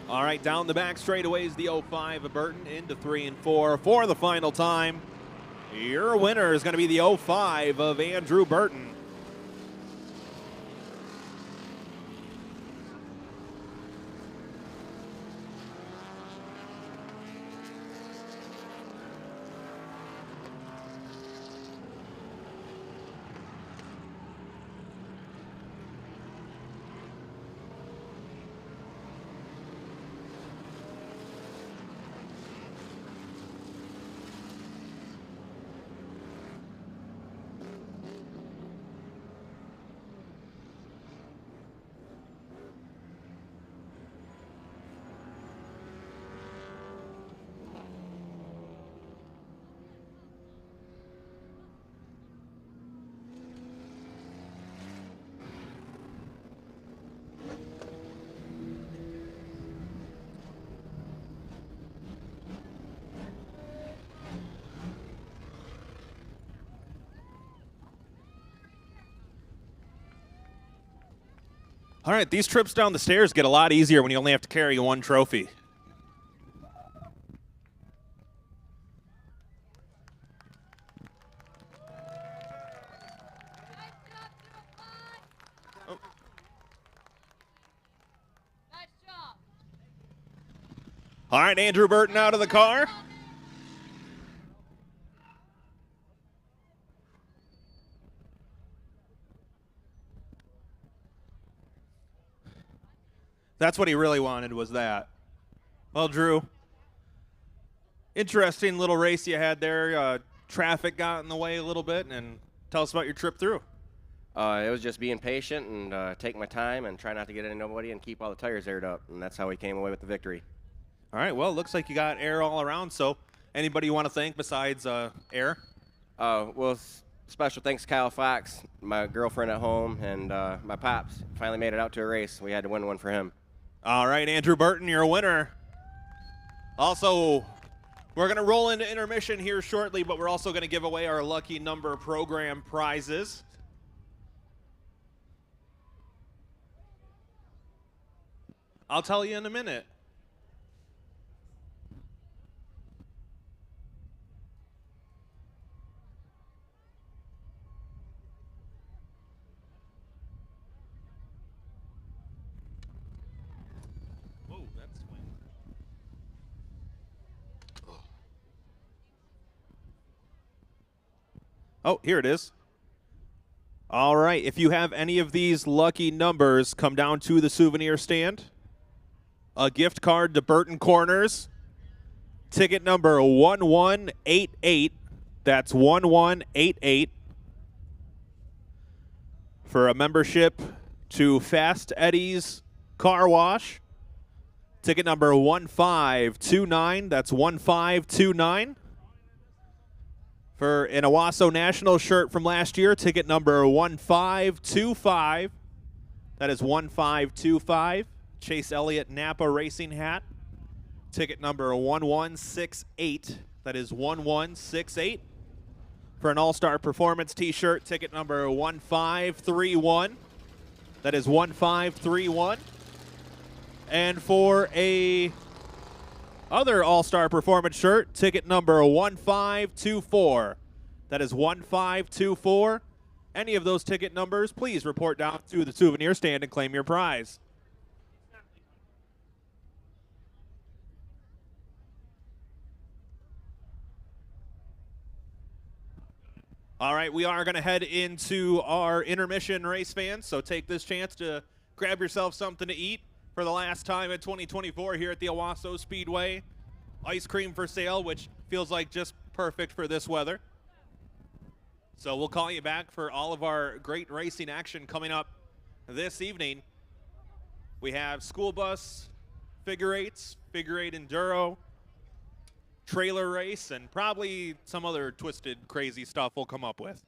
All right, down the back straightaways, the 05 of Burton into 3 and 4 for the final time. Your winner is going to be the 05 of Andrew Burton. All right, these trips down the stairs get a lot easier when you only have to carry 1 trophy. Oh. All right, Andrew Burton out of the car. That's what he really wanted, was that. Well, Drew, interesting little race you had there. Traffic got in the way a little bit, and tell us about your trip through. It was just being patient and take my time and try not to get into nobody and keep all the tires aired up, and that's how we came away with the victory. All right, well, it looks like you got air all around, so anybody you want to thank besides air? Well, special thanks to Kyle Fox, my girlfriend at home, and my pops. Finally made it out to a race. We had to win one for him. All right, Andrew Burton, you're a winner. Also, we're going to roll into intermission here shortly, but we're also going to give away our Lucky Number program prizes. I'll tell you in a minute. Oh, here it is. All right, if you have any of these lucky numbers, come down to the souvenir stand. A gift card to Burton Corners. Ticket number 1188. That's 1188. For a membership to Fast Eddie's Car Wash. Ticket number 1529. That's 1529. For an Owasso National shirt from last year, ticket number 1525. That is 1525. Chase Elliott Napa Racing hat. Ticket number 1168. That is 1168. For an All-Star Performance t-shirt, ticket number 1531. That is 1531. And for a other All-Star Performance shirt, ticket number 1524. That is 1524. any of those ticket numbers, please report down to the souvenir stand and claim your prize. All right, we are going to head into our intermission, race fans, so take this chance to grab yourself something to eat for the last time at 2024 here at the Owasso Speedway. Ice cream for sale, which feels like just perfect for this weather. So we'll call you back for all of our great racing action coming up this evening. We have school bus, figure eights, figure eight enduro, trailer race, and probably some other twisted, crazy stuff we'll come up with.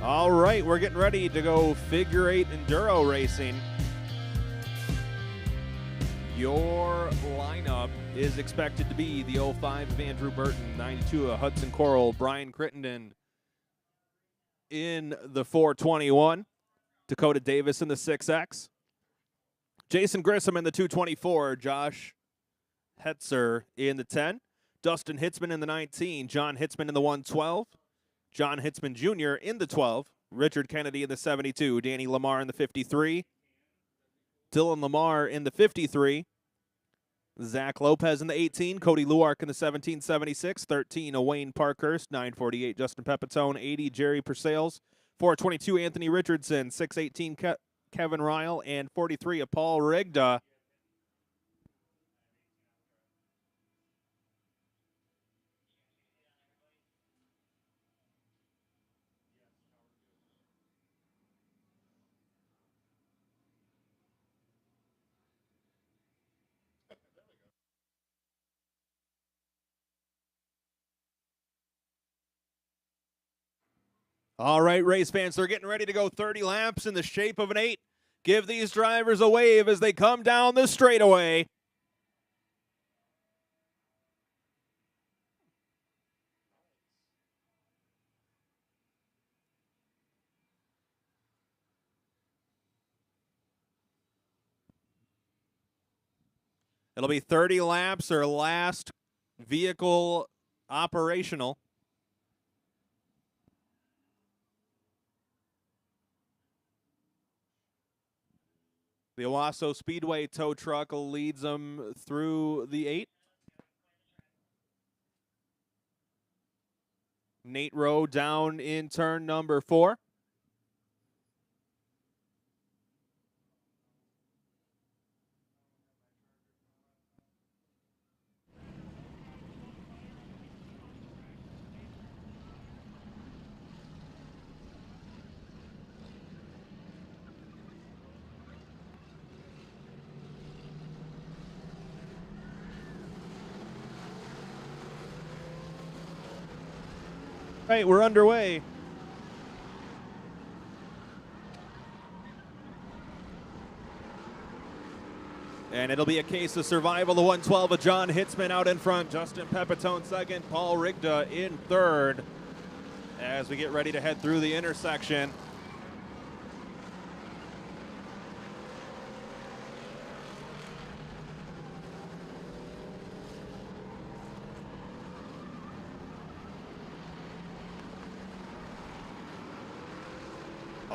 All right, we're getting ready to go figure eight enduro racing. Your lineup is expected to be the 05 of Andrew Burton, 92 of Hudson Coral, Brian Crittenden in the 421, Dakota Davis in the 6X, Jason Grissom in the 224, Josh Hetzer in the 10, Dustin Hitzman in the 19, John Hitzman in the 112, John Hitzman Jr. in the 12, Richard Kennedy in the 72, Danny Lamar in the 53, Dylan Lamar in the 53, Zach Lopez in the 18, Cody Luark in the 1776, 13 Wayne Parkhurst, 948 Justin Pepitone, 80 Jerry Persales, 422 Anthony Richardson, 618 Kevin Ryle, and 43 Paul Rigda. All right, race fans, they're getting ready to go 30 laps in the shape of an 8. Give these drivers a wave as they come down the straightaway. It'll be 30 laps or last vehicle operational. The Owasso Speedway tow truck leads them through the 8. Nate Rowe down in turn number 4. Right, we're underway. And it'll be a case of survival. The 112 of John Hitzman out in front. Justin Pepitone second. Paul Rigda in third. As we get ready to head through the intersection.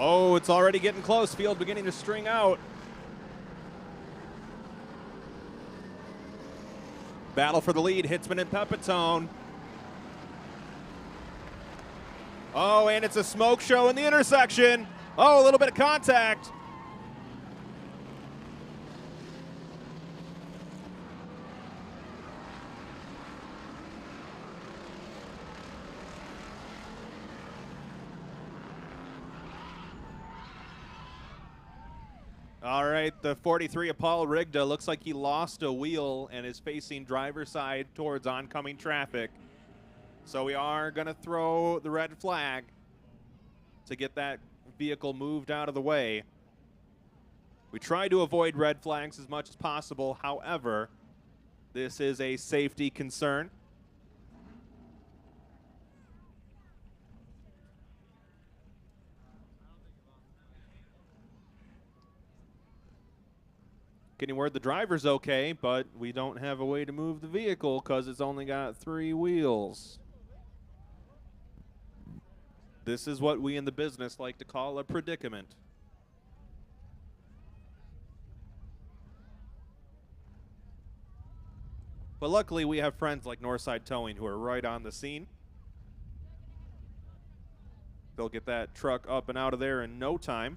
Oh, it's already getting close. Field beginning to string out. Battle for the lead, Hitzman and Pepitone. Oh, and it's a smoke show in the intersection. Oh, a little bit of contact. All right, the 43 of Paul Rigda looks like he lost a wheel and is facing driver's side towards oncoming traffic. So we are going to throw the red flag to get that vehicle moved out of the way. We try to avoid red flags as much as possible. However, this is a safety concern. Getting word the driver's okay, but we don't have a way to move the vehicle because it's only got 3 wheels. This is what we in the business like to call a predicament. But luckily we have friends like Northside Towing who are right on the scene. They'll get that truck up and out of there in no time.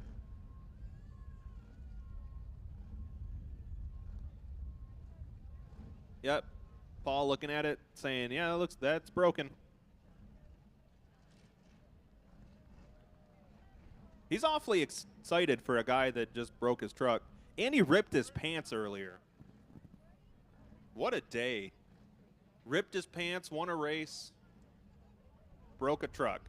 Yep. Paul looking at it, saying, yeah, that's broken. He's awfully excited for a guy that just broke his truck. And he ripped his pants earlier. What a day. Ripped his pants, won a race, broke a truck.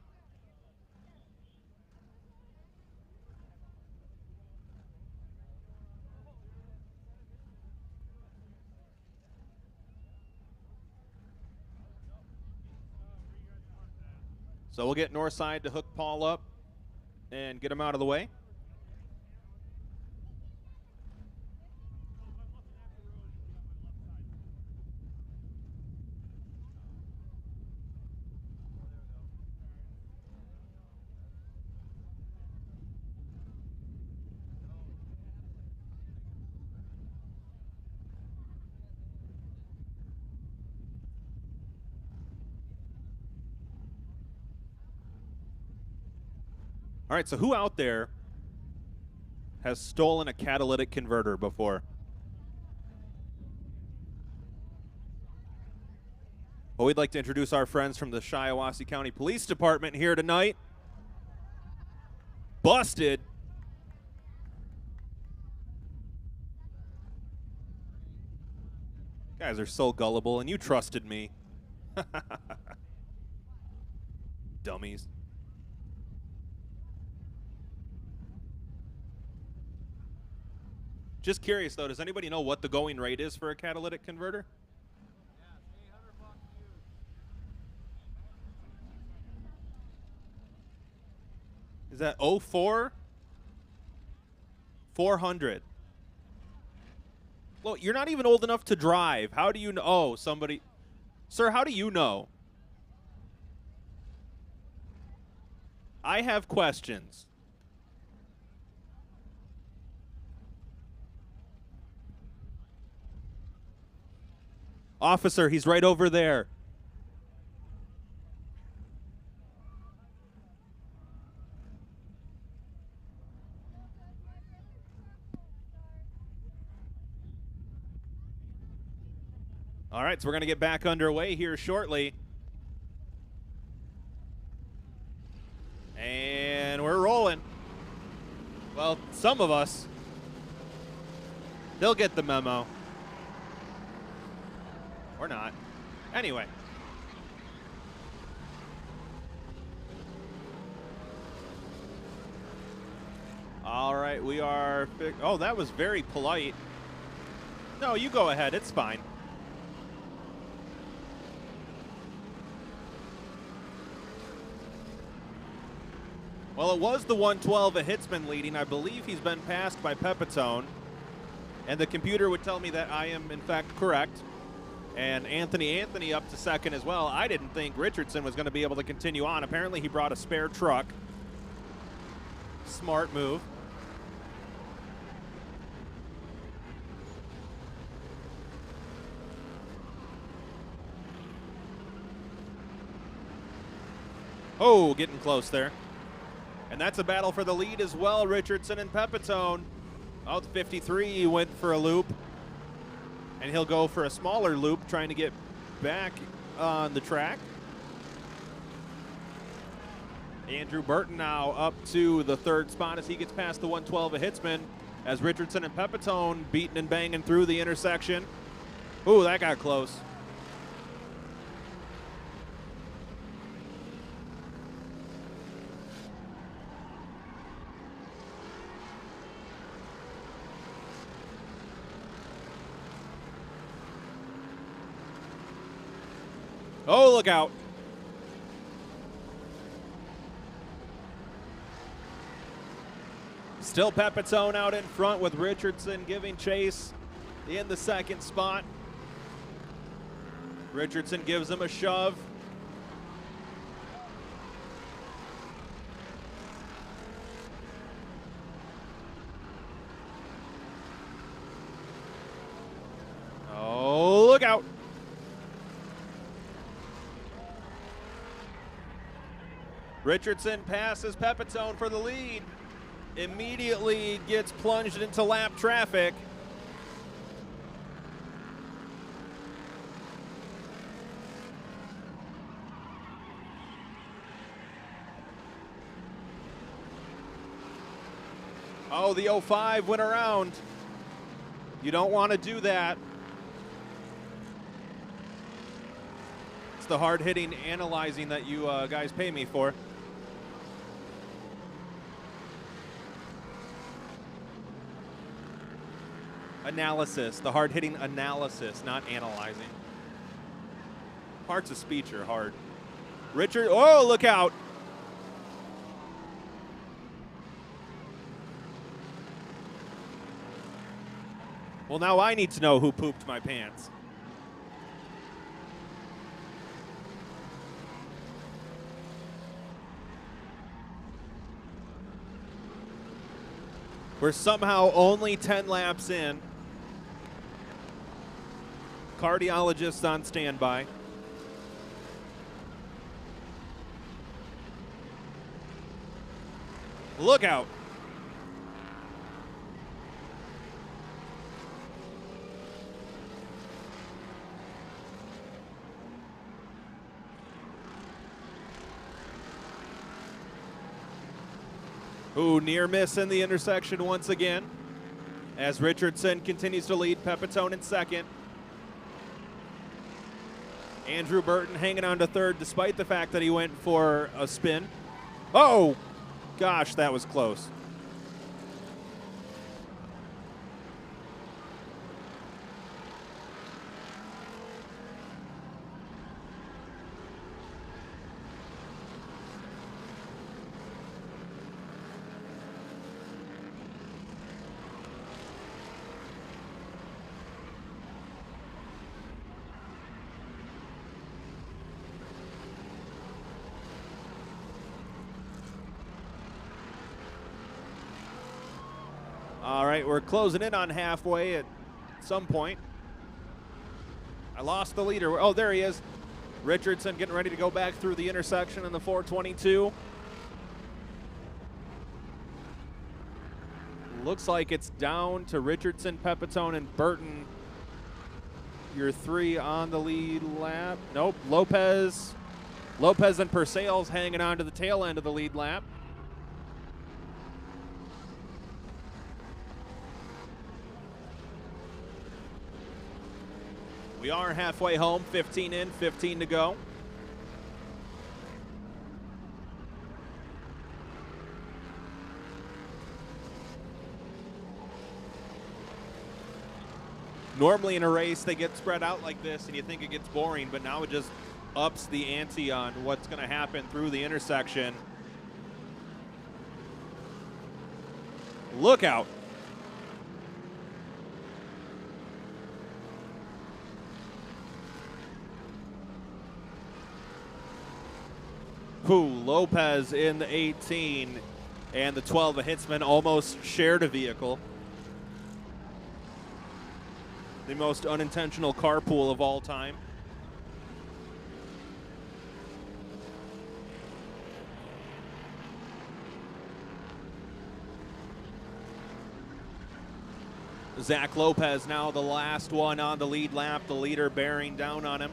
So we'll get Northside to hook Paul up and get him out of the way. All right, so who out there has stolen a catalytic converter before? Well, we'd like to introduce our friends from the Shiawassee County Police Department here tonight. Busted. Guys are so gullible, and you trusted me. Dummies. Just curious, though, does anybody know what the going rate is for a catalytic converter? Is that 04? 400. Well, you're not even old enough to drive. How do you know? Oh, somebody. Sir, how do you know? I have questions. Officer, he's right over there. All right, so we're going to get back underway here shortly. And we're rolling. Well, some of us. They'll get the memo. Or not. Anyway. All right, we are... Oh, that was very polite. No, you go ahead. It's fine. Well, it was the 112 a Hitzman leading. I believe he's been passed by Pepitone. And the computer would tell me that I am, in fact, correct. And Anthony up to second as well. I didn't think Richardson was going to be able to continue on. Apparently, he brought a spare truck. Smart move. Oh, getting close there. And that's a battle for the lead as well, Richardson and Pepitone. Oh, the 53 went for a loop. And he'll go for a smaller loop, trying to get back on the track. Andrew Burton now up to the third spot as he gets past the 112 of Hitzman, as Richardson and Pepitone beating and banging through the intersection. Ooh, that got close. Oh, look out. Still Pepitone out in front with Richardson giving chase in the second spot. Richardson gives him a shove. Oh, look out. Richardson passes Pepitone for the lead. Immediately gets plunged into lap traffic. Oh, the 05 went around. You don't want to do that. It's the hard-hitting analyzing that you guys pay me for. Analysis, the hard-hitting analysis, not analyzing. Parts of speech are hard. Richard, oh, look out. Well, now I need to know who pooped my pants. We're somehow only 10 laps in. Cardiologist on standby. Look out. Ooh, near miss in the intersection once again as Richardson continues to lead. Pepitone in second. Andrew Burton hanging on to third despite the fact that he went for a spin. Oh, gosh, that was close. All right, we're closing in on halfway at some point. I lost the leader. Oh, there he is. Richardson getting ready to go back through the intersection in the 422. Looks like it's down to Richardson, Pepitone, and Burton. Your three on the lead lap. Nope, Lopez and Purcell's hanging on to the tail end of the lead lap. We are halfway home, 15 in, 15 to go. Normally in a race, they get spread out like this and you think it gets boring, but now it just ups the ante on what's going to happen through the intersection. Look out. Lopez in the 18 and the 12 of Hitzman almost shared a vehicle. The most unintentional carpool of all time. Zach Lopez now the last one on the lead lap, the leader bearing down on him.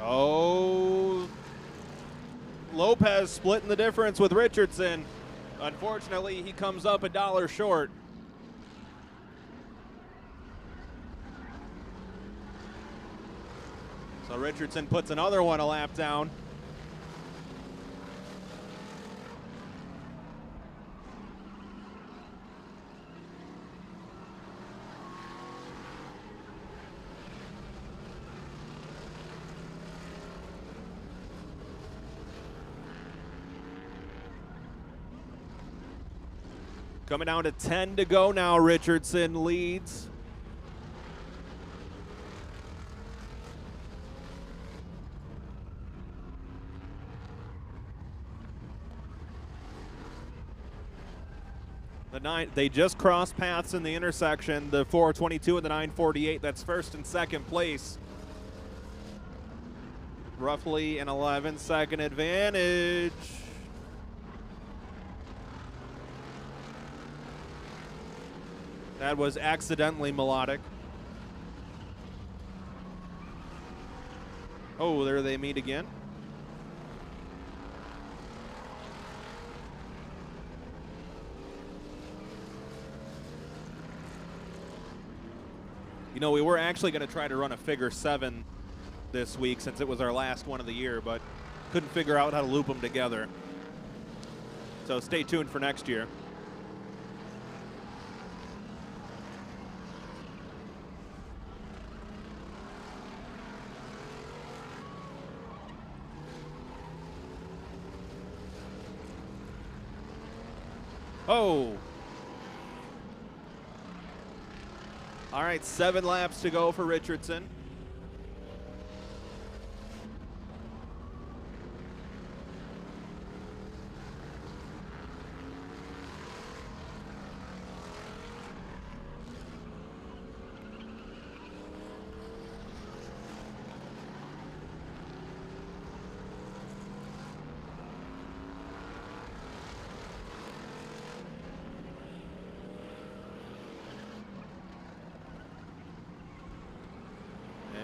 Oh, Lopez splitting the difference with Richardson. Unfortunately, he comes up $1 short. So Richardson puts another one a lap down. Coming down to 10 to go now, Richardson leads. They just crossed paths in the intersection, the 422 and the 948. That's first and second place. Roughly an 11-second advantage. That was accidentally melodic. Oh, there they meet again. You know, we were actually going to try to run a figure 7 this week since it was our last one of the year, but couldn't figure out how to loop them together. So stay tuned for next year. Oh. All right, 7 laps to go for Richardson.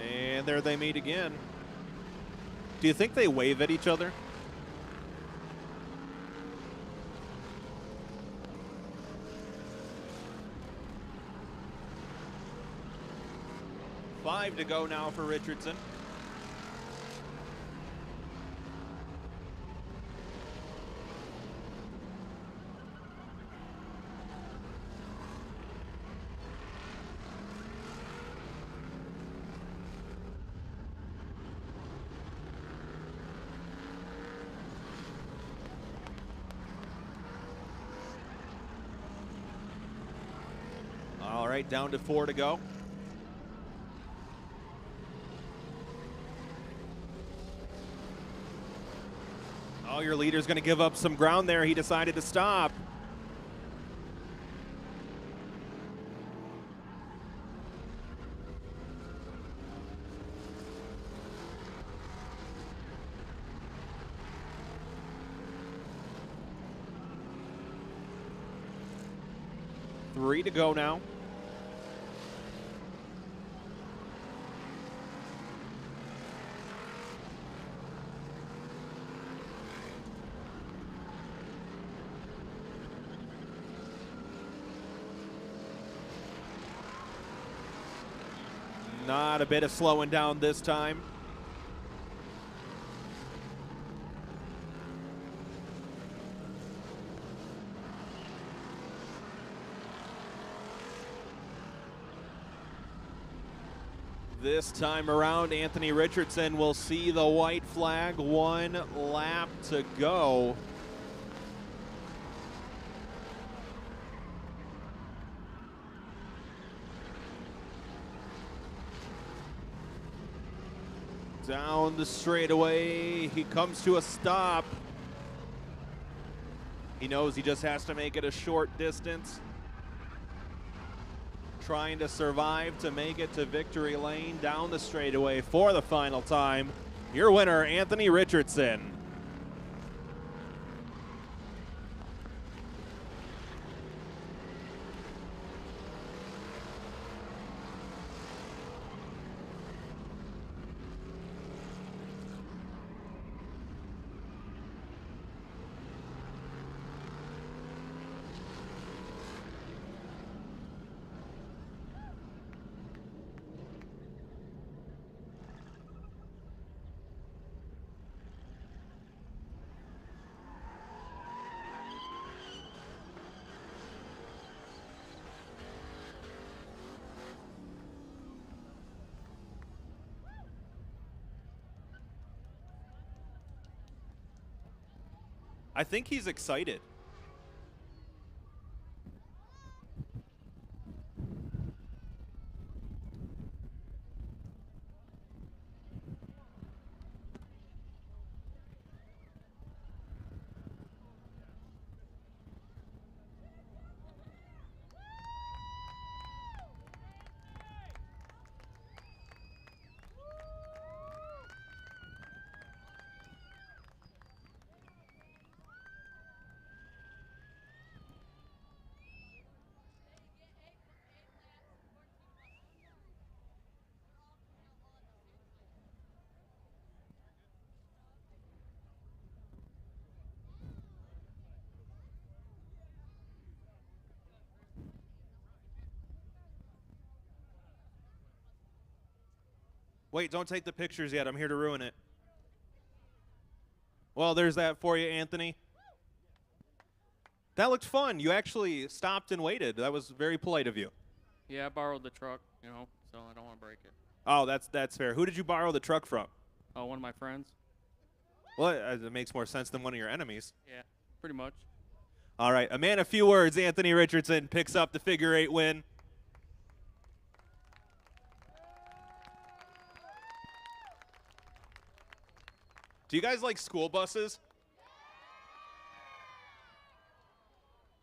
And there they meet again. Do you think they wave at each other? Five to go now for Richardson. All right, down to 4 to go. Oh, your leader's going to give up some ground there. He decided to stop. Three to go now. Not a bit of slowing down this time. This time around, Anthony Richardson will see the white flag. 1 lap to go. Down the straightaway, he comes to a stop. He knows he just has to make it a short distance. Trying to survive to make it to victory lane down the straightaway for the final time. Your winner, Anthony Richardson. I think he's excited. Wait, don't take the pictures yet. I'm here to ruin it. Well, there's that for you, Anthony. That looked fun. You actually stopped and waited. That was very polite of you. Yeah, I borrowed the truck, you know, so I don't want to break it. Oh, that's fair. Who did you borrow the truck from? Oh, one of my friends. Well, it makes more sense than one of your enemies. Yeah, pretty much. All right, a man of few words, Anthony Richardson picks up the figure 8 win. Do you guys like school buses?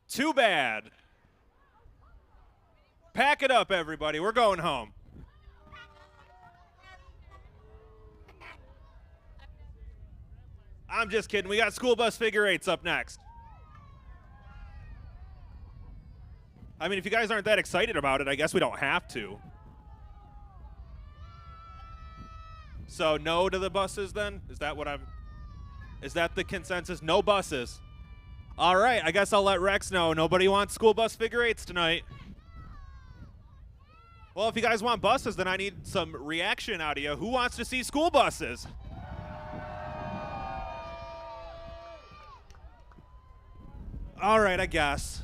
Too bad. Pack it up, everybody. We're going home. I'm just kidding. We got school bus figure 8s up next. I mean, if you guys aren't that excited about it, I guess we don't have to. So no to the buses then? Is that the consensus? No buses. All right, I guess I'll let Rex know. Nobody wants school bus figure 8s tonight. Well, if you guys want buses, then I need some reaction out of you. Who wants to see school buses? All right, I guess.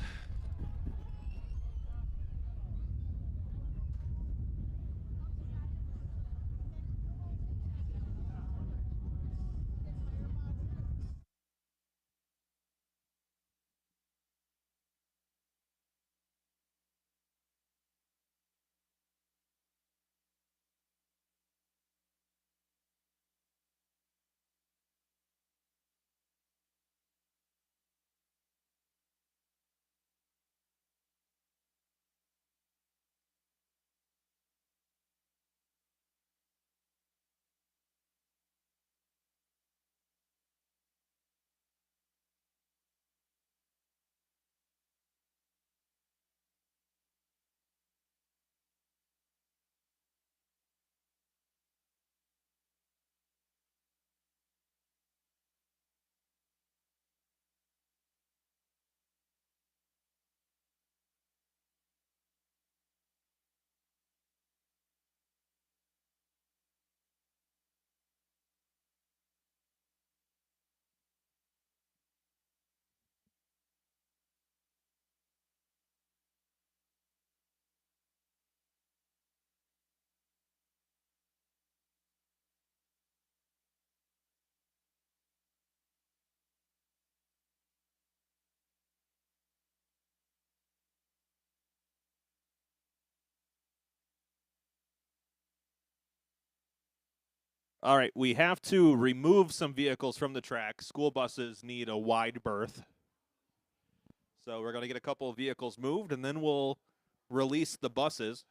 All right, we have to remove some vehicles from the track. School buses need a wide berth. So we're going to get a couple of vehicles moved, and then we'll release the buses.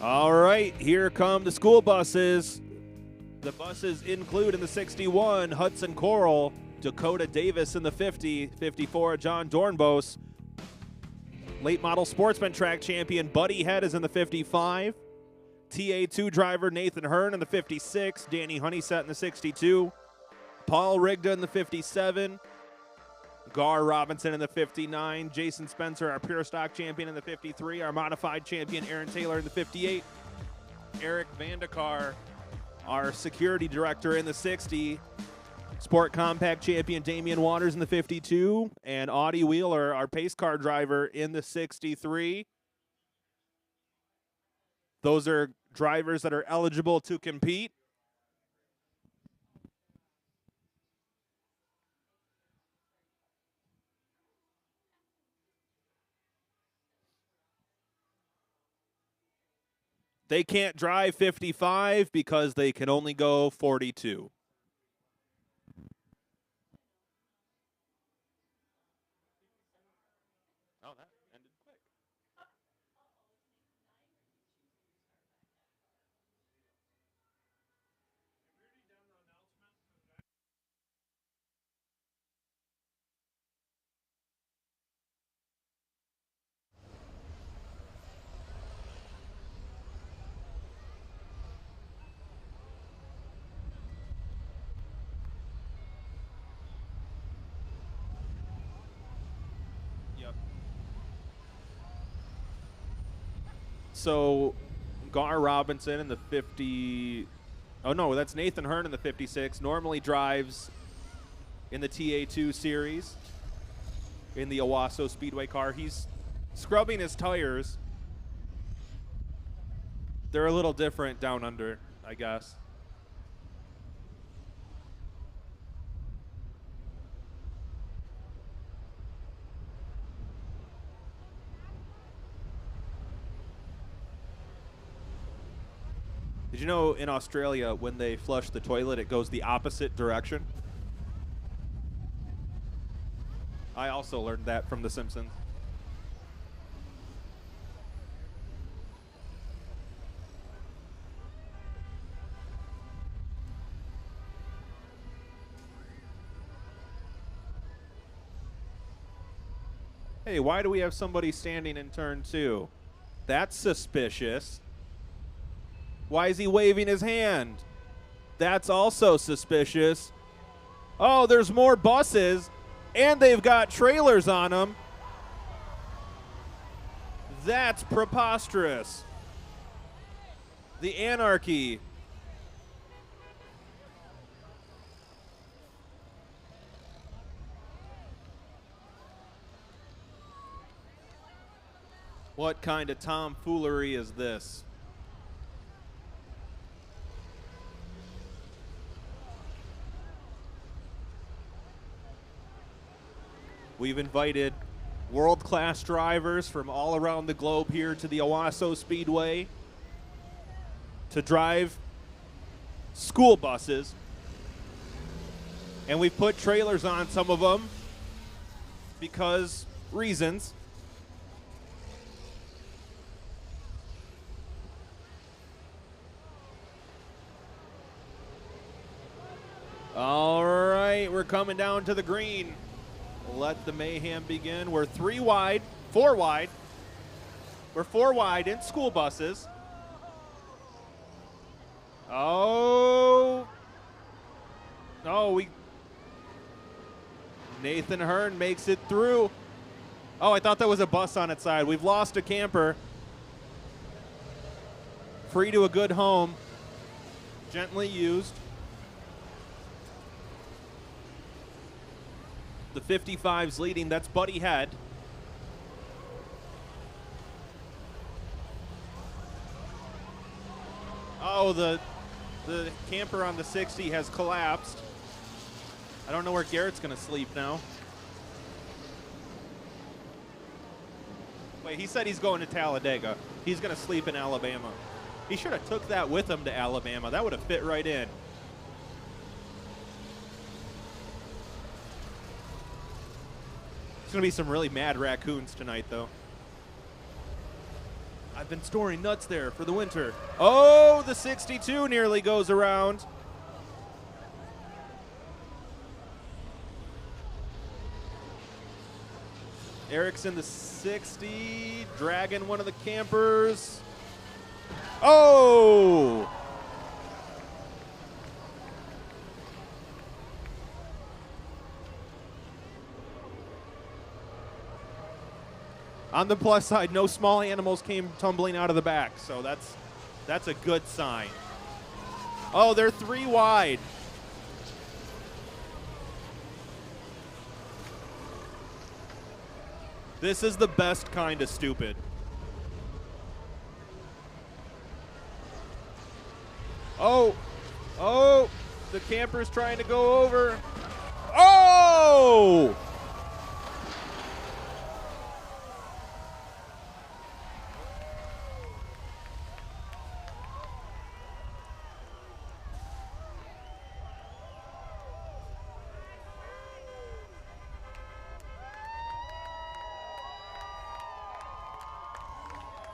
All right, here come the school buses. The buses include in the 61, Hudson Coral, Dakota Davis in the 50, 54, John Dornbos. Late model sportsman track champion Buddy Head is in the 55. TA2 driver Nathan Hearn in the 56, Danny Honeysett in the 62, Paul Rigda in the 57, Gar Robinson in the 59, Jason Spencer, our pure stock champion in the 53, our modified champion Aaron Taylor in the 58, Eric Vandekar, our security director in the 60, Sport Compact champion Damian Waters in the 52, and Audie Wheeler, our pace car driver in the 63. Those are drivers that are eligible to compete. They can't drive 55 because they can only go 42. Oh, that ended quick. Yep. So, Gar Robinson in the 50. Oh, no, that's Nathan Hearn in the 56. Normally drives in the TA2 series in the Owasso Speedway car. He's scrubbing his tires. They're a little different down under, I guess. Did you know in Australia, when they flush the toilet, it goes the opposite direction? I also learned that from The Simpsons. Hey, why do we have somebody standing in turn 2? That's suspicious. Why is he waving his hand? That's also suspicious. Oh, there's more buses, and they've got trailers on them. That's preposterous. The anarchy. What kind of tomfoolery is this? We've invited world-class drivers from all around the globe here to the Owasso Speedway to drive school buses. And we've put trailers on some of them because reasons. All right, we're coming down to the green. Let the mayhem begin. We're 4 wide. We're 4 wide in school buses. Oh, Nathan Hearn makes it through. Oh, I thought that was a bus on its side. We've lost a camper. Free to a good home. Gently used. The 55's leading. That's Buddy Head. Oh, the camper on the 60 has collapsed. I don't know where Garrett's going to sleep now. Wait, he said he's going to Talladega. He's going to sleep in Alabama. He should have took that with him to Alabama. That would have fit right in. There's going to be some really mad raccoons tonight, though. I've been storing nuts there for the winter. Oh, the 62 nearly goes around. Eric's in the 60, dragging one of the campers. Oh! On the plus side, no small animals came tumbling out of the back, so that's a good sign. Oh, they're 3 wide. This is the best kind of stupid. Oh, the camper's trying to go over. Oh!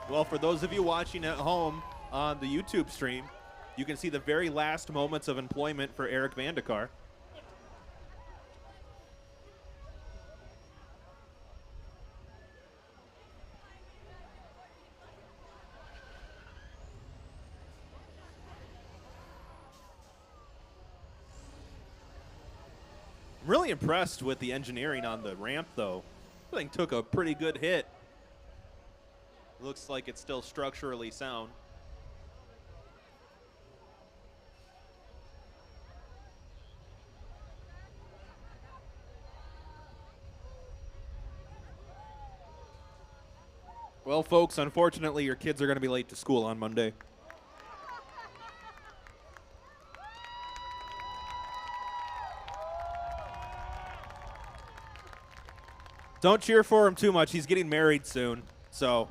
Well, for those of you watching at home on the YouTube stream, you can see the very last moments of employment for Eric Vandekar. I'm really impressed with the engineering on the ramp, though. I think took a pretty good hit. Looks like it's still structurally sound. Well, folks, unfortunately, your kids are going to be late to school on Monday. Don't cheer for him too much. He's getting married soon, so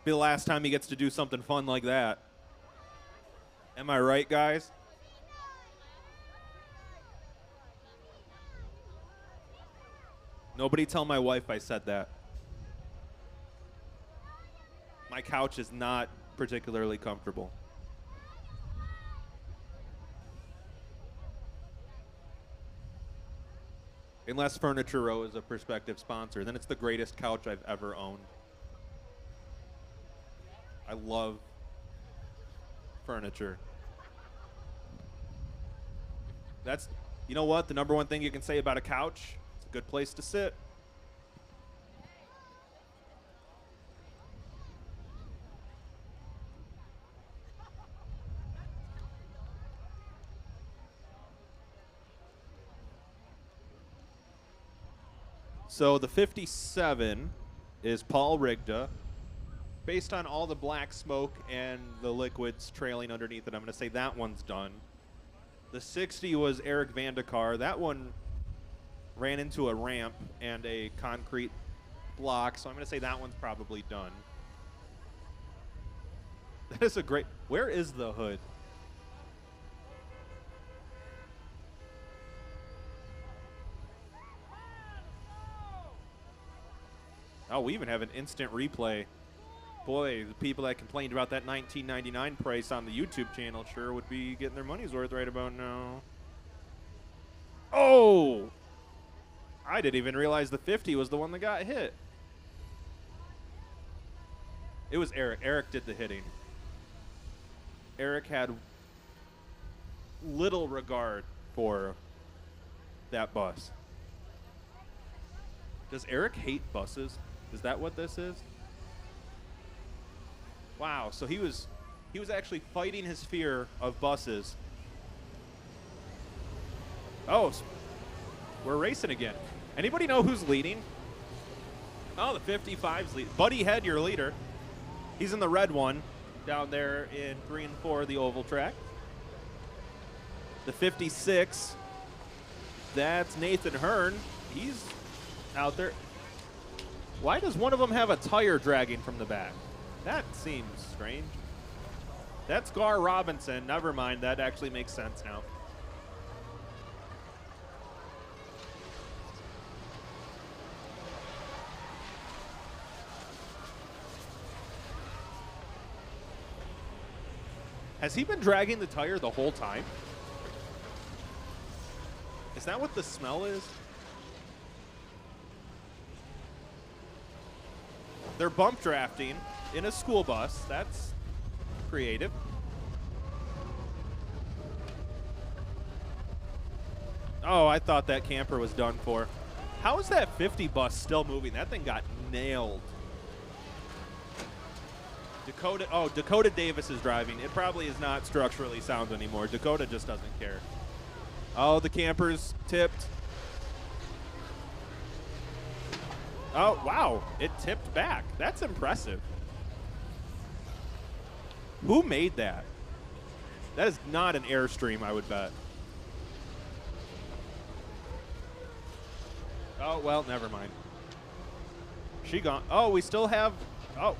be the last time he gets to do something fun like that. Am I right, guys? Nobody tell my wife I said that. My couch is not particularly comfortable. Unless Furniture Row is a prospective sponsor, then it's the greatest couch I've ever owned. I love furniture. That's, you know what? The number one thing you can say about a couch, it's a good place to sit. So the 57 is Paul Rigda. Based on all the black smoke and the liquids trailing underneath it, I'm going to say that one's done. The 60 was Eric Vandekar. That one ran into a ramp and a concrete block, so I'm going to say that one's probably done. That is a great... Where is the hood? Oh, we even have an instant replay. Boy, the people that complained about that $19.99 price on the YouTube channel sure would be getting their money's worth right about now. Oh! I didn't even realize the 50 was the one that got hit. It was Eric. Eric did the hitting. Eric had little regard for that bus. Does Eric hate buses? Is that what this is? Wow, so he was actually fighting his fear of buses. Oh, we're racing again. Anybody know who's leading? Oh, the 55's leading. Buddy Head, your leader. He's in the red one down there in 3 and 4, the oval track. The 56, that's Nathan Hearn. He's out there. Why does one of them have a tire dragging from the back? That seems strange. That's Gar Robinson. Never mind. That actually makes sense now. Has he been dragging the tire the whole time? Is that what the smell is? They're bump drafting in a school bus. That's creative. Oh, I thought that camper was done for. How is that 50 bus still moving? That thing got nailed. Dakota Davis is driving. It probably is not structurally sound anymore. Dakota just doesn't care. Oh, the camper's tipped. Oh, wow. It tipped back. That's impressive. Who made that? That is not an Airstream, I would bet. Oh, well, never mind. She gone. Oh, we still have. Oh.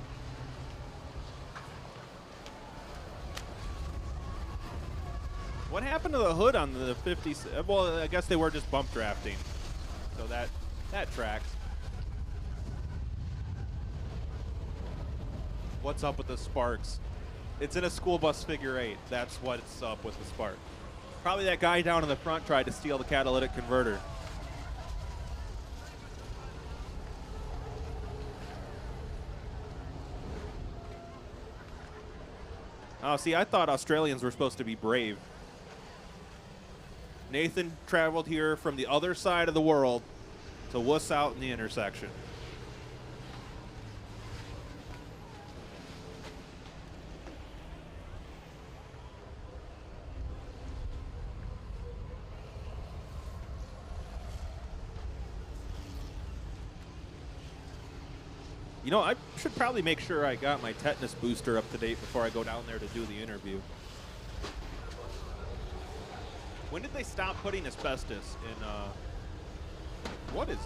What happened to the hood on the 50? Well, I guess they were just bump drafting. So that tracks. What's up with the sparks? It's in a school bus figure 8. That's what's up with the spark. Probably that guy down in the front tried to steal the catalytic converter. Oh, see, I thought Australians were supposed to be brave. Nathan traveled here from the other side of the world to wuss out in the intersection. You know, I should probably make sure I got my tetanus booster up to date before I go down there to do the interview. When did they stop putting asbestos in, what is,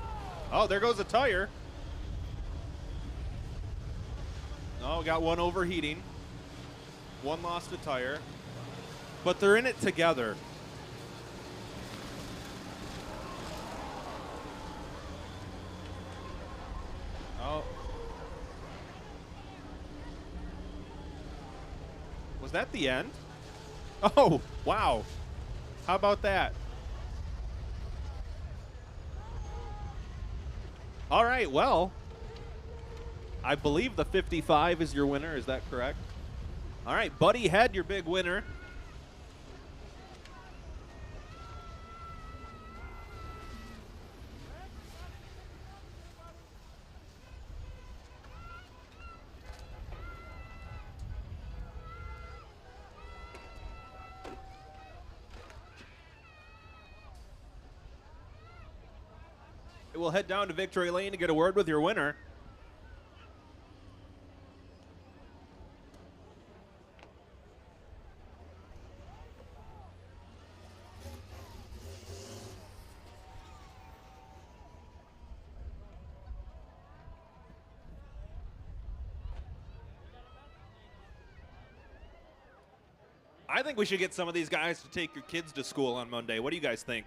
Oh, there goes a tire. Oh, got one overheating. One lost a tire. But they're in it together. Oh. Was that the end? Oh, wow. How about that? All right, well, I believe the 55 is your winner. Is that correct? All right, Buddy Head, your big winner. We'll head down to Victory Lane to get a word with your winner. I think we should get some of these guys to take your kids to school on Monday. What do you guys think?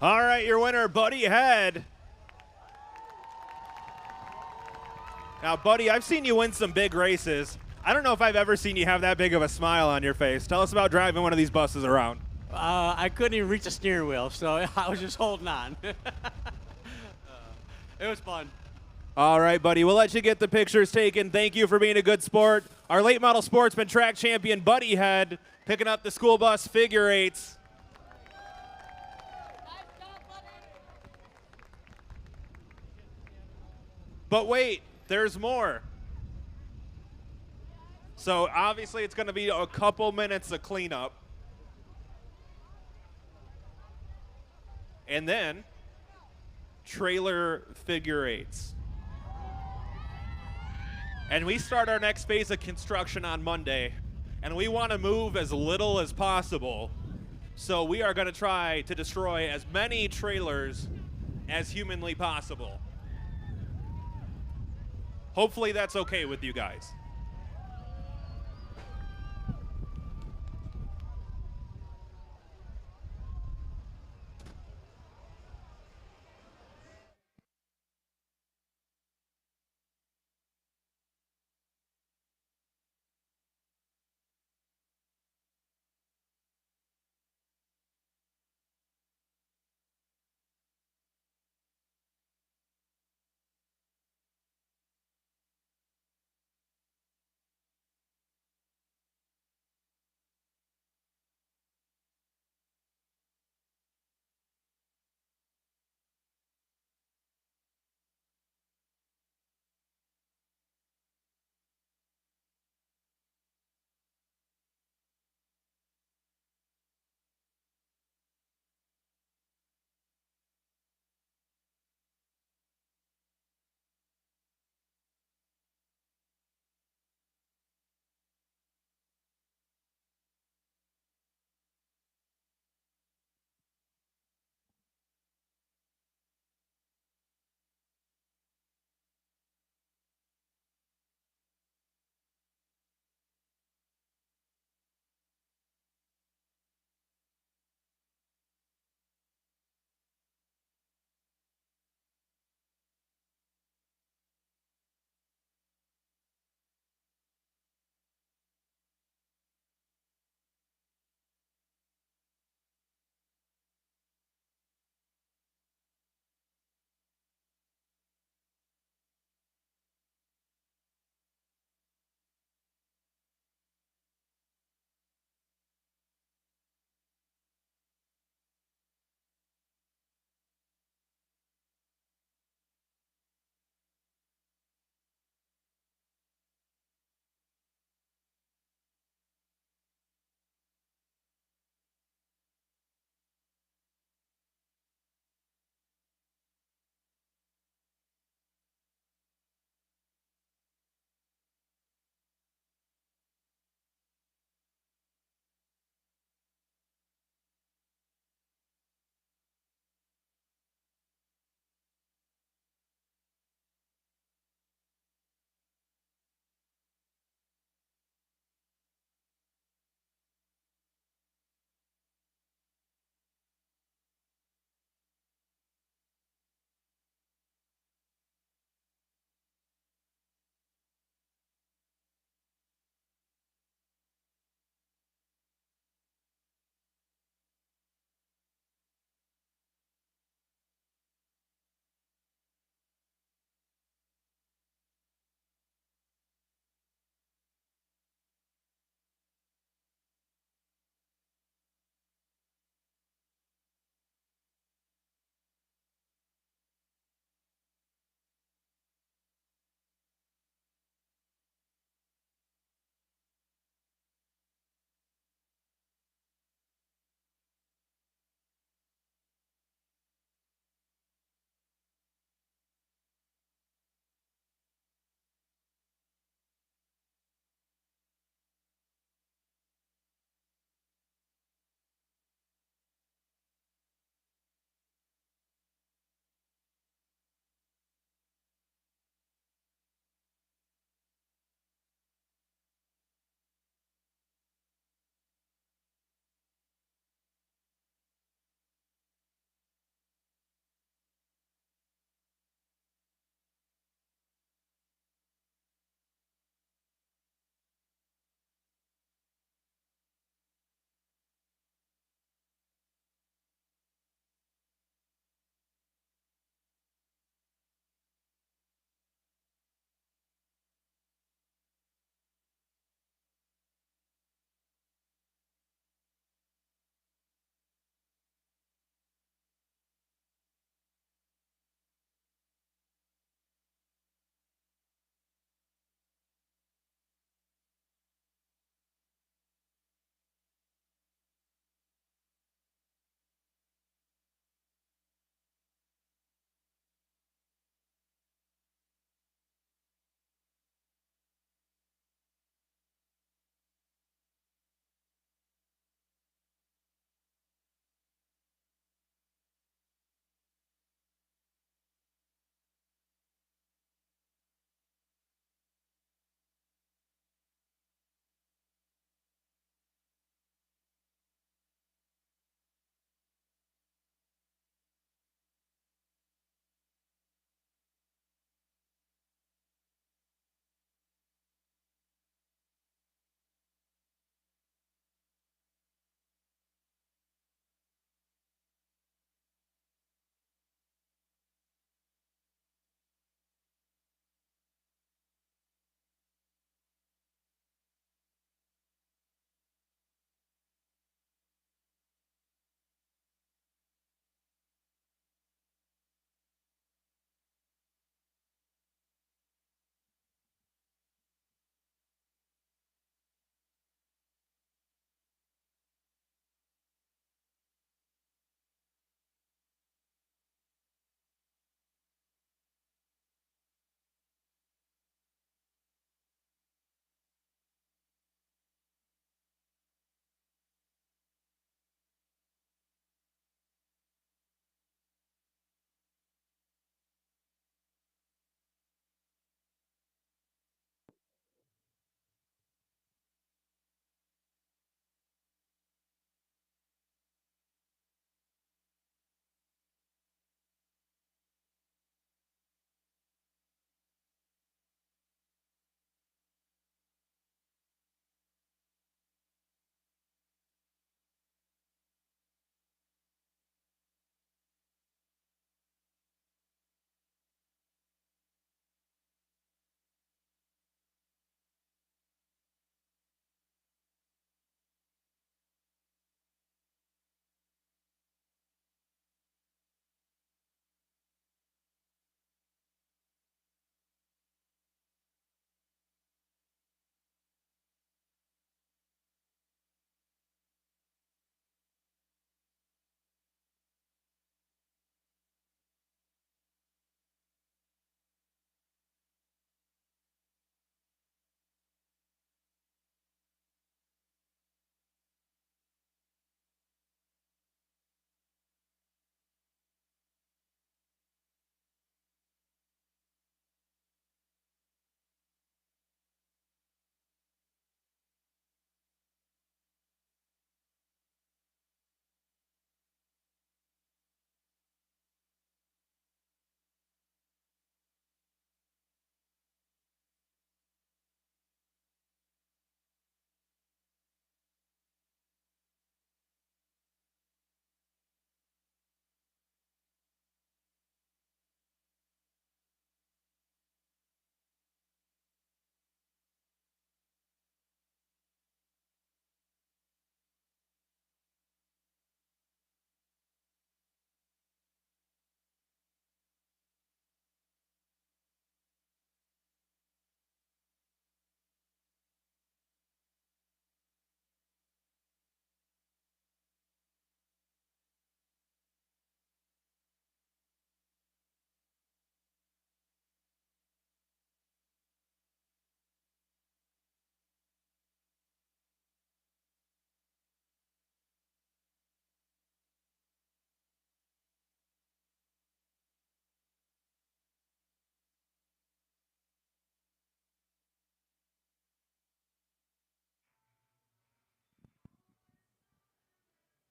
All right, your winner, Buddy Head. Now, Buddy, I've seen you win some big races. I don't know if I've ever seen you have that big of a smile on your face. Tell us about driving one of these buses around. I couldn't even reach the steering wheel, so I was just holding on. It was fun. All right, buddy. We'll let you get the pictures taken. Thank you for being a good sport. Our late model sportsman track champion, Buddy Head, picking up the school bus figure eights. But wait, there's more. So obviously it's going to be a couple minutes of cleanup. And then trailer figure eights. And we start our next phase of construction on Monday, and we want to move as little as possible. So we are going to try to destroy as many trailers as humanly possible. Hopefully that's okay with you guys.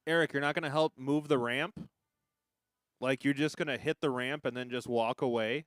Eric, you're not going to help move the ramp? Like you're just going to hit the ramp and then just walk away?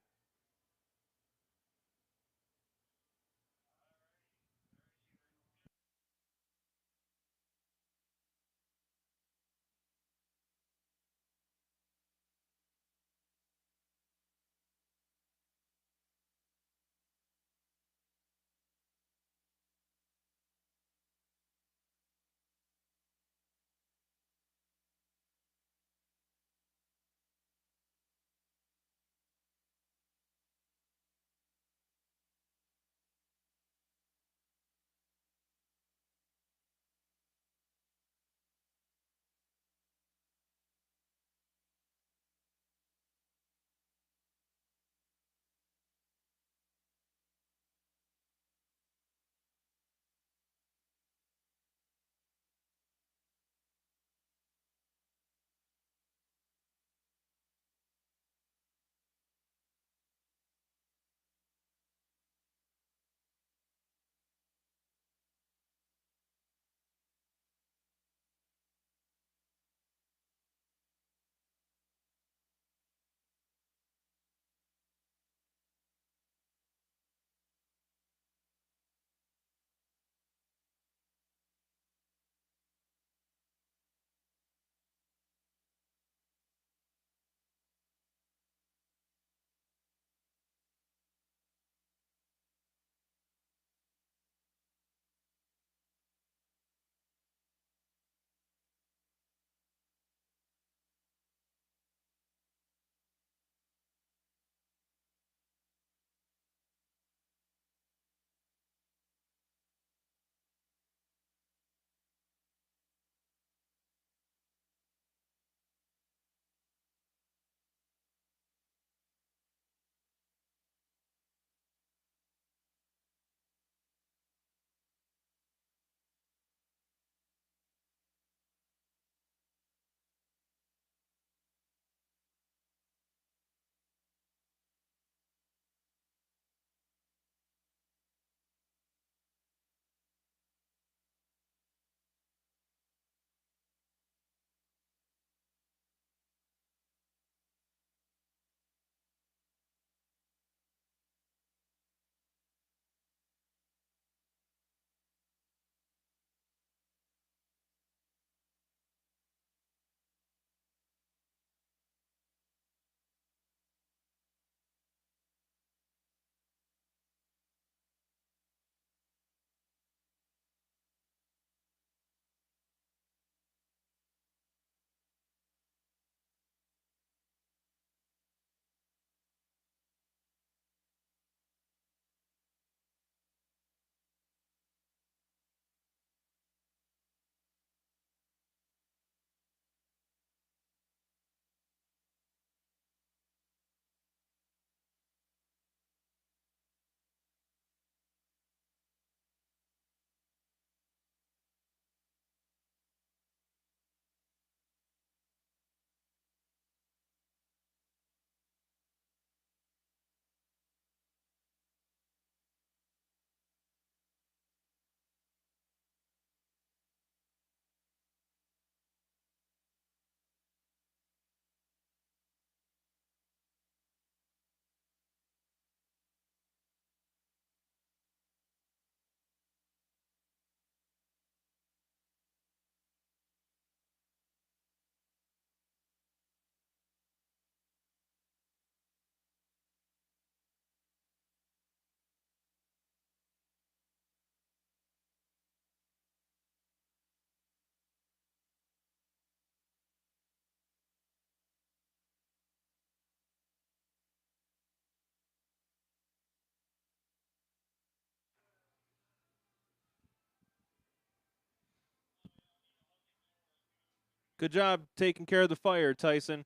Good job taking care of the fire, Tyson.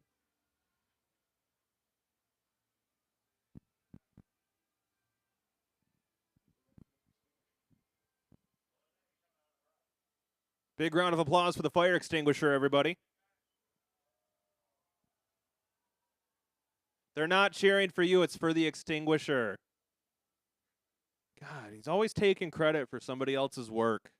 Big round of applause for the fire extinguisher, everybody. They're not cheering for you, it's for the extinguisher. God, he's always taking credit for somebody else's work.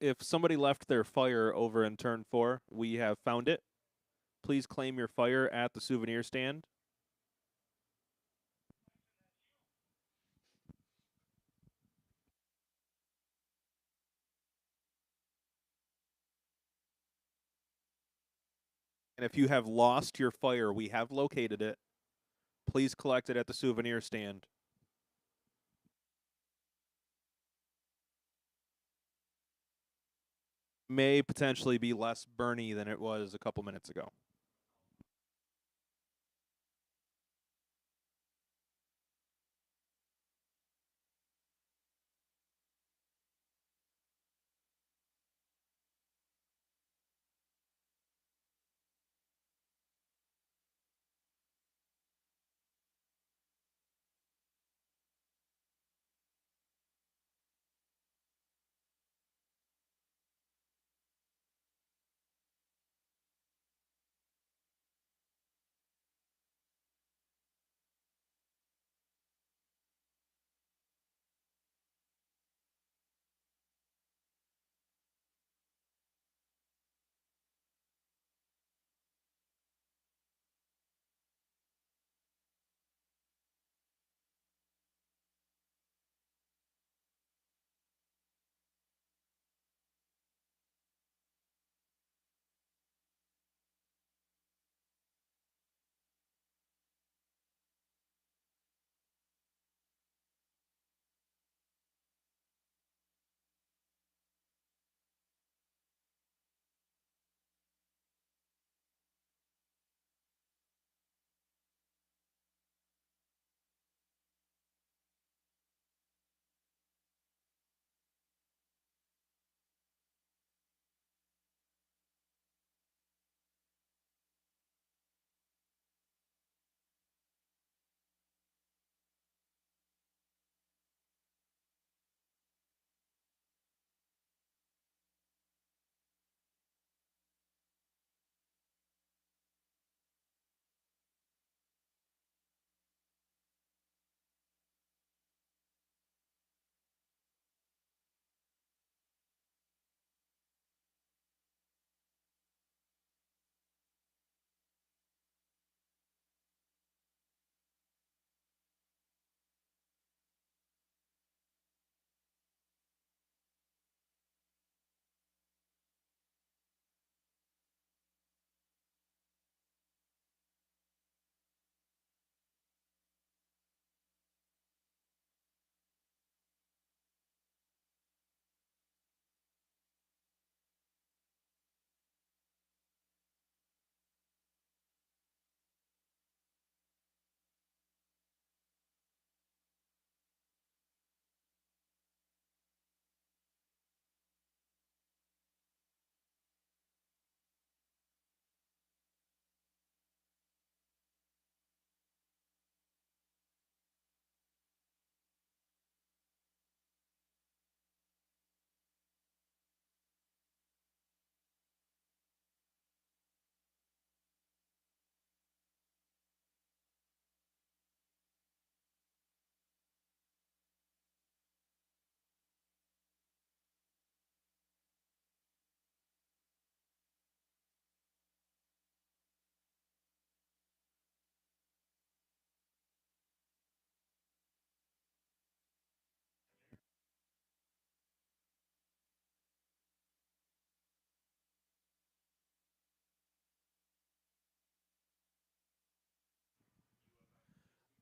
if somebody left their fire over in turn 4, we have found it. Please claim your fire at the souvenir stand. And if you have lost your fire, we have located it. Please collect it at the souvenir stand. May potentially be less burny than it was a couple minutes ago.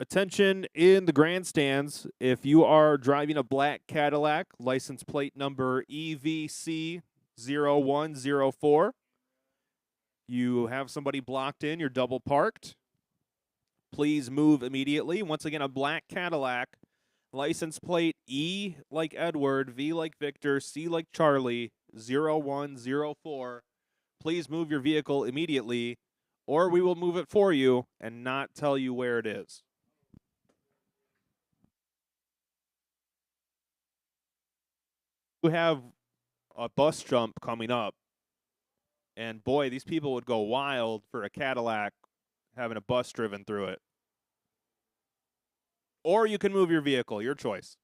Attention in the grandstands. If you are driving a black Cadillac, license plate number EVC0104, you have somebody blocked in, you're double parked. Please move immediately. Once again, a black Cadillac, license plate E like Edward, V like Victor, C like Charlie, 0104. Please move your vehicle immediately, or we will move it for you and not tell you where it is. You have a bus jump coming up, and boy, these people would go wild for a Cadillac having a bus driven through it. Or you can move your vehicle, your choice.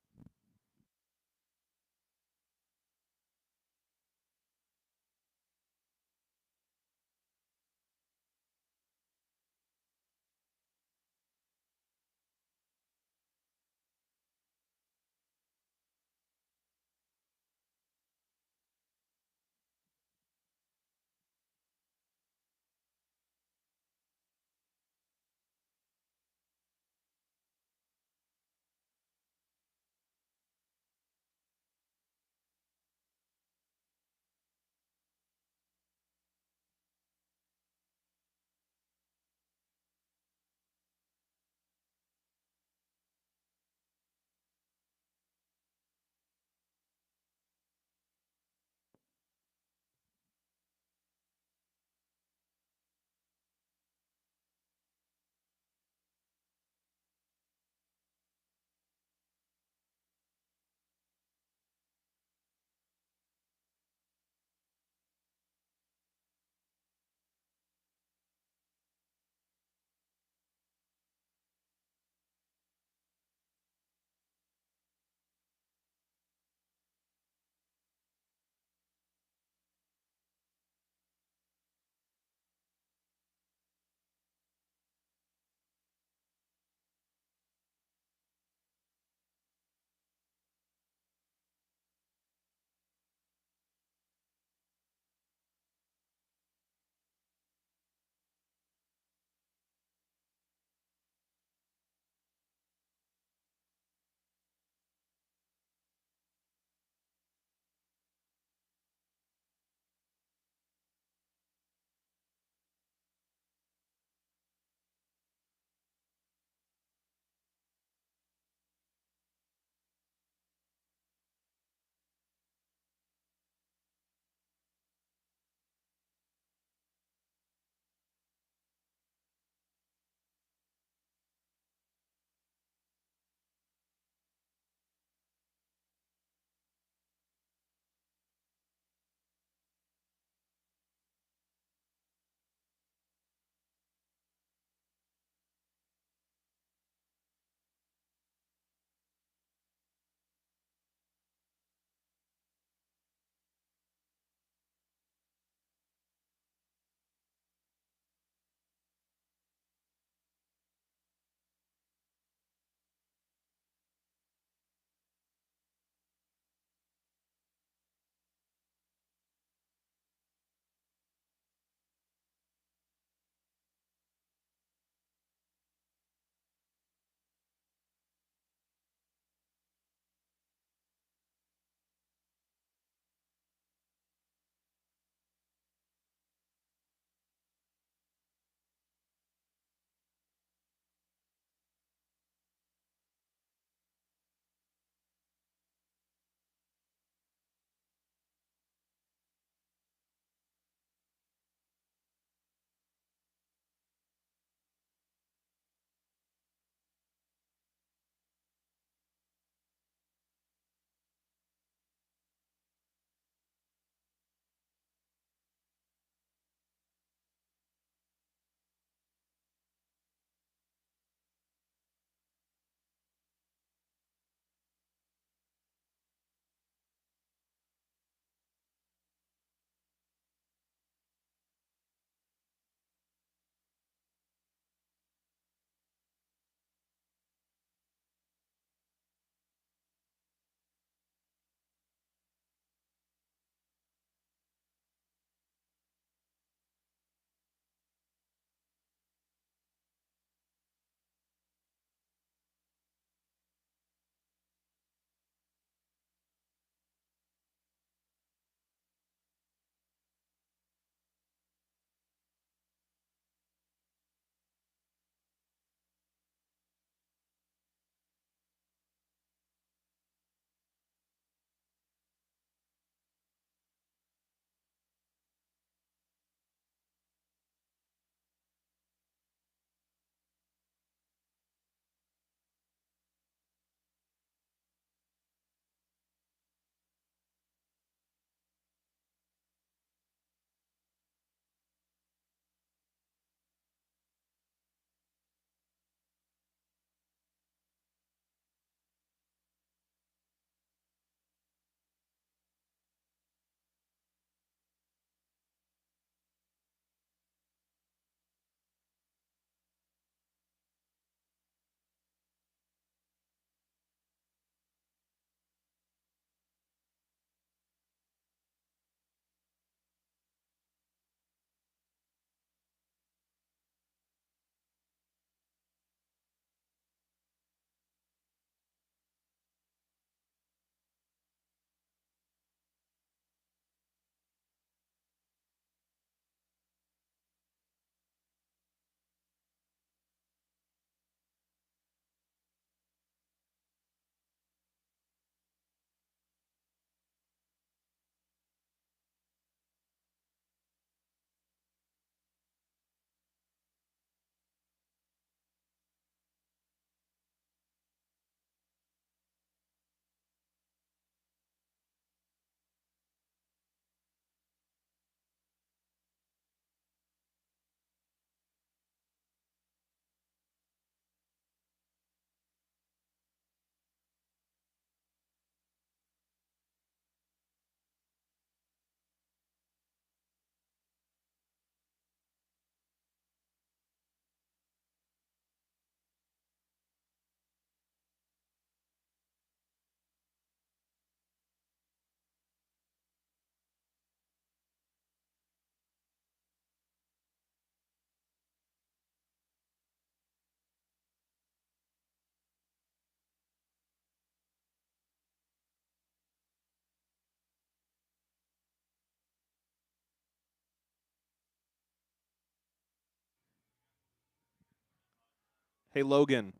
Hey, Logan,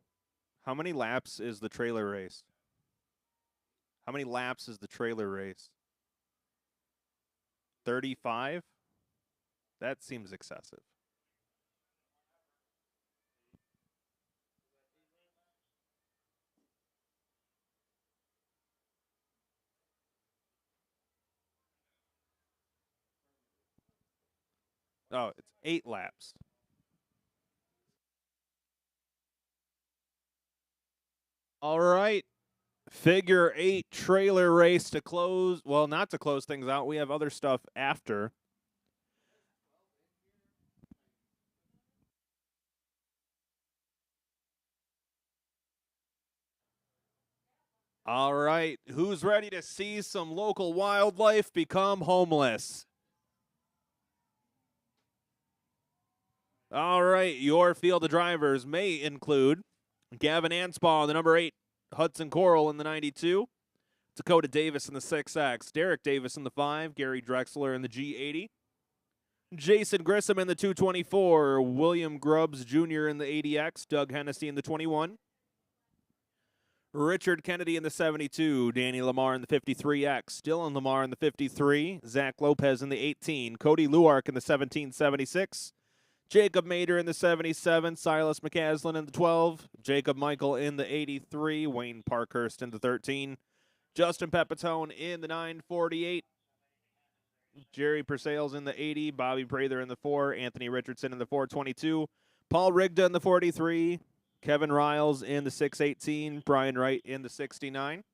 how many laps is the trailer race? How many laps is the trailer race? 35? That seems excessive. Oh, it's 8 laps. All right. Figure 8 trailer race to close. Well, not to close things out. We have other stuff after. All right. Who's ready to see some local wildlife become homeless? All right. Your field of drivers may include Gavin Anspaugh in the number 8, Hudson Coral in the 92, Dakota Davis in the 6X, Derek Davis in the 5, Gary Drexler in the G80, Jason Grissom in the 224, William Grubbs Jr. in the 80X, Doug Hennessy in the 21, Richard Kennedy in the 72, Danny Lamar in the 53X, Dylan Lamar in the 53, Zach Lopez in the 18, Cody Luark in the 1776, Jacob Mader in the 77, Silas McCaslin in the 12, Jacob Michael in the 83, Wayne Parkhurst in the 13, Justin Pepitone in the 948, Jerry Purcell's in the 80, Bobby Prather in the 4, Anthony Richardson in the 422, Paul Rigda in the 43, Kevin Riles in the 618, Brian Wright in the 69.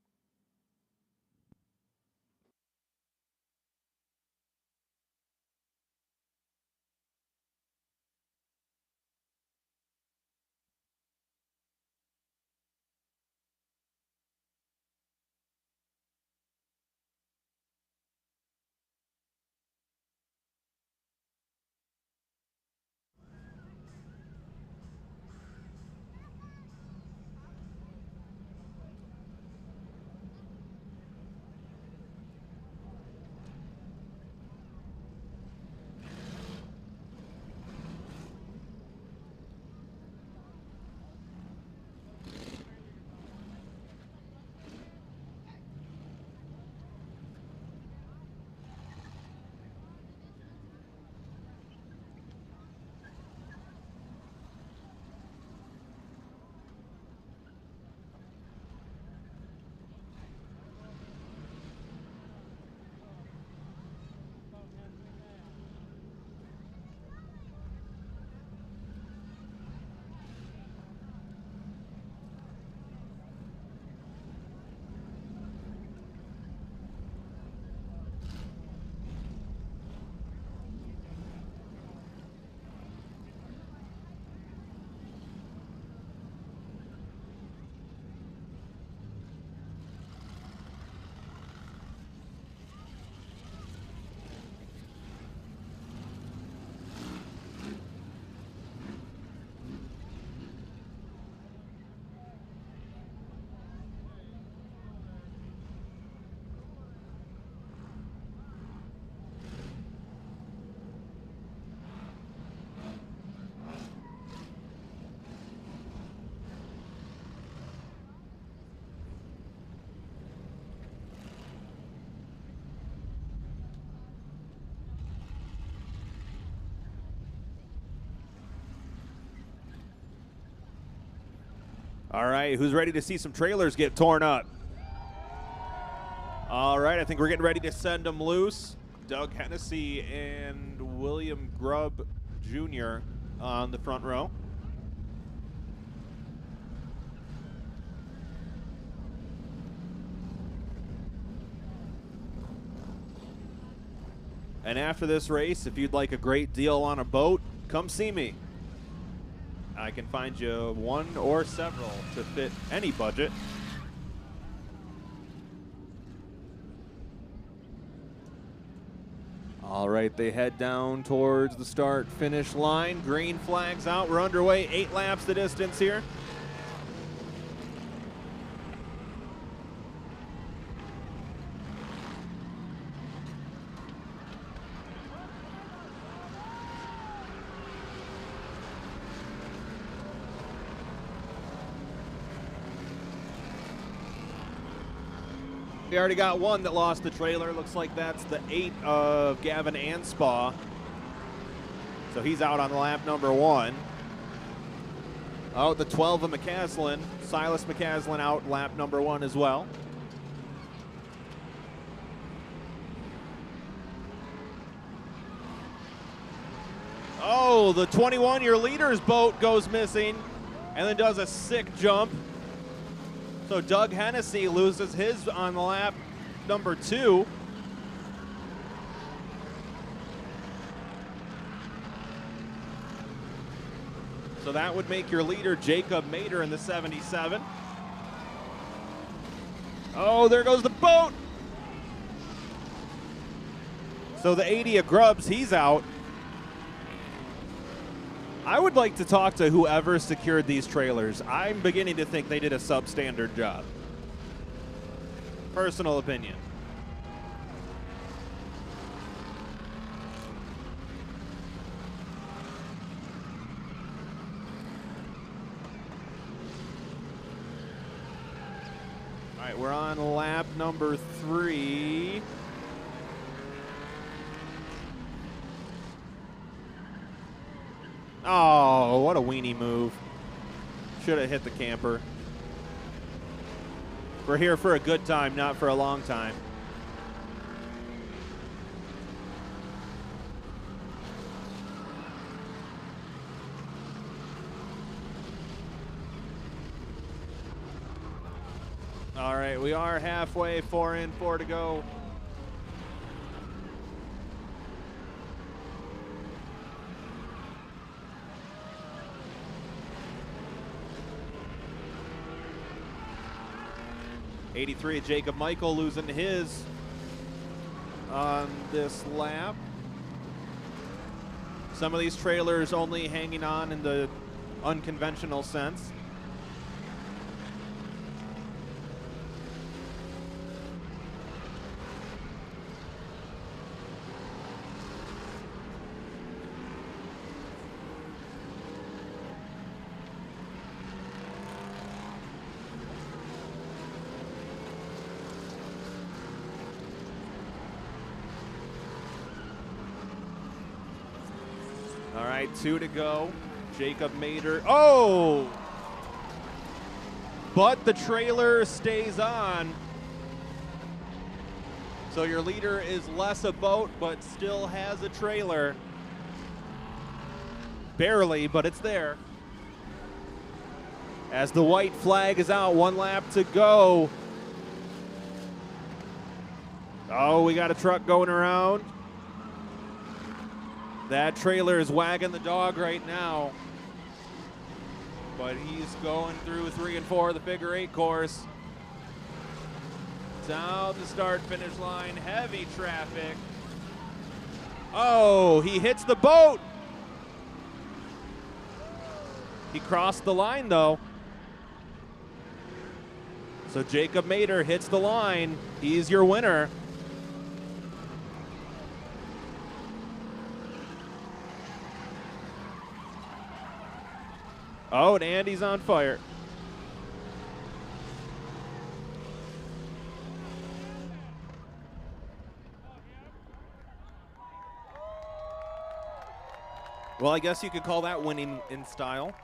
All right, who's ready to see some trailers get torn up? All right, I think we're getting ready to send them loose. Doug Hennessy and William Grubb Jr. on the front row. And after this race, if you'd like a great deal on a boat, come see me. I can find you one or several to fit any budget. All right, they head down towards the start-finish line. Green flags out. We're underway. 8 laps the distance here. We already got one that lost the trailer. Looks like that's the 8 of Gavin Anspaugh. So he's out on lap number 1. Oh, the 12 of McCaslin. Silas McCaslin out lap number 1 as well. Oh, the 21, your leader's boat goes missing and then does a sick jump. So Doug Hennessy loses his on the lap number 2. So that would make your leader Jacob Mader in the 77. Oh, there goes the boat. So the 80 of Grubbs, he's out. I would like to talk to whoever secured these trailers. I'm beginning to think they did a substandard job. Personal opinion. All right, we're on lap number 3. Oh, what a weenie move. Should have hit the camper. We're here for a good time, not for a long time. All right, we are halfway, 4 in, 4 to go. '83, Jacob Michael losing his on this lap. Some of these trailers only hanging on in the unconventional sense. All right, 2 to go. Jacob Mader. Oh! But the trailer stays on. So your leader is less a boat, but still has a trailer. Barely, but it's there. As the white flag is out, 1 lap to go. Oh, we got a truck going around. That trailer is wagging the dog right now. But he's going through 3 and 4 of the figure 8 course. Down the start finish line, heavy traffic. Oh, he hits the boat. He crossed the line though. So Jacob Mader hits the line. He's your winner. Oh, and Andy's on fire. Well, I guess you could call that winning in style.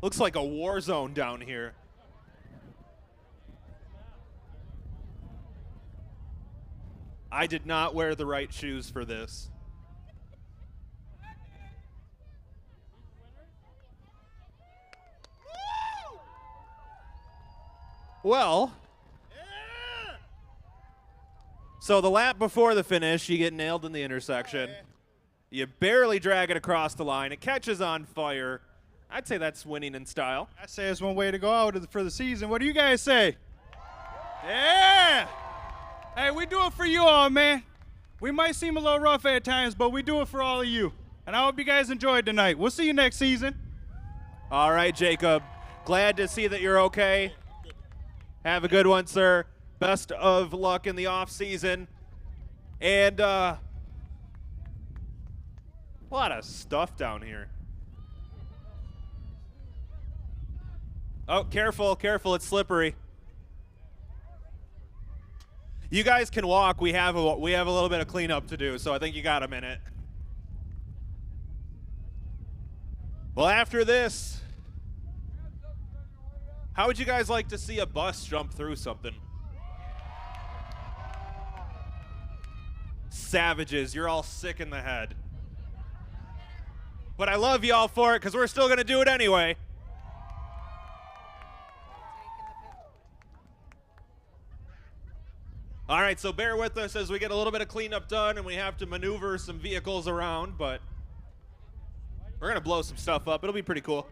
Looks like a war zone down here. I did not wear the right shoes for this. Well, so the lap before the finish, you get nailed in the intersection. You barely drag it across the line. It catches on fire. I'd say that's winning in style. I say it's one way to go out for the season. What do you guys say? Yeah! Hey, we do it for you all, man. We might seem a little rough at times, but we do it for all of you. And I hope you guys enjoyed tonight. We'll see you next season. All right, Jacob. Glad to see that you're okay. Have a good one, sir. Best of luck in the off season. And a lot of stuff down here. Oh, careful, careful, it's slippery. You guys can walk. We have a little bit of cleanup to do, so I think you got a minute. Well, after this, how would you guys like to see a bus jump through something? Savages, you're all sick in the head. But I love y'all for it because we're still going to do it anyway. All right, so bear with us as we get a little bit of cleanup done and we have to maneuver some vehicles around, but we're going to blow some stuff up. It'll be pretty cool.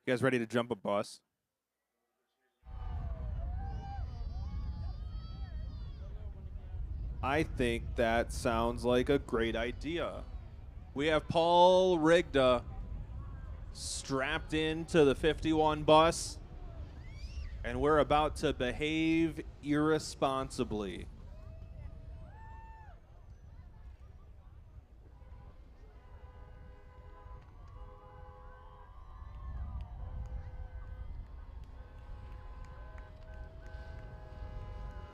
You guys ready to jump a bus? I think that sounds like a great idea. We have Paul Rigda strapped into the 51 bus, and we're about to behave irresponsibly.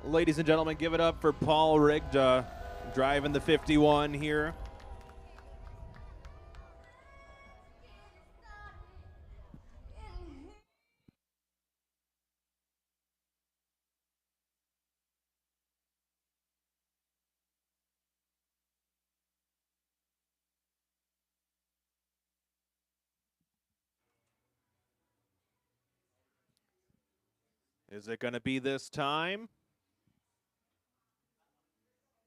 Ladies and gentlemen, give it up for Paul Rigda driving the 51 here. Is it going to be this time?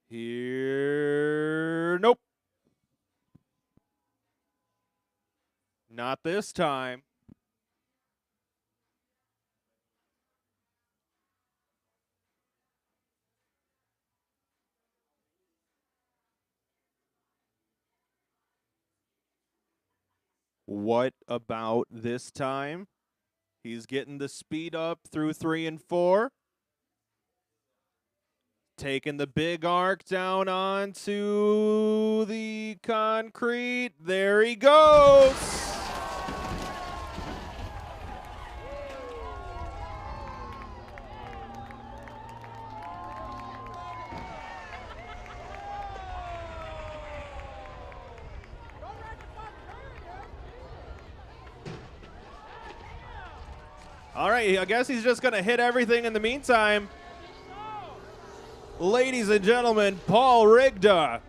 Here, nope. Not this time. What about this time? He's getting the speed up through 3 and 4. Taking the big arc down onto the concrete. There he goes. All right, I guess he's just going to hit everything in the meantime. Ladies and gentlemen, Paul Rigda.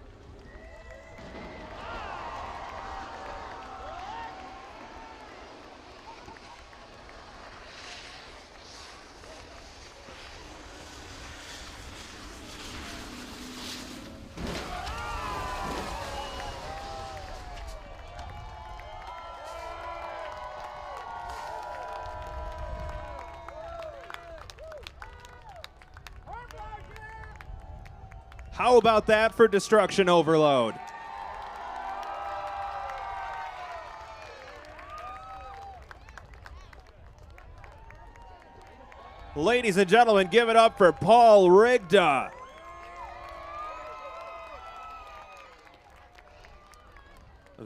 How about that for destruction overload? Ladies and gentlemen, give it up for Paul Rigda.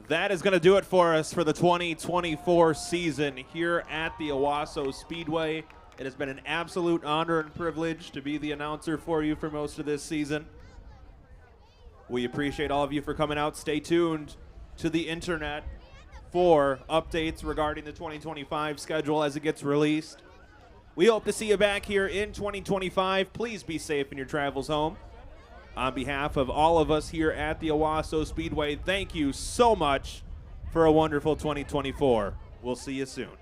That is going to do it for us for the 2024 season here at the Owasso Speedway. It has been an absolute honor and privilege to be the announcer for you for most of this season. We appreciate all of you for coming out. Stay tuned to the internet for updates regarding the 2025 schedule as it gets released. We hope to see you back here in 2025. Please be safe in your travels home. On behalf of all of us here at the Owasso Speedway, thank you so much for a wonderful 2024. We'll see you soon.